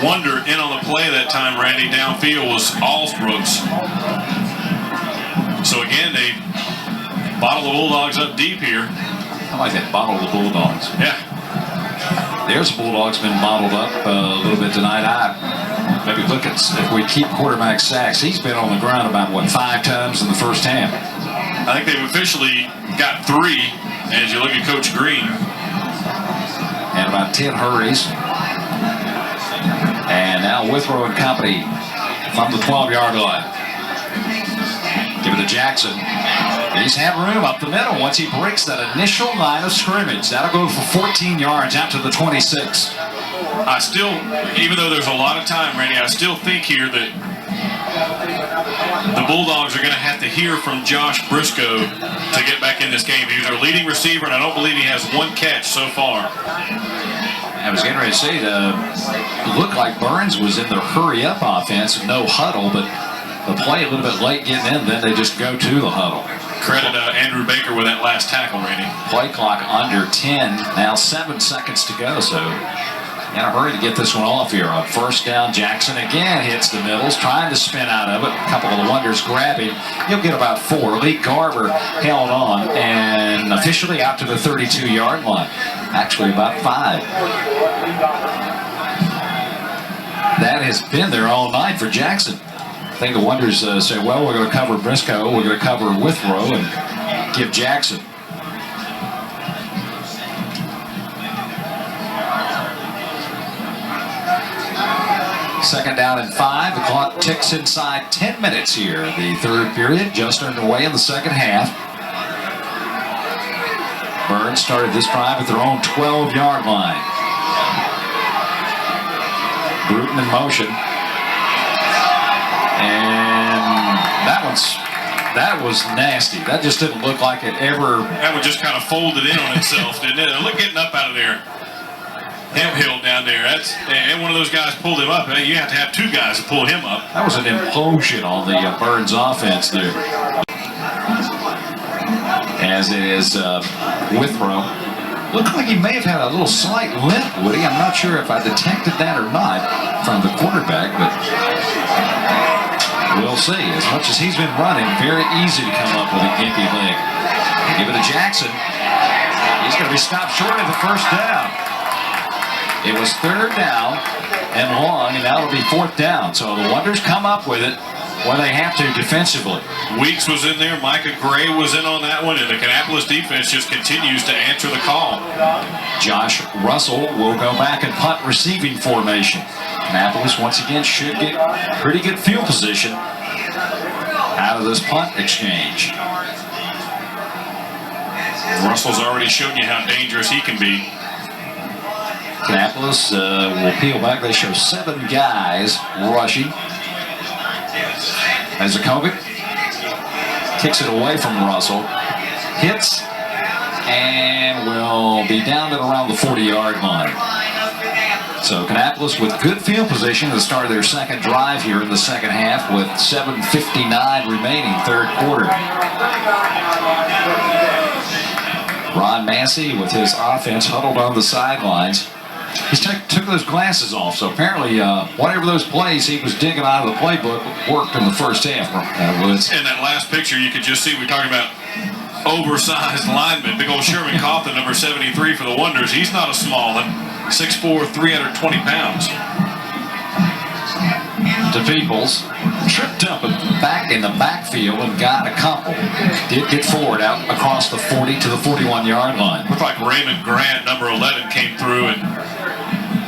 wonder in on the play that time, Randy, downfield was Allsbrooks. So again, they bottle the Bulldogs up deep here. I like that, bottle the Bulldogs. Yeah. There's Bulldogs been bottled up a little bit tonight. Maybe look at if we keep quarterback sacks. He's been on the ground about, 5 times in the first half. I think they've officially got 3 as you look at Coach Green. And about 10 hurries. And now Withrow and company from the 12-yard line. Give it to Jackson. He's had room up the middle once he breaks that initial line of scrimmage. That'll go for 14 yards out to the 26. I still, even though there's a lot of time, Randy, I still think here that the Bulldogs are going to have to hear from Josh Briscoe to get back in this game. He's their leading receiver, and I don't believe he has 1 catch so far. I was getting ready to say, it looked like Burns was in the hurry-up offense, no huddle, but the play a little bit late getting in, then they just go to the huddle. Credit Andrew Baker with that last tackle, Randy. Play clock under 10, now 7 seconds to go, so in a hurry to get this one off here. On 1st down, Jackson again hits the middles, trying to spin out of it. A couple of the Wonders grab him. He'll get about 4. Lee Garber held on and officially out to the 32-yard line. Actually about 5. That has been there all night for Jackson. think the Wonders say, well, we're going to cover Briscoe, we're going to cover Withrow, and give Jackson. Second down and 5. The clock ticks inside 10 minutes here. The third period just underway in the second half. Burns started this drive at their own 12-yard line. Bruton in motion. And that was nasty. That just didn't look like it ever. That one just kind of folded in on itself, didn't it? Look, getting up out of there. Hemphill down there. And one of those guys pulled him up. You have to have two guys to pull him up. That was an implosion on the Burns offense there. As it is Withrow. Looked like he may have had a little slight limp, Woody. I'm not sure if I detected that or not from the quarterback, but we'll see. As much as he's been running, very easy to come up with a gimpy leg. Give it to Jackson. He's going to be stopped short of the first down. It was third down and long, and now it'll be fourth down. So the Wonders come up with it where they have to defensively. Weeks was in there. Micah Gray was in on that one, and the Kannapolis defense just continues to answer the call. Josh Russell will go back and punt receiving formation. Kannapolis once again should get pretty good field position out of this punt exchange. Russell's already shown you how dangerous he can be. Kannapolis will peel back. They show 7 guys rushing. As Zakovic kicks it away from Russell, hits, and will be down at around the 40-yard line. So Kannapolis with good field position at the start of their second drive here in the second half with 7:59 remaining third quarter. Ron Massey with his offense huddled on the sidelines. He took those glasses off, so apparently whatever those plays he was digging out of the playbook worked in the first half. Woods. In that last picture, you could just see we're talking about oversized linemen. Big old Sherman Coughlin, number 73 for the Wonders. He's not a small one. 6'4", 320 pounds. DePeebles tripped up and back in the backfield and got a couple. Did get forward out across the 40 to the 41-yard line. Looked like Raymond Grant, number 11, came through and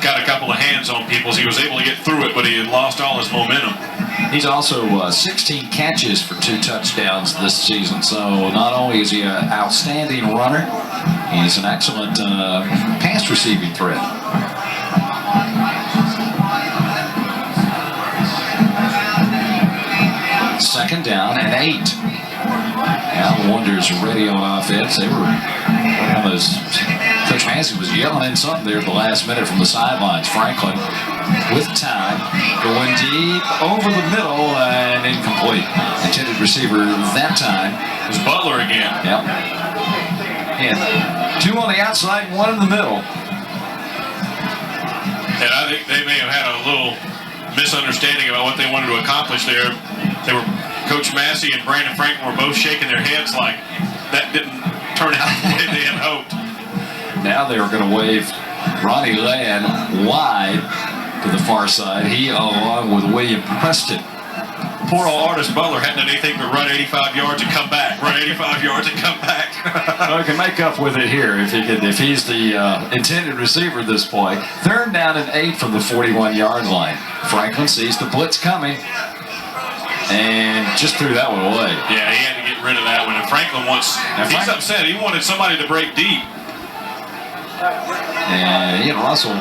got a couple of hands on people. He was able to get through it, but he had lost all his momentum. He's also 16 catches for 2 touchdowns this season. So not only is he an outstanding runner, he's an excellent pass receiving threat. Second down and 8. Now the Wonders ready on offense. They were one of those. Coach Massey was yelling in something there at the last minute from the sidelines. Franklin with time, going deep over the middle and incomplete. Intended receiver that time was Butler again. Yep. And 2 on the outside, 1 in the middle. And I think they may have had a little misunderstanding about what they wanted to accomplish there. They were, Coach Massey and Brandon Franklin were both shaking their heads like that didn't turn out the way they had hoped. Now they were going to wave Ronnie Land wide to the far side. He along with William Preston. Poor old Artist Butler hadn't done anything but run 85 yards and come back. Run 85 yards and come back. Well, he can make up with it here if he's the intended receiver this play. Third down and 8 from the 41-yard line. Franklin sees the blitz coming and just threw that one away. Yeah, he had to get rid of that one. And Franklin he's upset. He wanted somebody to break deep. And he and Russell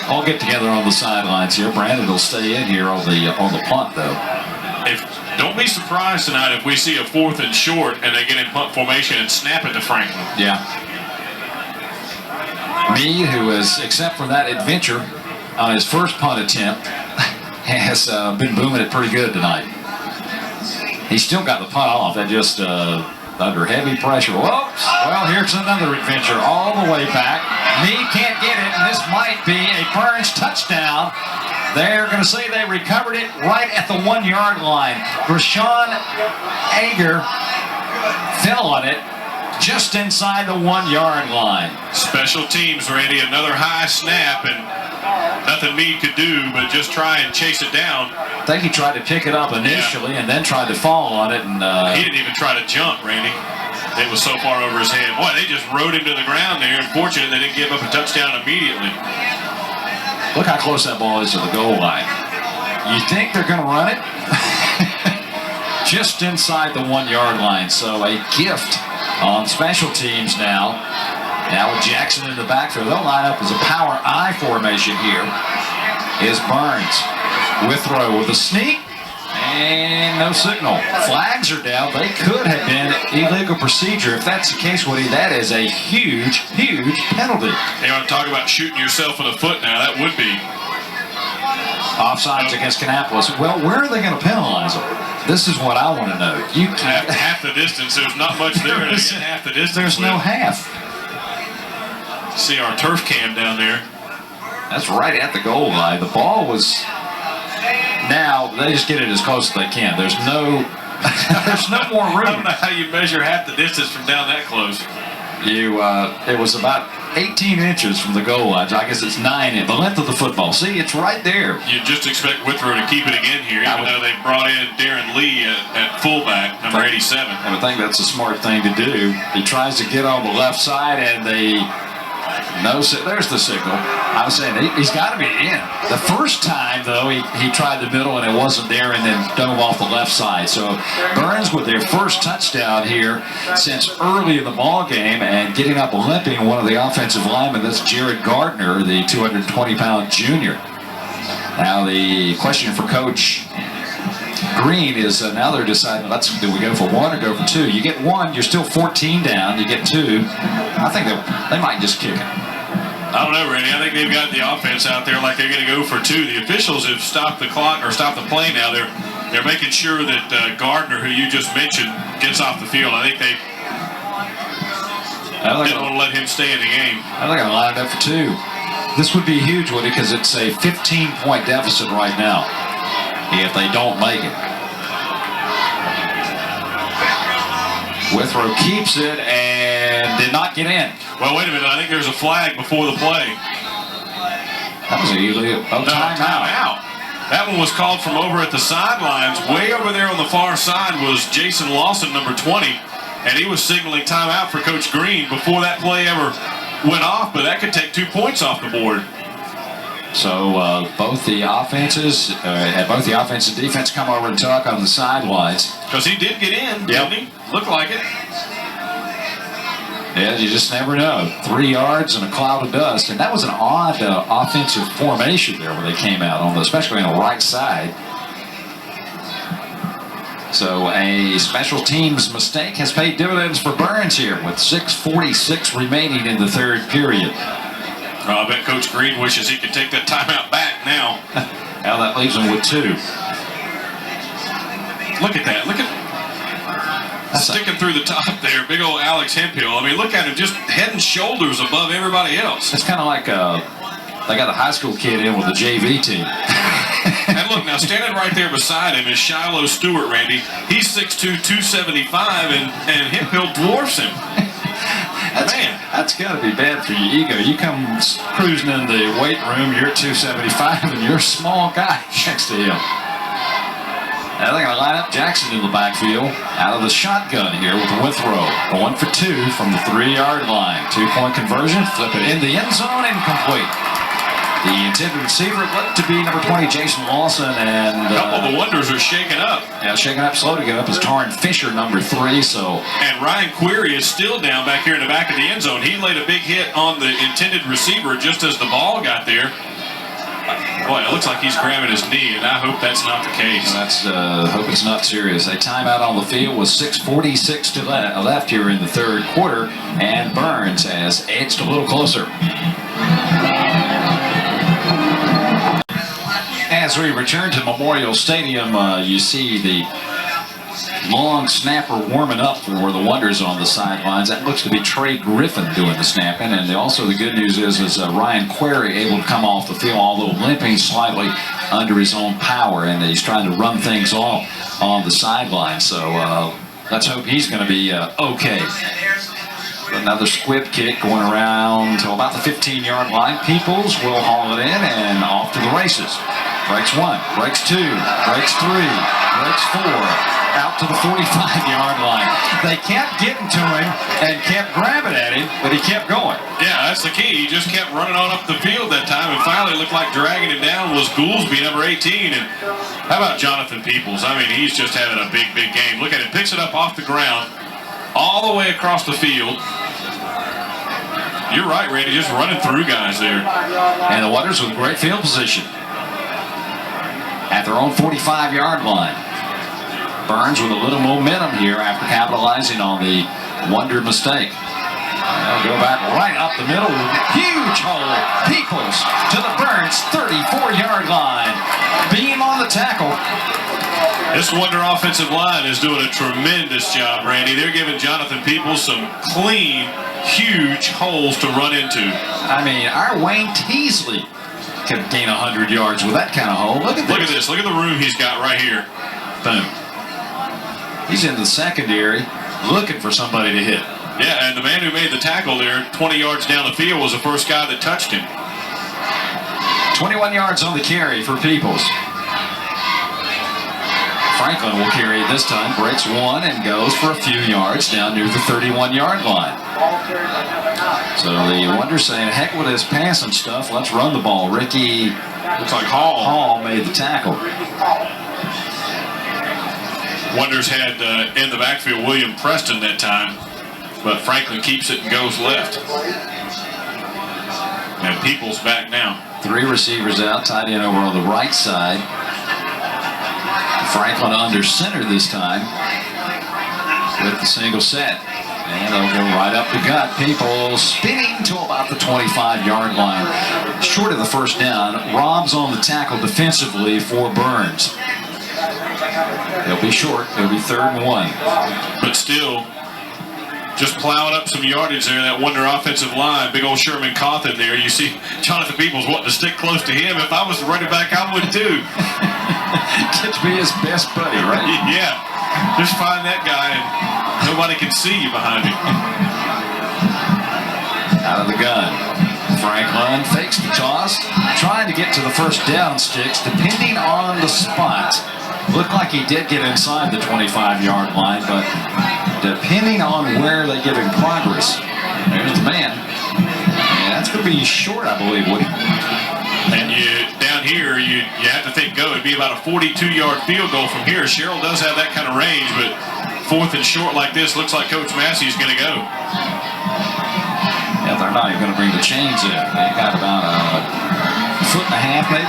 all get together on the sidelines here. Brandon will stay in here on the punt though. Don't be surprised tonight if we see a 4th and short and they get in punt formation and snap it to Franklin. Yeah. Meade, who is, except for that adventure on his first punt attempt, has been booming it pretty good tonight. He still got the punt off. That just under heavy pressure. Well, here's another adventure all the way back. Meade can't get it, and this might be a Burns touchdown. They're going to say they recovered it right at the 1-yard line. Rashawn Ager fell on it just inside the 1-yard line. Special teams, Randy, another high snap, and nothing Meade could do but just try and chase it down. I think he tried to pick it up initially and then tried to fall on it. And he didn't even try to jump, Randy. It was so far over his head. Boy, they just rode him to the ground there. Unfortunate they didn't give up a touchdown immediately. Look how close that ball is to the goal line. You think they're going to run it? Just inside the 1 yard line. So a gift on special teams now. Now with Jackson in the backfield, they'll line up as a power I formation here. Is Burns. Withrow with a sneak. And no signal. Flags are down. They could have been illegal procedure. If that's the case, Woody, that is a huge, huge penalty. You want to talk about shooting yourself in the foot now? That would be. Offsides against Kannapolis. Well, where are they going to penalize them? This is what I want to know. You half the distance. There's not much there. Half the distance. There's no half. See our turf cam down there. That's right at the goal line. The ball was. Now they just get it as close as they can. There's no more I don't room. know how you measure half the distance from down that close. It was about 18 inches from the goal line. I guess it's 9 inches. The length of the football. See, it's right there. You just expect Withrow to keep it again here, even though they brought in Darren Lee at fullback, number 87. I would think that's a smart thing to do. He tries to get on the left side, and there's the signal. I was saying he's got to be in. The first time, though, he tried the middle and it wasn't there, and then dove off the left side. So Burns with their first touchdown here since early in the ball game, and getting up limping one of the offensive linemen. That's Jared Gardner, the 220-pound junior. Now the question for Coach Green is now they're deciding, do we go for 1 or go for 2? You get 1, you're still 14 down. You get 2. I think they might just kick it. I don't know, Randy. I think they've got the offense out there like they're going to go for 2. The officials have stopped the clock or stopped the play now. They're making sure that Gardner, who you just mentioned, gets off the field. I think they didn't want to let him stay in the game. I think I lined up for 2. This would be huge, Woody, because it's a 15-point deficit right now if they don't make it. Withrow keeps it and did not get in. Well, wait a minute. I think there's a flag before the play. That was illegal. Timeout. That one was called from over at the sidelines. Way over there on the far side was Jason Lawson, number 20, and he was signaling timeout for Coach Green before that play ever went off, but that could take 2 points off the board. So both the offenses and defense come over and talk on the sidelines. Because he did get in, didn't he? Looked like it. Yeah, you just never know. 3 yards and a cloud of dust. And that was an odd offensive formation there when they came out, especially on the right side. So a special teams mistake has paid dividends for Burns here with 6:46 remaining in the third period. I bet Coach Green wishes he could take that timeout back now. Now that leaves him with 2. Look at that. Look at sticking through the top there. Big old Alex Hemphill. I mean, look at him just head and shoulders above everybody else. It's kind of like they got a high school kid in with the JV team. And look, now standing right there beside him is Shiloh Stewart, Randy. He's 6'2", 275, and Hemphill dwarfs him. That's got to be bad for your ego. You come cruising in the weight room, you're at 275, and you're a small guy next to him. Now they're going to line up Jackson in the backfield out of the shotgun here with Withrow. Going for 2 from the 3-yard line. 2-point conversion, flip it in the end zone, incomplete. The intended receiver looked to be number 20, Jason Lawson, and a couple of the Wonders are shaking up. Yeah, shaking up slow to get up is Taryn Fisher, number 3. And Ryan Query is still down back here in the back of the end zone. He laid a big hit on the intended receiver just as the ball got there. Boy, it looks like he's grabbing his knee, and I hope that's not the case. Hope it's not serious. A timeout on the field with 6:46 to left here in the third quarter, and Burns has edged a little closer. As we return to Memorial Stadium, you see the long snapper warming up for the Wonders on the sidelines. That looks to be Trey Griffin doing the snapping. And also the good news is Ryan Query able to come off the field, although limping slightly under his own power. And he's trying to run things off on the sideline. So let's hope he's going to be okay. Another squib kick going around to about the 15-yard line. Peoples will haul it in and off to the races. Breaks one, breaks two, breaks three, breaks four, out to the 45-yard line. They kept getting to him and kept grabbing at him, but he kept going. Yeah, that's the key. He just kept running on up the field that time, and finally looked like dragging him down was Goolsby, number 18. And how about Jonathan Peoples? I mean, he's just having a big, big game. Look at him, picks it up off the ground, all the way across the field. You're right, Randy, just running through guys there. And the Wonders with great field position at their own 45-yard line. Burns with a little momentum here after capitalizing on the Wonder mistake. They'll go back right up the middle. Huge hole. Peoples to the Burns 34-yard line. Beam on the tackle. This Wonder offensive line is doing a tremendous job, Randy. They're giving Jonathan Peoples some clean, huge holes to run into. I mean, our Wayne Teasley could gain 100 yards with that kind of hole. Look at this. Look at this. Look at the room he's got right here. Boom. He's in the secondary looking for somebody to hit. Yeah, and the man who made the tackle there 20 yards down the field was the first guy that touched him. 21 yards on the carry for Peoples. Franklin will carry it this time, breaks one and goes for a few yards down near the 31-yard line. So the Wonders saying, heck with this passing stuff, let's run the ball. Ricky, looks like Hall made the tackle. Wonders had in the backfield William Preston that time, but Franklin keeps it and goes left. And Peoples back now. Three receivers out, tight end over on the right side. Franklin under center this time with the single set. And they'll go right up the gut. Peoples spinning to about the 25-yard line. Short of the first down. Rob's on the tackle defensively for Burns. They'll be short. It'll be 3rd and 1. But still, just plowing up some yardage there, that Wonder offensive line. Big old Sherman Cawthon there. You see Jonathan Peoples wanting to stick close to him. If I was the running back, I would too. Get to be his best buddy, right? Yeah. Just find that guy and nobody can see you behind him. Out of the gun. Franklin fakes the toss, trying to get to the first down sticks, depending on the spot. Looked like he did get inside the 25-yard line, but depending on where they give him progress. There's the man. And that's going to be short, I believe, Woody. And down here, you have to think go. It'd be about a 42-yard field goal from here. Sherrill does have that kind of range, but 4th and short like this, looks like Coach Massey's going to go. Yeah, they're not even going to bring the chains in. They've got about a foot and a half, maybe.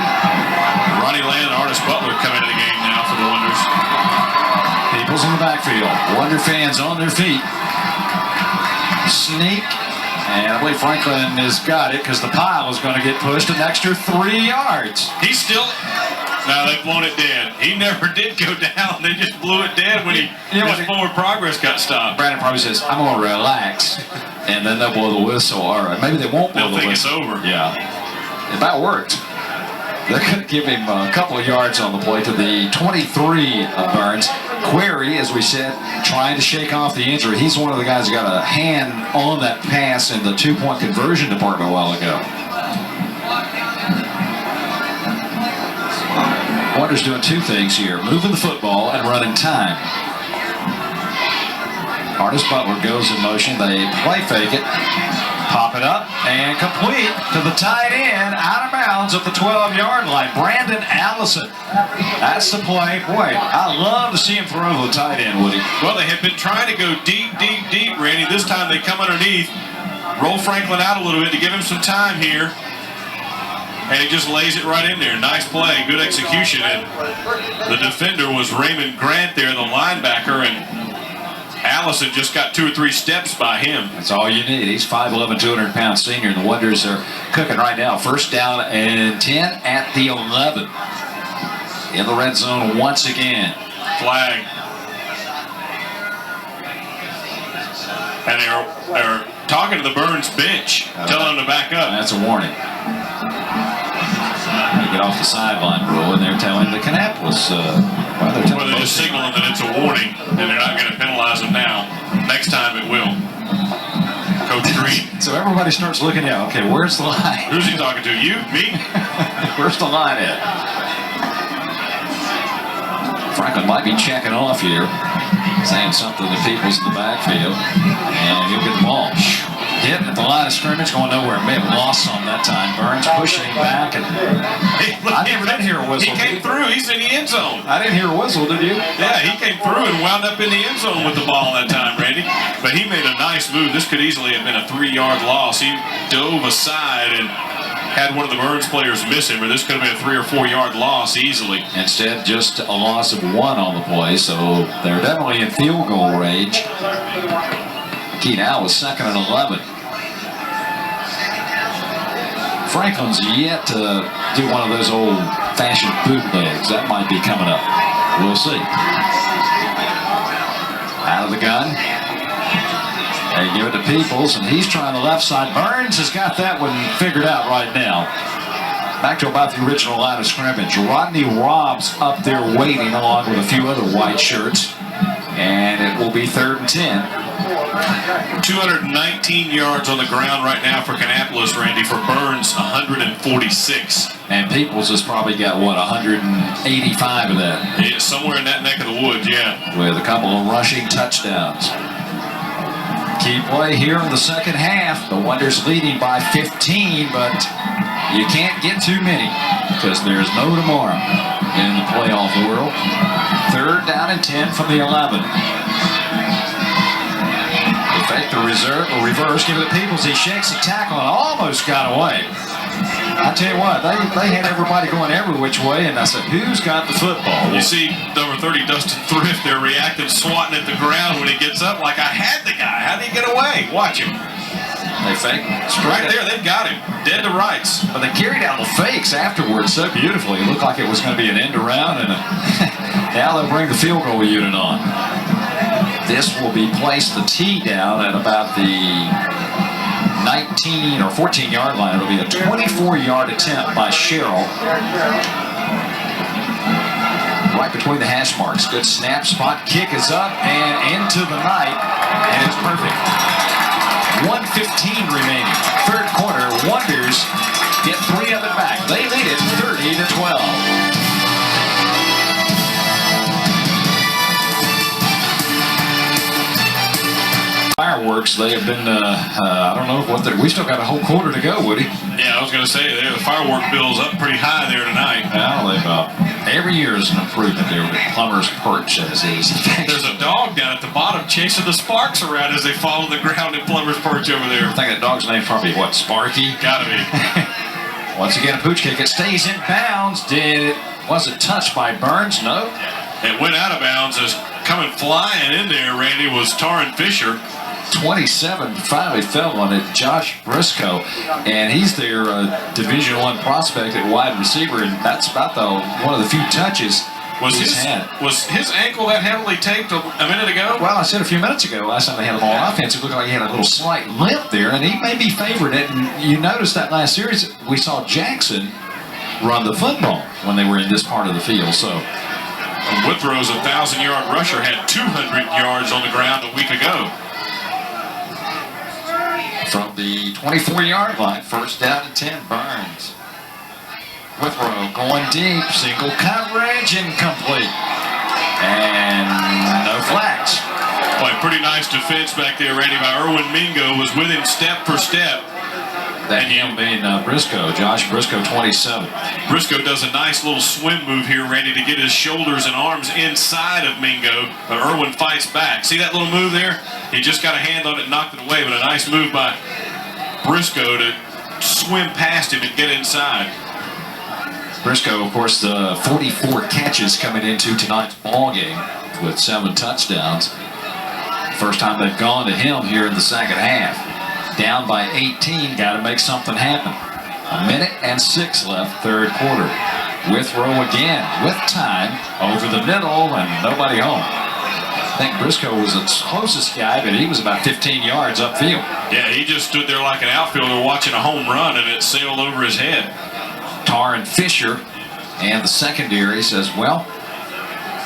Ronnie Land and Artis Butler come into the game now for the Wonders. Peoples in the backfield. Wonder fans on their feet. Sneak. And I believe Franklin has got it because the pile is going to get pushed an extra 3 yards. He's still... No, they've blown it dead. He never did go down. They just blew it dead when his forward progress got stopped. Brandon probably says, I'm going to relax. And then they'll blow the whistle. All right. Maybe they won't blow the whistle. They'll think it's over. Yeah. It about worked. They're going to give him a couple of yards on the play to the 23 of Burns. Query, as we said, trying to shake off the injury. He's one of the guys who got a hand on that pass in the 2-point conversion department a while ago. Wonders doing two things here, moving the football and running time. Artis Butler goes in motion. They play fake it, pop it up, and complete to the tight end, out of bounds at the 12-yard line. Brandon Allison. That's the play. Boy, I love to see him throw to the tight end, Woody. Well, they have been trying to go deep, deep, deep, Randy. This time they come underneath, roll Franklin out a little bit to give him some time here. And he just lays it right in there. Nice play, good execution. And the defender was Raymond Grant there, the linebacker, and Allison just got 2 or 3 steps by him. That's all you need. He's 5'11", 200-pound senior, and the Wonders are cooking right now. 1st down and 10 at the 11. In the red zone once again. Flag. And they're talking to the Burns bench, telling them to back up. That's a warning. They get off the sideline rule, and they're telling the Kannapolis. They're just signaling that it's a warning, and they're not going to penalize them now. Next time it will. Coach Green. So everybody starts looking out. Okay, where's the line? Who's he talking to? You? Me? Where's the line at? Franklin might be checking off here, saying something to the peoples in the backfield, and he'll get the ball. Hit at the line of scrimmage, going nowhere. May have lost some that time. Burns pushing him back, and I never did hear a whistle. He came through. He's in the end zone. I didn't hear a whistle, did you? Yeah, he came through and wound up in the end zone with the ball that time, Randy. But he made a nice move. This could easily have been a 3-yard loss. He dove aside and had one of the Burns players miss him, or this could have been a 3 or 4 yard loss easily. Instead, just a loss of 1 on the play, so they're definitely in field goal range. Key now is 2nd and 11. Franklin's yet to do one of those old-fashioned bootlegs. That might be coming up. We'll see. Out of the gun. They give it to Peoples, and he's trying the left side. Burns has got that one figured out right now. Back to about the original line of scrimmage. Rodney Rob's up there waiting along with a few other white shirts. And it will be 3rd and 10. 219 yards on the ground right now for Kannapolis, Randy. For Burns, 146. And Peoples has probably got, what, 185 of that? Yeah, somewhere in that neck of the woods, yeah. With a couple of rushing touchdowns. Key play here in the second half. The Wonders leading by 15, but you can't get too many because there's no tomorrow in the playoff world. 3rd down and 10 from the 11. They fake the reverse, give it to Peoples. He shakes the tackle and almost got away. I tell you what, they had everybody going every which way, and I said, who's got the football? You see number 30, Dustin Thrift, there reacting, swatting at the ground when he gets up like, I had the guy. How did he get away? Watch him. They fake. Right there, they've got him. Dead to rights. But they carried out the fakes afterwards so beautifully. It looked like it was going to be an end around, and now they'll bring the field goal unit on. This will be placed the tee down at about the 19 or 14-yard line. It'll be a 24-yard attempt by Sherrill. Right between the hash marks. Good snap, spot kick is up and into the night, and it's perfect. 1:15 remaining. 3rd quarter, Wonders get 3 of it back. They lead it 30-12. Fireworks, they have been, I don't know what we still got a whole quarter to go, Woody. Yeah, I was going to say, the firework bill's up pretty high there tonight. Well, every year is an improvement there with Plummer's Perch, as is. There's a dog down at the bottom chasing the sparks around as they follow the ground in Plummer's Perch over there. I think that dog's name's probably, what, Sparky? Gotta be. Once again, a pooch kick. It stays in bounds. Was it touched by Burns? No. It went out of bounds as coming flying in there, Randy, was Taryn Fisher. 27 finally fell on it, Josh Briscoe, and he's their Division I prospect at wide receiver, and that's about one of the few touches he's had. Was his ankle that heavily taped a minute ago? Well, I said a few minutes ago, last time they had him on offense, it looked like he had a little slight limp there, and he may be favoring it. And you noticed that last series, we saw Jackson run the football when they were in this part of the field. So Withrow's 1,000-yard rusher had 200 yards on the ground a week ago. From the 24-yard line, 1st down and 10, Burns. Withrow going deep, single coverage, incomplete. And no flags. Boy, pretty nice defense back there, Randy, by Erwin Mingo. Was with him step for step. That him being Briscoe, Josh Briscoe, 27. Briscoe does a nice little swim move here, Randy, to get his shoulders and arms inside of Mingo, but Erwin fights back. See that little move there? He just got a hand on it and knocked it away, but a nice move by Briscoe to swim past him and get inside. Briscoe, of course, the 44 catches coming into tonight's ball game with 7 touchdowns. First time they've gone to him here in the second half. Down by 18, got to make something happen. 1:06 left, 3rd quarter. Withrow again with time over the middle and nobody home. I think Briscoe was the closest guy, but he was about 15 yards upfield. Yeah, he just stood there like an outfielder watching a home run, and it sailed over his head. Taryn Fisher and the secondary says, well,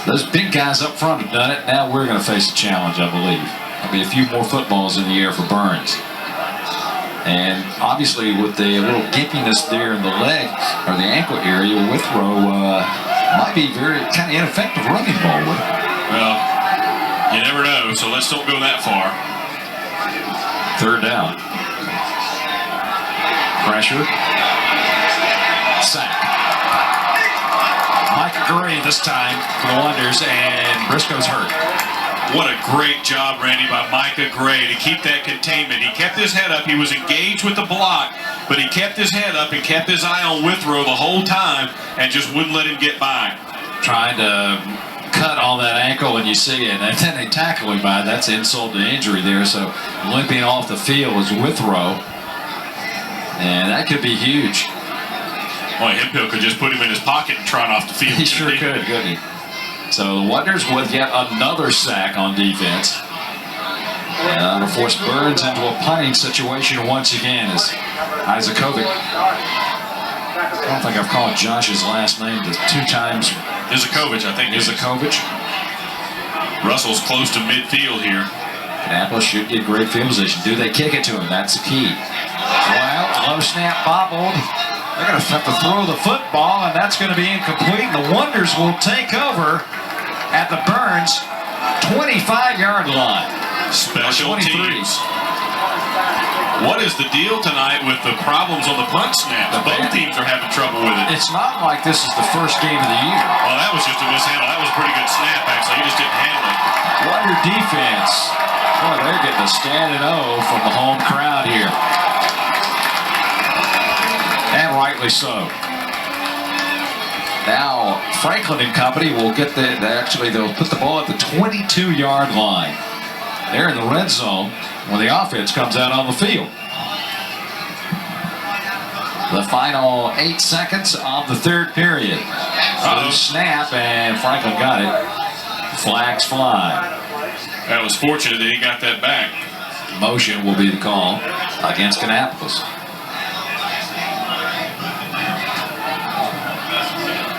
those big guys up front have done it. Now we're going to face a challenge, I believe. There'll be a few more footballs in the air for Burns. And obviously with the little gimpiness there in the leg or the ankle area, Withrow might be very kind of ineffective running ball with it. Well, you never know, so let's don't go that far. Third down. Pressure. Sack. Micah Gray this time for the Wonders, and Briscoe's hurt. What a great job, Randy, by Micah Gray to keep that containment. He kept his head up. He was engaged with the block, but he kept his head up and kept his eye on Withrow the whole time and just wouldn't let him get by. Trying to cut on that ankle, and you see it, and then they tackle him by it. That's insult to injury there. So limping off the field is Withrow, and that could be huge. Boy, Hemphill could just put him in his pocket and trot off the field. He sure could, couldn't he? So the Wonders with yet another sack on defense. That'll force Burns into a punting situation once again as Isakovic. I don't think I've called Josh's last name the 2 times. Isakovic, I think. Isakovic. Russell's close to midfield here. Annapolis should get great field position. Do they kick it to him? That's the key. Well, low snap bobbled. They're going to have to throw the football, and that's going to be incomplete. And the Wonders will take over at the Burns 25-yard line. Special teams. What is the deal tonight with the problems on the punt snap? Both teams are having trouble with it. It's not like this is the first game of the year. Well, that was just a mishandle. That was a pretty good snap, actually. He just didn't handle it. Wonder defense. Boy, they're getting a standing O from the home crowd here. And rightly so. Now, Franklin and company will get they'll put the ball at the 22-yard line. They're in the red zone when the offense comes out on the field. The final 8 seconds of the third period. Snap, and Franklin got it. Flags fly. That was fortunate that he got that back. Motion will be the call against Kannapolis.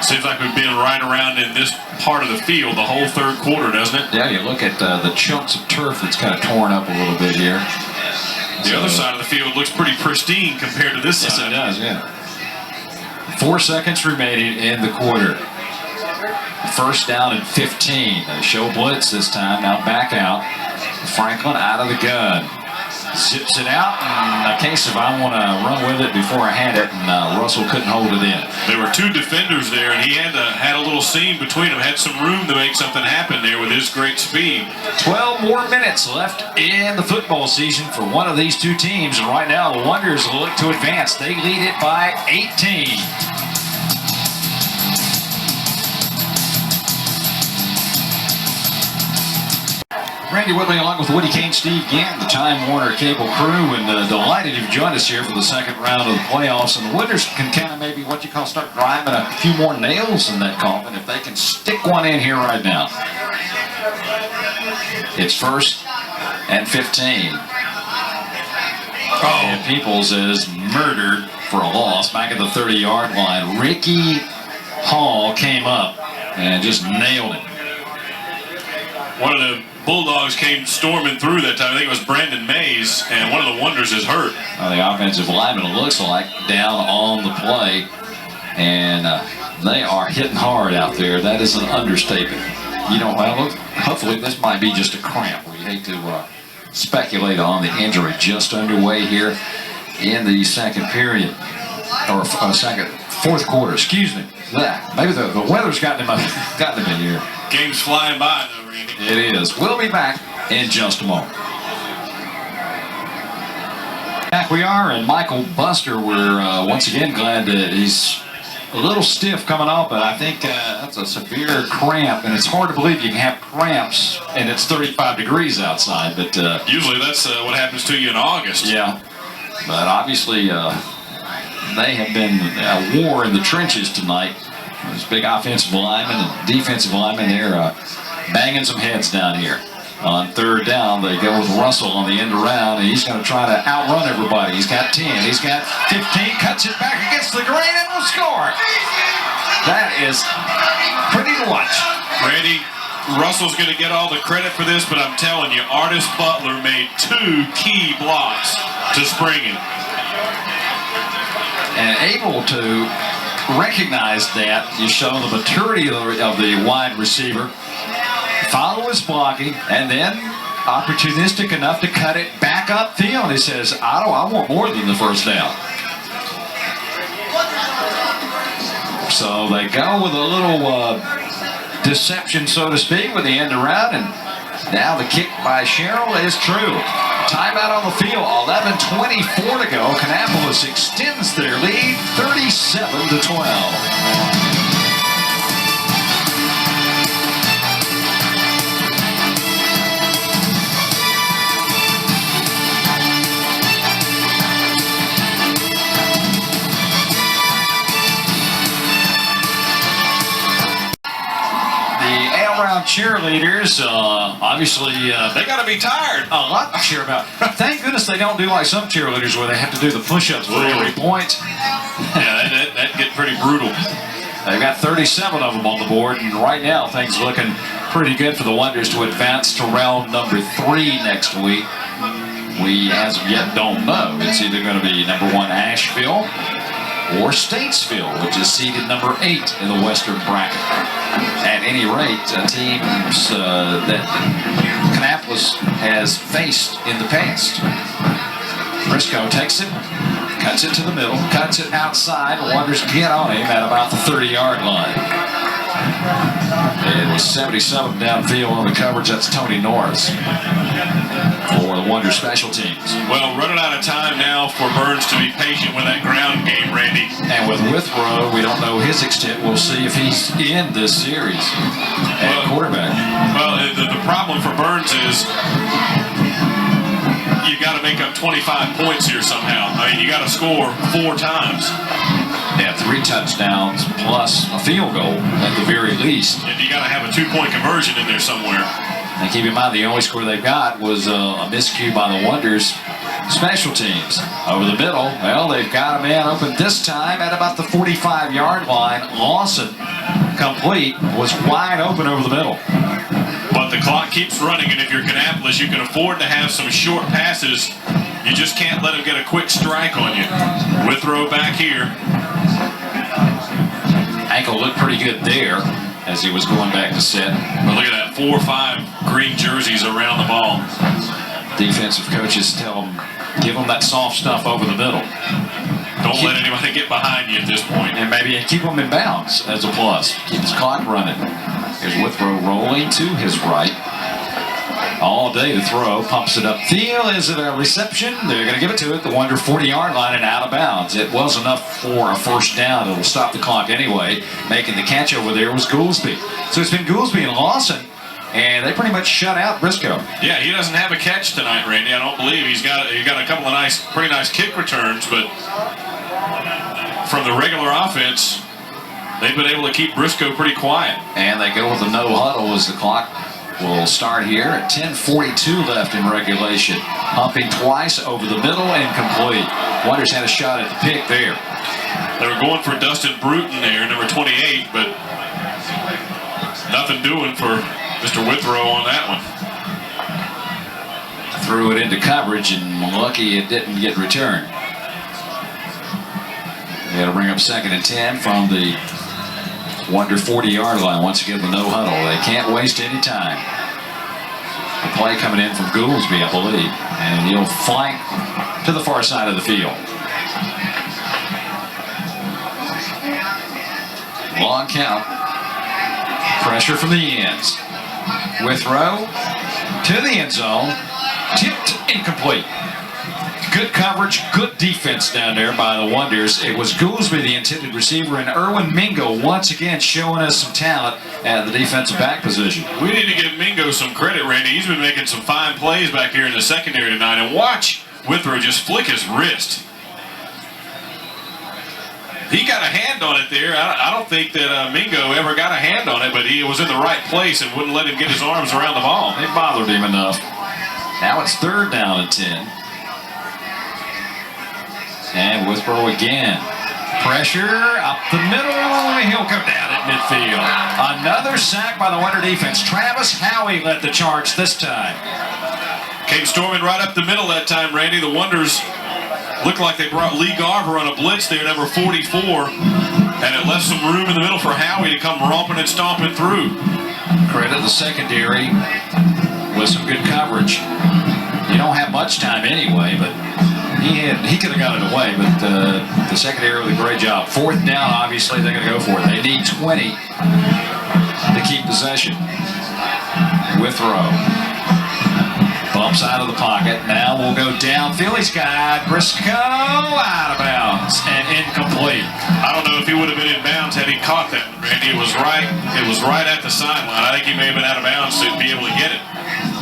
Seems like we've been right around in this part of the field the whole third quarter, doesn't it? Yeah, you look at the chunks of turf that's kind of torn up a little bit here. The other side of the field looks pretty pristine compared to this side. Yes, it does, yeah. 4 seconds remaining in the quarter. First down and 15. They show blitz this time. Now back out. Franklin out of the gun. Zips it out in a case of I want to run with it before I hand it, and Russell couldn't hold it in. There were 2 defenders there, and he had a little seam between them, had some room to make something happen there with his great speed. 12 more minutes left in the football season for one of these 2 teams, and right now the Wonders look to advance. They lead it by 18. Randy Whitley along with Woody Kane, Steve Gann, the Time Warner Cable crew, and delighted you've joined us here for the second round of the playoffs. And the Wonders can kind of maybe what you call start driving a few more nails in that coffin if they can stick one in here right now. It's 1st and 15. And Peoples is murdered for a loss back at the 30-yard line. Ricky Hall came up and just nailed it. One of the Bulldogs came storming through that time. I think it was Brandon Mays, and one of the Wonders is hurt. The offensive lineman, it looks like, down on the play, and they are hitting hard out there. That is an understatement. You know, well, hopefully this might be just a cramp. We hate to speculate on the injury. Just underway here in the second period, or fourth quarter. Excuse me. Maybe the weather's gotten him in here. Game's flying by, though, Randy. It is. We'll be back in just a moment. Back we are, and Michael Buster, we're once again glad that he's a little stiff coming off, but I think that's a severe cramp, and it's hard to believe you can have cramps and it's 35 degrees outside. But usually that's what happens to you in August. Yeah, but obviously they have been war in the trenches tonight. Those big offensive linemen and defensive linemen, they're banging some heads down here. On third down, they go with Russell on the end around, and he's going to try to outrun everybody. He's got 10, he's got 15, cuts it back against the grain and will score. That is pretty to watch. Randy, Russell's going to get all the credit for this, but I'm telling you, Artis Butler made 2 key blocks. to springing. And able to recognize that, you show the maturity of the wide receiver, follow his blocking, and then opportunistic enough to cut it back upfield. He says, I want more than the first down. So they go with a little deception, so to speak, with the end around, and now the kick by Sherrill is true. Timeout on the field, 11:24 to go. Kannapolis extends their lead, 37-12. Cheerleaders, obviously, They got to be tired. a lot to cheer about. Thank goodness they don't do like some cheerleaders where they have to do the push-ups for every point. Yeah, that get pretty brutal. They've got 37 of them on the board, and right now things looking pretty good for the Wonders to advance to round number 3 next week. We, as of yet, don't know. It's either going to be number 1 Asheville or Statesville, which is seeded number 8 in the Western bracket. At any rate, teams that Kannapolis has faced in the past. Briscoe takes it, cuts it to the middle, cuts it outside. The Wonders get on him at about the 30-yard line. It was 77 downfield on the coverage. That's Tony Norris for the Wonder special teams. Well, running out of time now for Burns to be patient with that ground game, Randy. And with Withrow, we don't know his extent. We'll see if he's in this series at quarterback. Well, the problem for Burns is you got to make up 25 points here somehow. I mean, you got to score 4 times. They have 3 touchdowns plus a field goal at the very least. And you got to have a 2-point conversion in there somewhere. And keep in mind, the only score they've got was a miscue by the Wonders special teams. Over the middle, well, they've got a man open this time at about the 45-yard line. Lawson, complete, was wide open over the middle. But the clock keeps running, and if you're Kannapolis, you can afford to have some short passes. You just can't let them get a quick strike on you. Withrow back here. Ankle looked pretty good there as he was going back to set. But look at that, 4 or 5 green jerseys around the ball. Defensive coaches tell them, give them that soft stuff over the middle. Don't let anybody get behind you at this point. And maybe keep them in bounds as a plus. Keep his clock running. Here's Withrow rolling to his right. All day to throw, pumps it upfield. Is it a reception? They're going to give it to it. The Wonder 40-yard line and out of bounds. It was enough for a first down. It'll stop the clock anyway. Making the catch over there was Goolsby. So it's been Goolsby and Lawson, and they pretty much shut out Briscoe. Yeah, he doesn't have a catch tonight, Randy. I don't believe he got a couple of pretty nice kick returns, but from the regular offense, they've been able to keep Briscoe pretty quiet. And they go with the no huddle as the clock will start here at 10:42 left in regulation. Humping twice over the middle and complete. Wonders had a shot at the pick there. They were going for Dustin Bruton there, number 28, but nothing doing for Mr. Withrow on that one. Threw it into coverage, and lucky it didn't get returned. They had to bring up 2nd and 10 from the Wonder 40-yard line. Once again, the no huddle. They can't waste any time. The play coming in from Goolsby, I believe, and he'll flank to the far side of the field. Long count. Pressure from the ends. Withrow to the end zone. Tipped, incomplete. Good coverage, good defense down there by the Wonders. It was Goolsby, the intended receiver, and Erwin Mingo once again showing us some talent at the defensive back position. We need to give Mingo some credit, Randy. He's been making some fine plays back here in the secondary tonight. And watch Withrow just flick his wrist. He got a hand on it there. I don't think that Mingo ever got a hand on it, but he was in the right place and wouldn't let him get his arms around the ball. It bothered him enough. Now it's 3rd down and 10. And Withrow again. Pressure up the middle. He'll come down at midfield. Another sack by the Wonder defense. Travis Howie led the charge this time. Came storming right up the middle that time, Randy. The Wonders Looked like they brought Lee Garver on a blitz there, number 44, and it left some room in the middle for Howie to come romping and stomping through. Credit the secondary with some good coverage. You don't have much time anyway, but he could have got it away, but the secondary with a great job. Fourth down, obviously, they're going to go for it. They need 20 to keep possession. Withrow bumps out of the pocket. Now we'll go downfield. He's got Briscoe out of bounds and incomplete. I don't know if he would have been in bounds had he caught that, Randy. It was right at the sideline. I think he may have been out of bounds to be able to get it.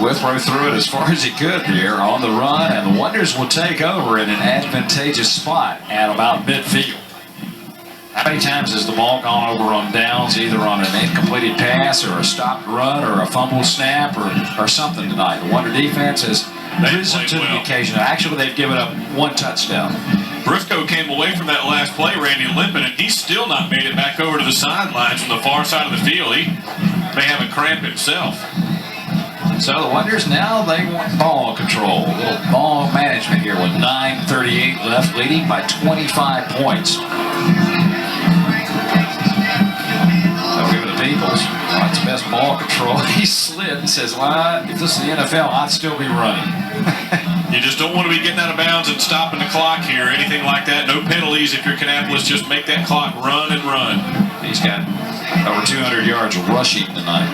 Withrow threw it as far as he could there on the run, and the Wonders will take over in an advantageous spot at about midfield. How many times has the ball gone over on downs, either on an incompleted pass or a stopped run or a fumble snap or something tonight? The Wonder defense has risen to the occasion. Actually, they've given up one touchdown. Briscoe came away from that last play, Randy, limping, and he's still not made it back over to the sidelines from the far side of the field. He may have a cramp himself. So the Wonders now, they want ball control, a little ball management here with 9:38 left, leading by 25 points. They'll give it to Peoples. That's the best ball control. He slid and says, well, if this is the NFL, I'd still be running. You just don't want to be getting out of bounds and stopping the clock here, anything like that. No penalties if you're Kannapolis. Just make that clock run and run. He's got over 200 yards rushing tonight.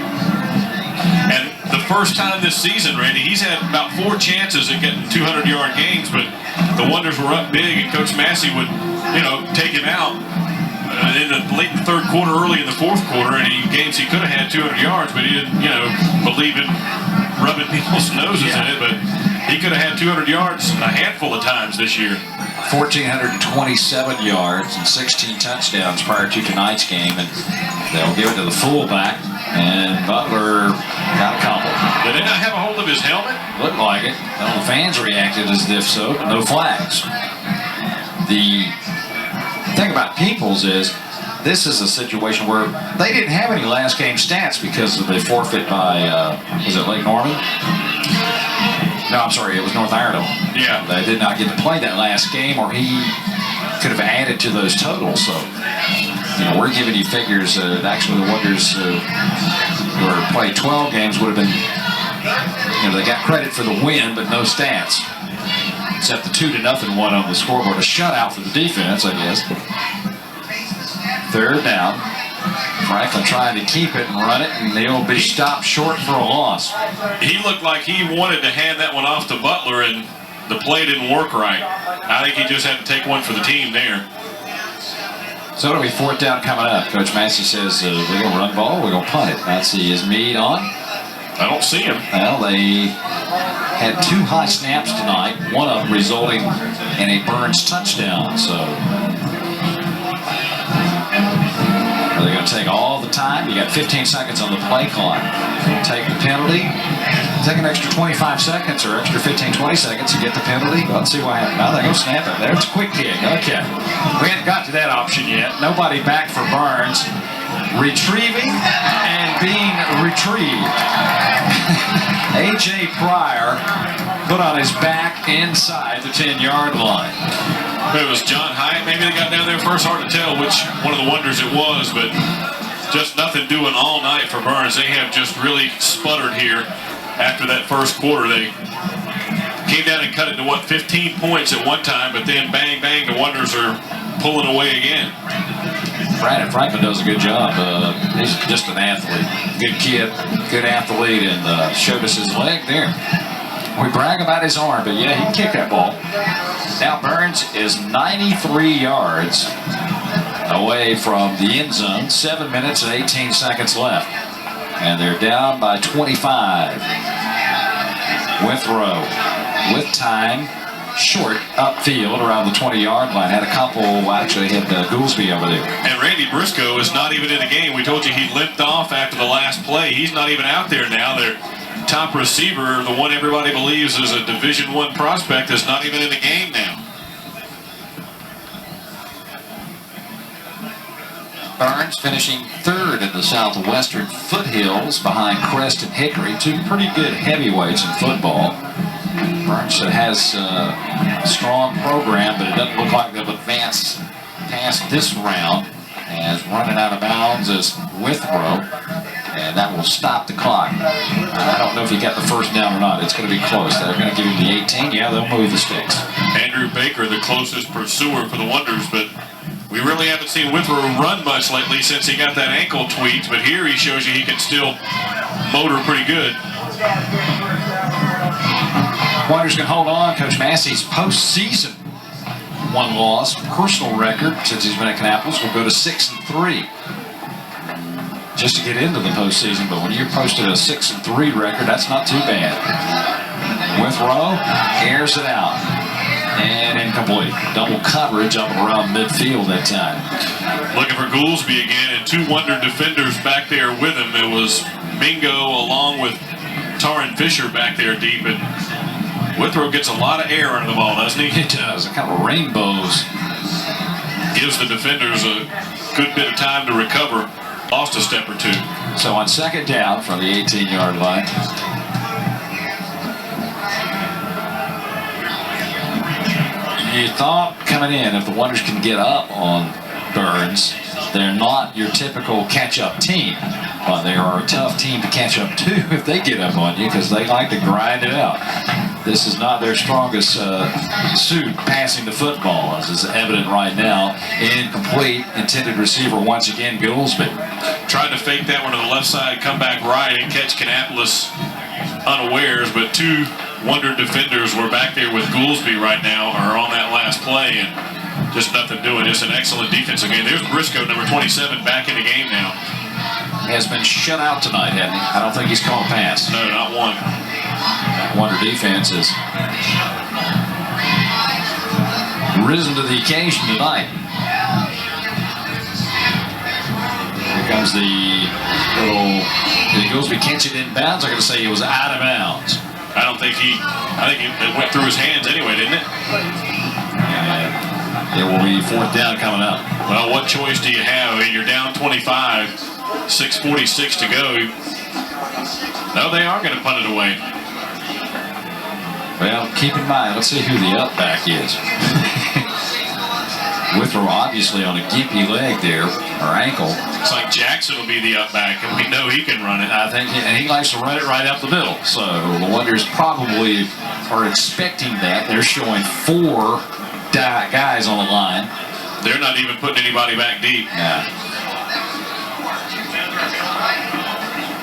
And the first time this season, Randy, he's had about 4 chances at getting 200-yard games, but the Wonders were up big, and Coach Massey would, take him out late in the third quarter, early in the fourth quarter, and games he could have had 200 yards, but he didn't, believe in rubbing people's noses in it, but he could have had 200 yards a handful of times this year. 1,427 yards and 16 touchdowns prior to tonight's game, and they'll give it to the fullback, and Butler got a couple. Did they not have a hold of his helmet? Looked like it. Well, the fans reacted as if so, but no flags. The thing about Peoples is this is a situation where they didn't have any last game stats because of the forfeit by, was it Lake Norman? No, I'm sorry, it was North Iredell. Yeah. They did not get to play that last game, or he could have added to those totals. So, we're giving you figures that actually the Wonders who played 12 games would have been, they got credit for the win, but no stats. Except the 2-0 one on the scoreboard. A shutout for the defense, I guess. Third down. Franklin trying to keep it and run it, and they'll be stopped short for a loss. He looked like he wanted to hand that one off to Butler, and the play didn't work right. I think he just had to take one for the team there. So it'll be fourth down coming up. Coach Massey says we're going to run ball, we're going to punt it. Let's see, is Meade on? I don't see him. Well, they had 2 high snaps tonight, one of them resulting in a Burns touchdown. So are they going to take all the time? You got 15 seconds on the play clock. Take the penalty. Take an extra 25 seconds or extra 15, 20 seconds to get the penalty. Let's see what happens. Now they're going to snap it. There's a quick kick. Okay. We haven't got to that option yet. Nobody back for Burns. Retrieving and being retrieved. A.J. Pryor put on his back inside the 10-yard line. It was John Hyatt. Maybe they got down there first. Hard to tell which one of the Wonders it was, but just nothing doing all night for Burns. They have just really sputtered here after that first quarter. They came down and cut it to, 15 points at one time, but then bang, bang, the Wonders are pulling away again. Brandon Franklin does a good job. He's just an athlete. Good kid, good athlete, and showed us his leg there. We brag about his arm, but yeah, he can kick that ball. Now Burns is 93 yards away from the end zone. 7 minutes and 18 seconds left. And they're down by 25. Withrow with time. Short upfield around the 20-yard line. Had a couple, actually had Goolsby over there. And Randy Briscoe is not even in the game. We told you he limped off after the last play. He's not even out there now. Their top receiver, the one everybody believes is a Division I prospect, is not even in the game now. Burns finishing third in the Southwestern Foothills behind Crest and Hickory. 2 pretty good heavyweights in football. Burns that has a strong program, but it doesn't look like they'll advance past this round, as running out of bounds is Withrow, and that will stop the clock. I don't know if he got the first down or not. It's going to be close. They're going to give him the 18. Yeah, they'll move the sticks. Andrew Baker, the closest pursuer for the Wonders, but we really haven't seen Withrow run much lately since he got that ankle tweaked, but here he shows you he can still motor pretty good. Wonders can hold on. Coach Massey's postseason one-loss personal record since he's been at Kannapolis will go to 6-3 just to get into the postseason. But when you posted a 6-3 record, that's not too bad. Withrow airs it out and incomplete. Double coverage up around midfield that time. Looking for Goolsby again, and two Wonder defenders back there with him. It was Mingo along with Tarin Fisher back there deep, and Withrow gets a lot of air under the ball, doesn't he? He does. It kind of rainbows. Gives the defenders a good bit of time to recover. Lost a step or two. So on second down from the 18-yard line, you thought coming in, if the Wonders can get up on Burns, they're not your typical catch-up team, but they are a tough team to catch up to if they get up on you, because they like to grind it out. This is not their strongest suit, passing the football, as is evident right now. Incomplete, intended receiver once again, Goolsby. Tried to fake that one to the left side, come back right, and catch Kannapolis unawares, but two Wonder defenders were back there with Goolsby right now, or on that last play, and just nothing doing. Just an excellent defensive game. There's Briscoe, number 27, back in the game now. He has been shut out tonight, hasn't he? I don't think he's caught a pass. No, not one. Wonder defense has risen to the occasion tonight. Here comes the little, did Goolsby catch it inbounds? I'm going to say he was out of bounds. I think it went through his hands anyway, didn't it? And there will be fourth down coming up. Well, what choice do you have? I mean, you're down 25, 6:46 to go. No, they are going to punt it away. Well, keep in mind, let's see who the up back is. Withrow obviously on a gimpy leg there, or ankle. It's like Jackson will be the up back, and we know he can run it. I think, and he likes to run it right up the middle. So the Wonders probably are expecting that. They're showing four guys on the line. They're not even putting anybody back deep. Yeah.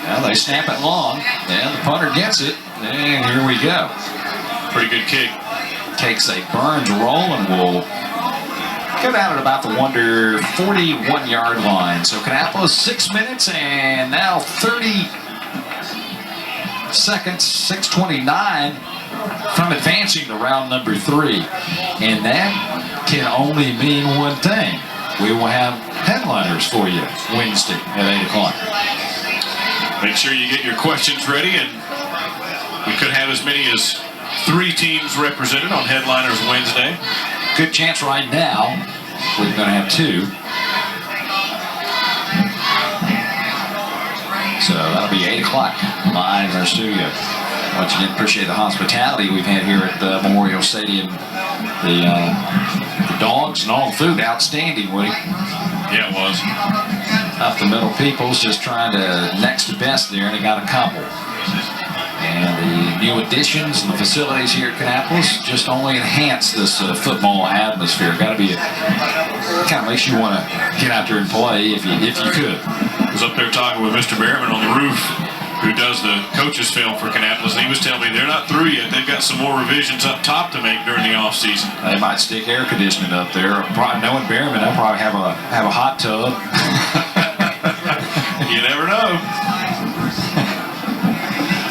Well, they snap it long, and the punter gets it, and here we go. Pretty good kick. Takes a Burns roll and will go down at about the Wonder 41-yard line. So Kannapolis 6 minutes and now 30 seconds, 6:29 from advancing to round number 3. And that can only mean one thing. We will have headliners for you Wednesday at 8 o'clock. Make sure you get your questions ready, and we could have as many as 3 teams represented on Headliners Wednesday. Good chance right now we're going to have 2. So that'll be 8 o'clock live in our studio. Once again, appreciate the hospitality we've had here at the Memorial Stadium. The dogs and all the food, outstanding, Woody. Yeah, it was. Up the middle, people's just trying to next to best there, and they got a couple. And the new additions and the facilities here at Kannapolis just only enhance this football atmosphere. Got to be, kind of makes you want to get out there and play if you could. I was up there talking with Mr. Behrman on the roof, who does the coaches film for Kannapolis, and he was telling me they're not through yet. They've got some more revisions up top to make during the off season. They might stick air conditioning up there. Probably, knowing Behrman, they'll probably have a hot tub. You never know.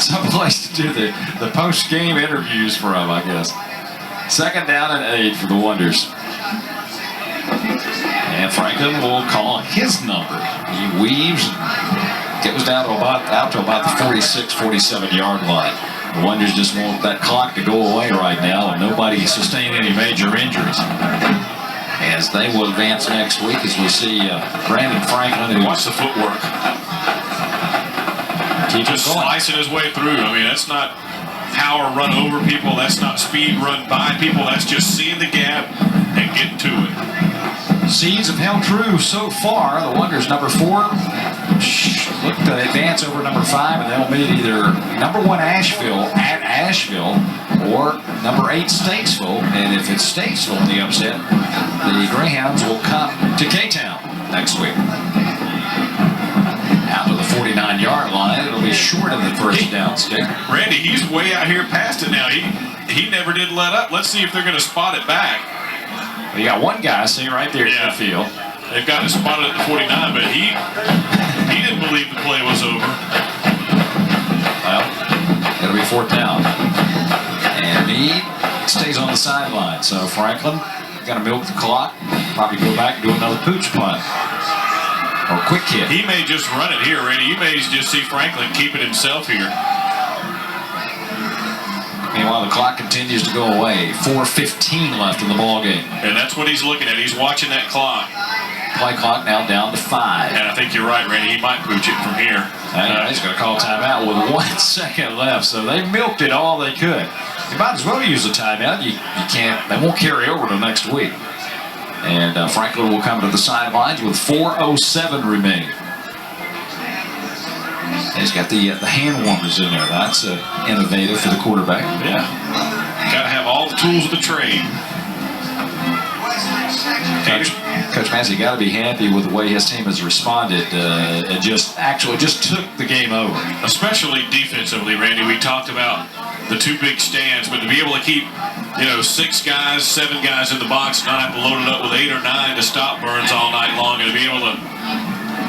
Some place to do the post-game interviews from, I guess. Second down and 8 for the Wonders. And Franklin will call his number. He weaves, goes down to out to about the 46, 47-yard line. The Wonders just want that clock to go away right now, and nobody sustain any major injuries. As they will advance next week, as we see Brandon Franklin. Watch the footwork. Keep just slicing his way through. I mean, that's not power run over people. That's not speed run by people. That's just seeing the gap and getting to it. Seeds have held true so far. The Wonders, number 4, look to advance over number 5, and they'll meet either number 1 Asheville at Asheville or number 8 Statesville. And if it's Statesville in the upset, the Greyhounds will come to K-Town next week. Out to the 49-yard line. It'll be short of the first down stick. Randy, he's way out here past it now. He never did let up. Let's see if they're going to spot it back. Well, you got one guy sitting right there in the field. They've got it spotted at the 49, but he didn't believe the play was over. Well, it'll be 4th down. And he stays on the sideline. So Franklin got to milk the clock. Probably go back and do another pooch punt. Or quick kick. He may just run it here, Randy. You may just see Franklin keep it himself here. Meanwhile, the clock continues to go away. 4:15 left in the ball game. And that's what he's looking at. He's watching that clock. Play clock now down to 5. And I think you're right, Randy. He might pooch it from here. He's going to call timeout with 1 second left. So they milked it all they could. You might as well use the timeout. You can't. They won't carry over to next week. And Franklin will come to the sidelines with 4:07 remaining. He's got the hand warmers in there. That's innovative for the quarterback. Yeah. Got to have all the tools of the trade. Coach Massey got to be happy with the way his team has responded. It just took the game over. Especially defensively, Randy. We talked about the 2 big stands, but to be able to keep 6 guys, 7 guys in the box, not have to load it up with 8 or 9 to stop Burns all night long, and to be able to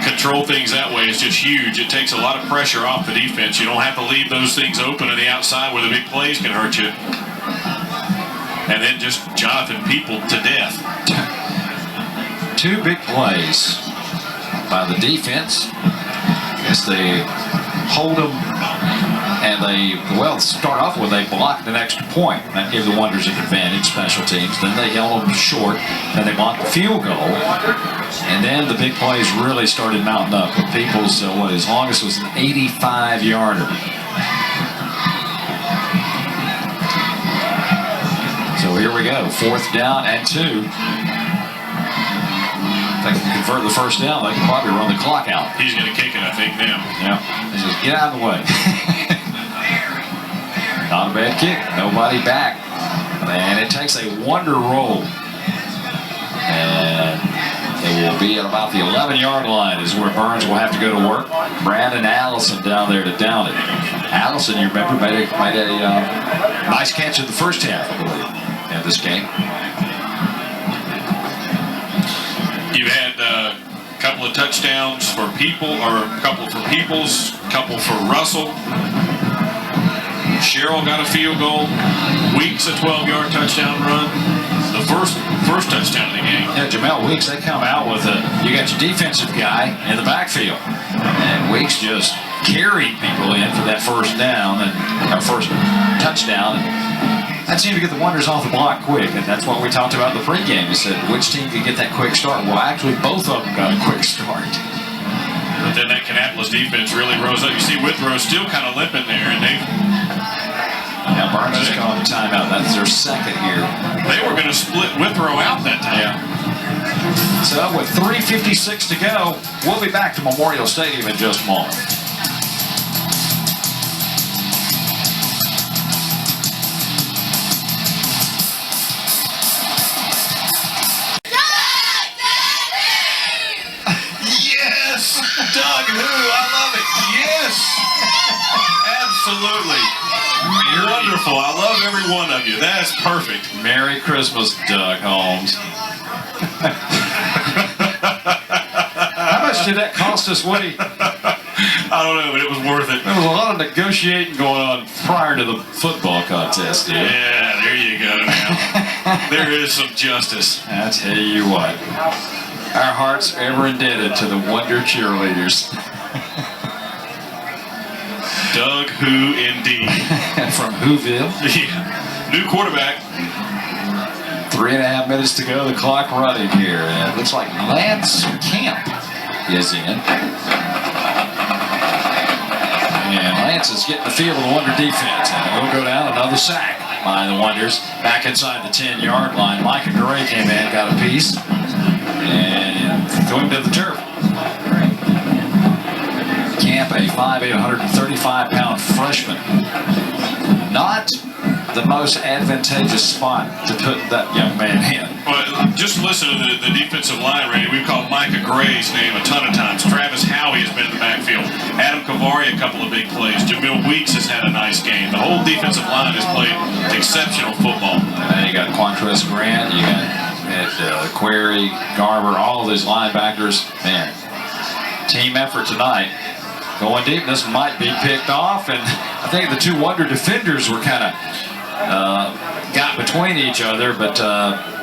control things that way is just huge. It takes a lot of pressure off the defense. You don't have to leave those things open on the outside where the big plays can hurt you. And then just Jonathan people to death. 2 big plays by the defense. I guess they hold them, and they start off with they blocked an extra point. That gave the Wonders an advantage, special teams. Then they held them short, then they blocked the field goal, and then the big plays really started mounting up. But Peoples, as long as it was an 85-yarder. So here we go, 4th down and 2. If they can convert the first down, they can probably run the clock out. He's going to kick it, I think, now. Yeah, just get out of the way. Not a bad kick, nobody back. And it takes a wonder roll. And it will be at about the 11-yard line is where Burns will have to go to work. Brandon Allison down there to down it. Allison, you remember, made a nice catch in the first half, I believe, in this game. You had a couple of touchdowns for Peoples, a couple for Russell. Sherrill got a field goal. Weeks a 12-yard touchdown run. The first touchdown of the game. Yeah, Jamel Weeks, they come out with you got your defensive guy in the backfield. And Weeks just carried people in for that first down and first touchdown. That seemed to get the Wonders off the block quick, and that's what we talked about in the pregame. We said, which team could get that quick start? Well, actually, both of them got a quick start. But then that Kannapolis defense really rose up. You see Withrow still kind of limping there, and now Burns is calling the timeout. That's their second here. They were going to split Withrow out that time. Yeah. So with 3:56 to go, we'll be back to Memorial Stadium in just a moment. Doug, who? I love it. Yes. Absolutely. Wonderful. I love every one of you. That's perfect. Merry Christmas, Doug Holmes. How much did that cost us, Woody? I don't know, but it was worth it. There was a lot of negotiating going on prior to the football contest, dude. Yeah, there you go now. There is some justice. I tell you what. Our hearts are ever indebted to the Wonder cheerleaders. Doug Who indeed. From Whoville. Yeah. New quarterback. 3.5 minutes to go. The clock running here. And it looks like Lance Camp is in. And chances getting the feel of the Wonder defense. And we'll go down, another sack by the Wonders. Back inside the 10-yard line. Micah Gray came in, got a piece, and threw him to the turf. Camp, a 5'8", 135-pound freshman. Not the most advantageous spot to put that young man in. Well, just listen to the defensive line, Randy. We've called Micah Gray's name a ton of times. Travis Howie has been in the backfield. Adam Kavari, a couple of big plays. Jamil Weeks has had a nice game. The whole defensive line has played exceptional football. And you got Quantress Grant, you got Query, Garber, all of these linebackers. Man, team effort tonight. Going deep, this might be picked off, and I think the two Wonder defenders were kind of got between each other, but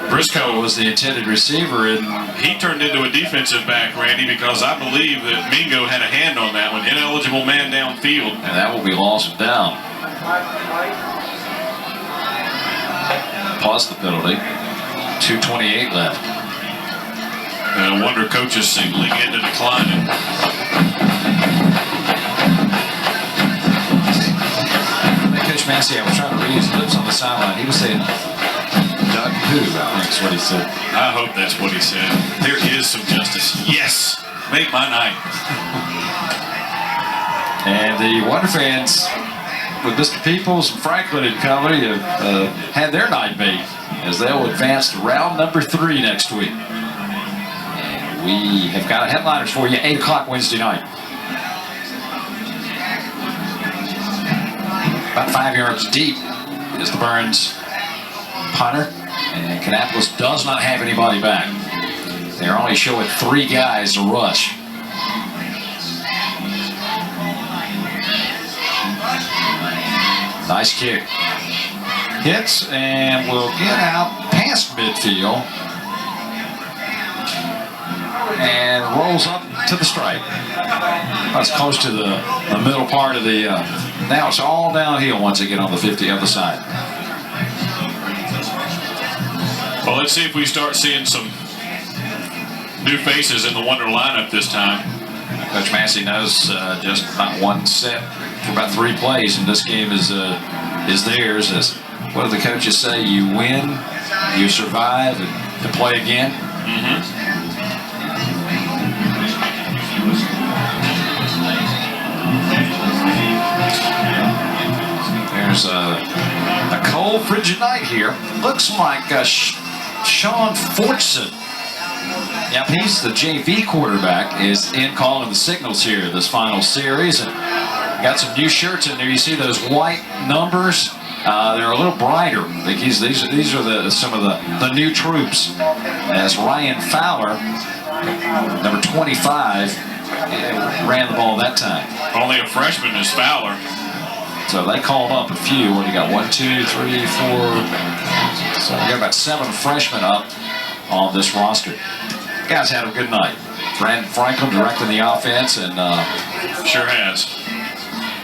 Briscoe was the intended receiver, and he turned into a defensive back, Randy, because I believe that Mingo had a hand on that one. Ineligible man downfield. And that will be lost down. Plus the penalty. 2:28 left. And a Wonder coaches signaling into declining. Coach Massey, I was trying to read his lips on the sideline. He was saying, Doug who, I think is what he said. I hope that's what he said. There is some justice. Yes, make my night. And the Wonder fans, with Mr. Peoples and Franklin and company, have had their night made as they'll advance to round number 3 next week. And we have got headliners for you, 8 o'clock Wednesday night. About 5 yards deep is the Burns punter, and Kannapolis does not have anybody back. They're only showing 3 guys to rush. Nice kick. Hits and will get out past midfield and rolls up to the stripe. That's close to the middle part of the now it's all downhill once they get on the 50 other side. Well, let's see if we start seeing some new faces in the Wonder lineup this time. Coach Massey knows just about one set for about 3 plays, and this game is theirs. As what do the coaches say? You win, you survive, and to play again. There's a cold, frigid night here. Looks like Sean Fortson. Yep, he's the JV quarterback, is in calling the signals here this final series. And got some new shirts in there. You see those white numbers? They're a little brighter. I think these are some of the new troops. As Ryan Fowler, number 25, ran the ball that time. Only a freshman is Fowler. So they called up a few. What do you got? 1, 2, 3, 4. So we got about 7 freshmen up on this roster. Guys had a good night. Franklin directing the offense, and sure has.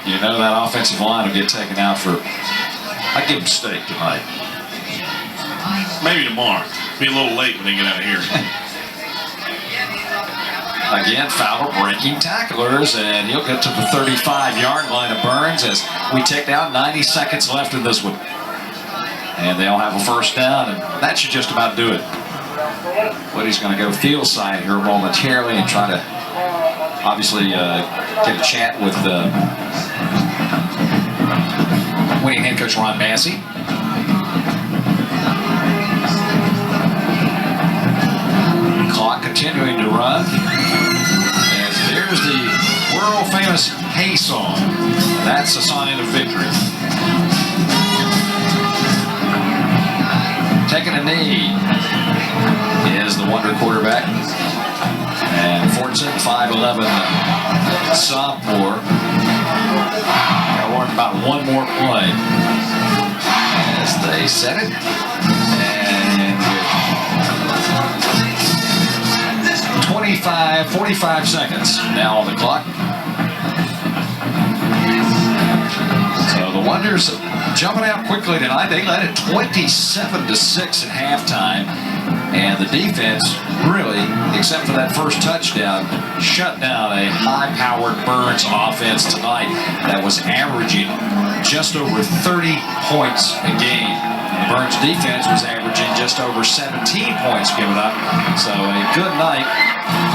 You know that offensive line will get taken out for, I give them steak tonight. Maybe tomorrow. Be a little late when they get out of here. Again, Fowler breaking tacklers, and he'll get to the 35-yard line of Burns as we take down 90 seconds left in this one. And they'll have a first down, and that should just about do it. But he's going to go field side here momentarily and try to obviously get a chat with winning head coach Ron Massey. Clock continuing to run. As there's the world famous Hay song. That's a sign of victory. Taking a knee is the Wonder quarterback. And Fortson, 5'11", sophomore. Got to worry about one more play. As they set it. And 45 seconds now on the clock. So the Wonders jumping out quickly tonight. They led it 27-6 at halftime. And the defense really, except for that first touchdown, shut down a high-powered Burns offense tonight that was averaging just over 30 points a game. The Burns defense was averaging just over 17 points given up. So a good night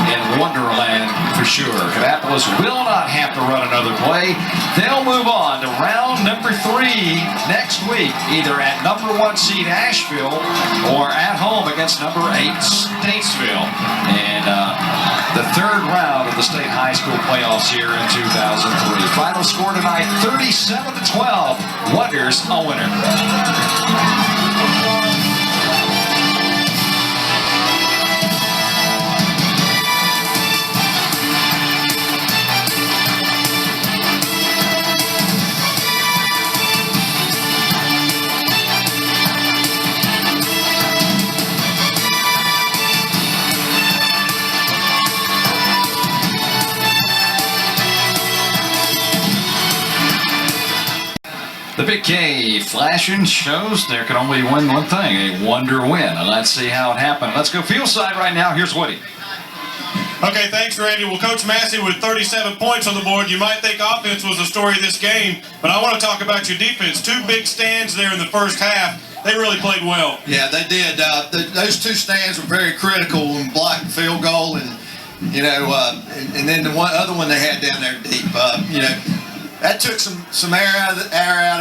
in Wonderland for sure. Kannapolis will not have to run another play. They'll move on to round number 3 next week, either at number 1 seed Asheville or at home against number 8 Statesville. And the third round of the state high school playoffs here in 2003. Final score tonight, 37-12. Wonders a winner. The Big K flashing shows there can only win one thing, a wonder win. And let's see how it happened. Let's go field side right now. Here's Woody. Okay, thanks, Randy. Well, Coach Massey with 37 points on the board. You might think offense was the story of this game, but I want to talk about your defense. 2 big stands there in the first half. They really played well. Yeah, they did. Those 2 stands were very critical and blocked the field goal, and and then the other one they had down there deep. That took some air out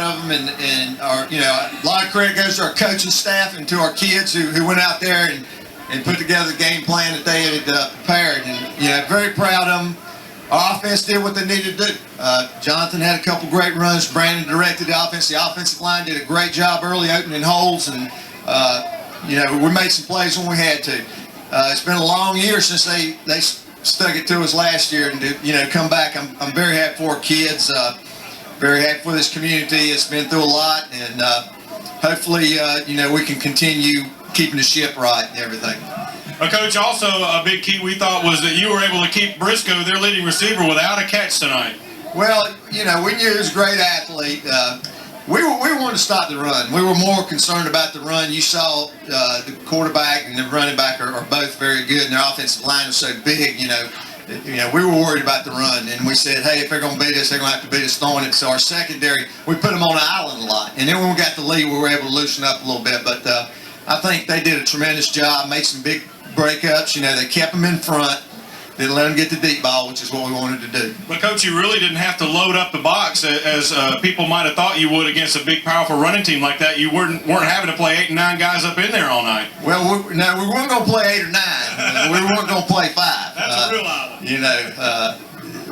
of them, and our, a lot of credit goes to our coaching staff and to our kids who went out there and put together the game plan that they had prepared. And very proud of them. Our offense did what they needed to do. Jonathan had a couple great runs. Brandon directed the offense. The offensive line did a great job early opening holes, and we made some plays when we had to. It's been a long year since they stuck it to us last year, and to come back, I'm very happy for our kids, very happy for this community. It's been through a lot, and hopefully we can continue keeping the ship right and everything. Coach, also a big key we thought was that you were able to keep Briscoe, their leading receiver, without a catch tonight. Well, we knew he was a great athlete. We wanted to stop the run. We were more concerned about the run. You saw the quarterback and the running back are both very good, and their offensive line is so big. We were worried about the run, and we said, hey, if they're going to beat us, they're going to have to beat us throwing it. So our secondary, we put them on the island a lot, and then when we got the lead, we were able to loosen up a little bit. But I think they did a tremendous job, made some big breakups. They kept them in front. Didn't let them get the deep ball, which is what we wanted to do. But, Coach, you really didn't have to load up the box as people might have thought you would against a big, powerful running team like that. You weren't having to play 8 and 9 guys up in there all night. Well, we weren't going to play 8 or 9. We weren't going to play 5. That's a real island.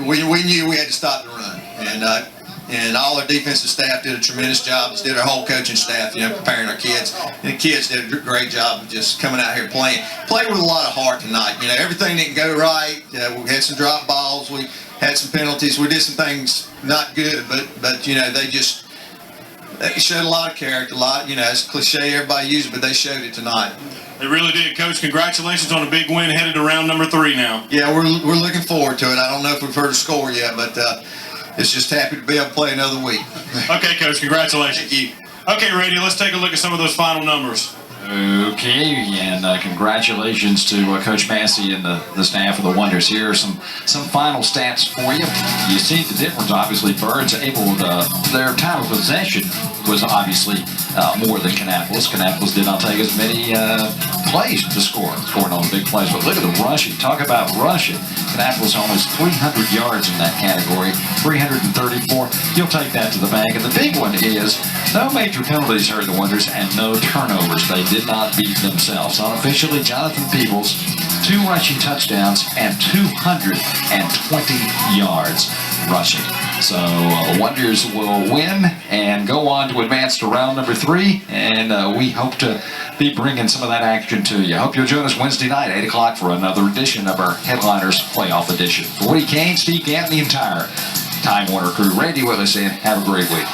We knew we had to stop the run. And all our defensive staff did a tremendous job, as did our whole coaching staff, preparing our kids. And the kids did a great job of just coming out here playing. Played with a lot of heart tonight. Everything didn't go right. We had some drop balls. We had some penalties. We did some things not good, but they showed a lot of character. A lot, it's cliche everybody uses, but they showed it tonight. They really did, Coach. Congratulations on a big win headed to round number 3 now. Yeah, we're looking forward to it. I don't know if we've heard a score yet, but it's just happy to be able to play another week. Okay, Coach, congratulations. Thank you. Okay, Randy, let's take a look at some of those final numbers. Okay, and congratulations to Coach Massey and the staff of the Wonders. Here are some final stats for you. You see the difference, obviously. Burns their time of possession was obviously more than Kannapolis. Kannapolis did not take as many plays to scoring on the big plays. But look at the rushing. Talk about rushing. Kannapolis almost 300 yards in that category, 334. You'll take that to the bank. And the big one is no major penalties hurt the Wonders and no turnovers. They did not beat themselves. Unofficially, Jonathan Peebles, 2 rushing touchdowns and 220 yards rushing. So the Wonders will win and go on to advance to round number 3, and we hope to be bringing some of that action to you. Hope you'll join us Wednesday night, 8 o'clock, for another edition of our Headliners Playoff Edition. For Woody Kane, Steve Gant, and the entire Time Warner crew, Randy Willis, and have a great week.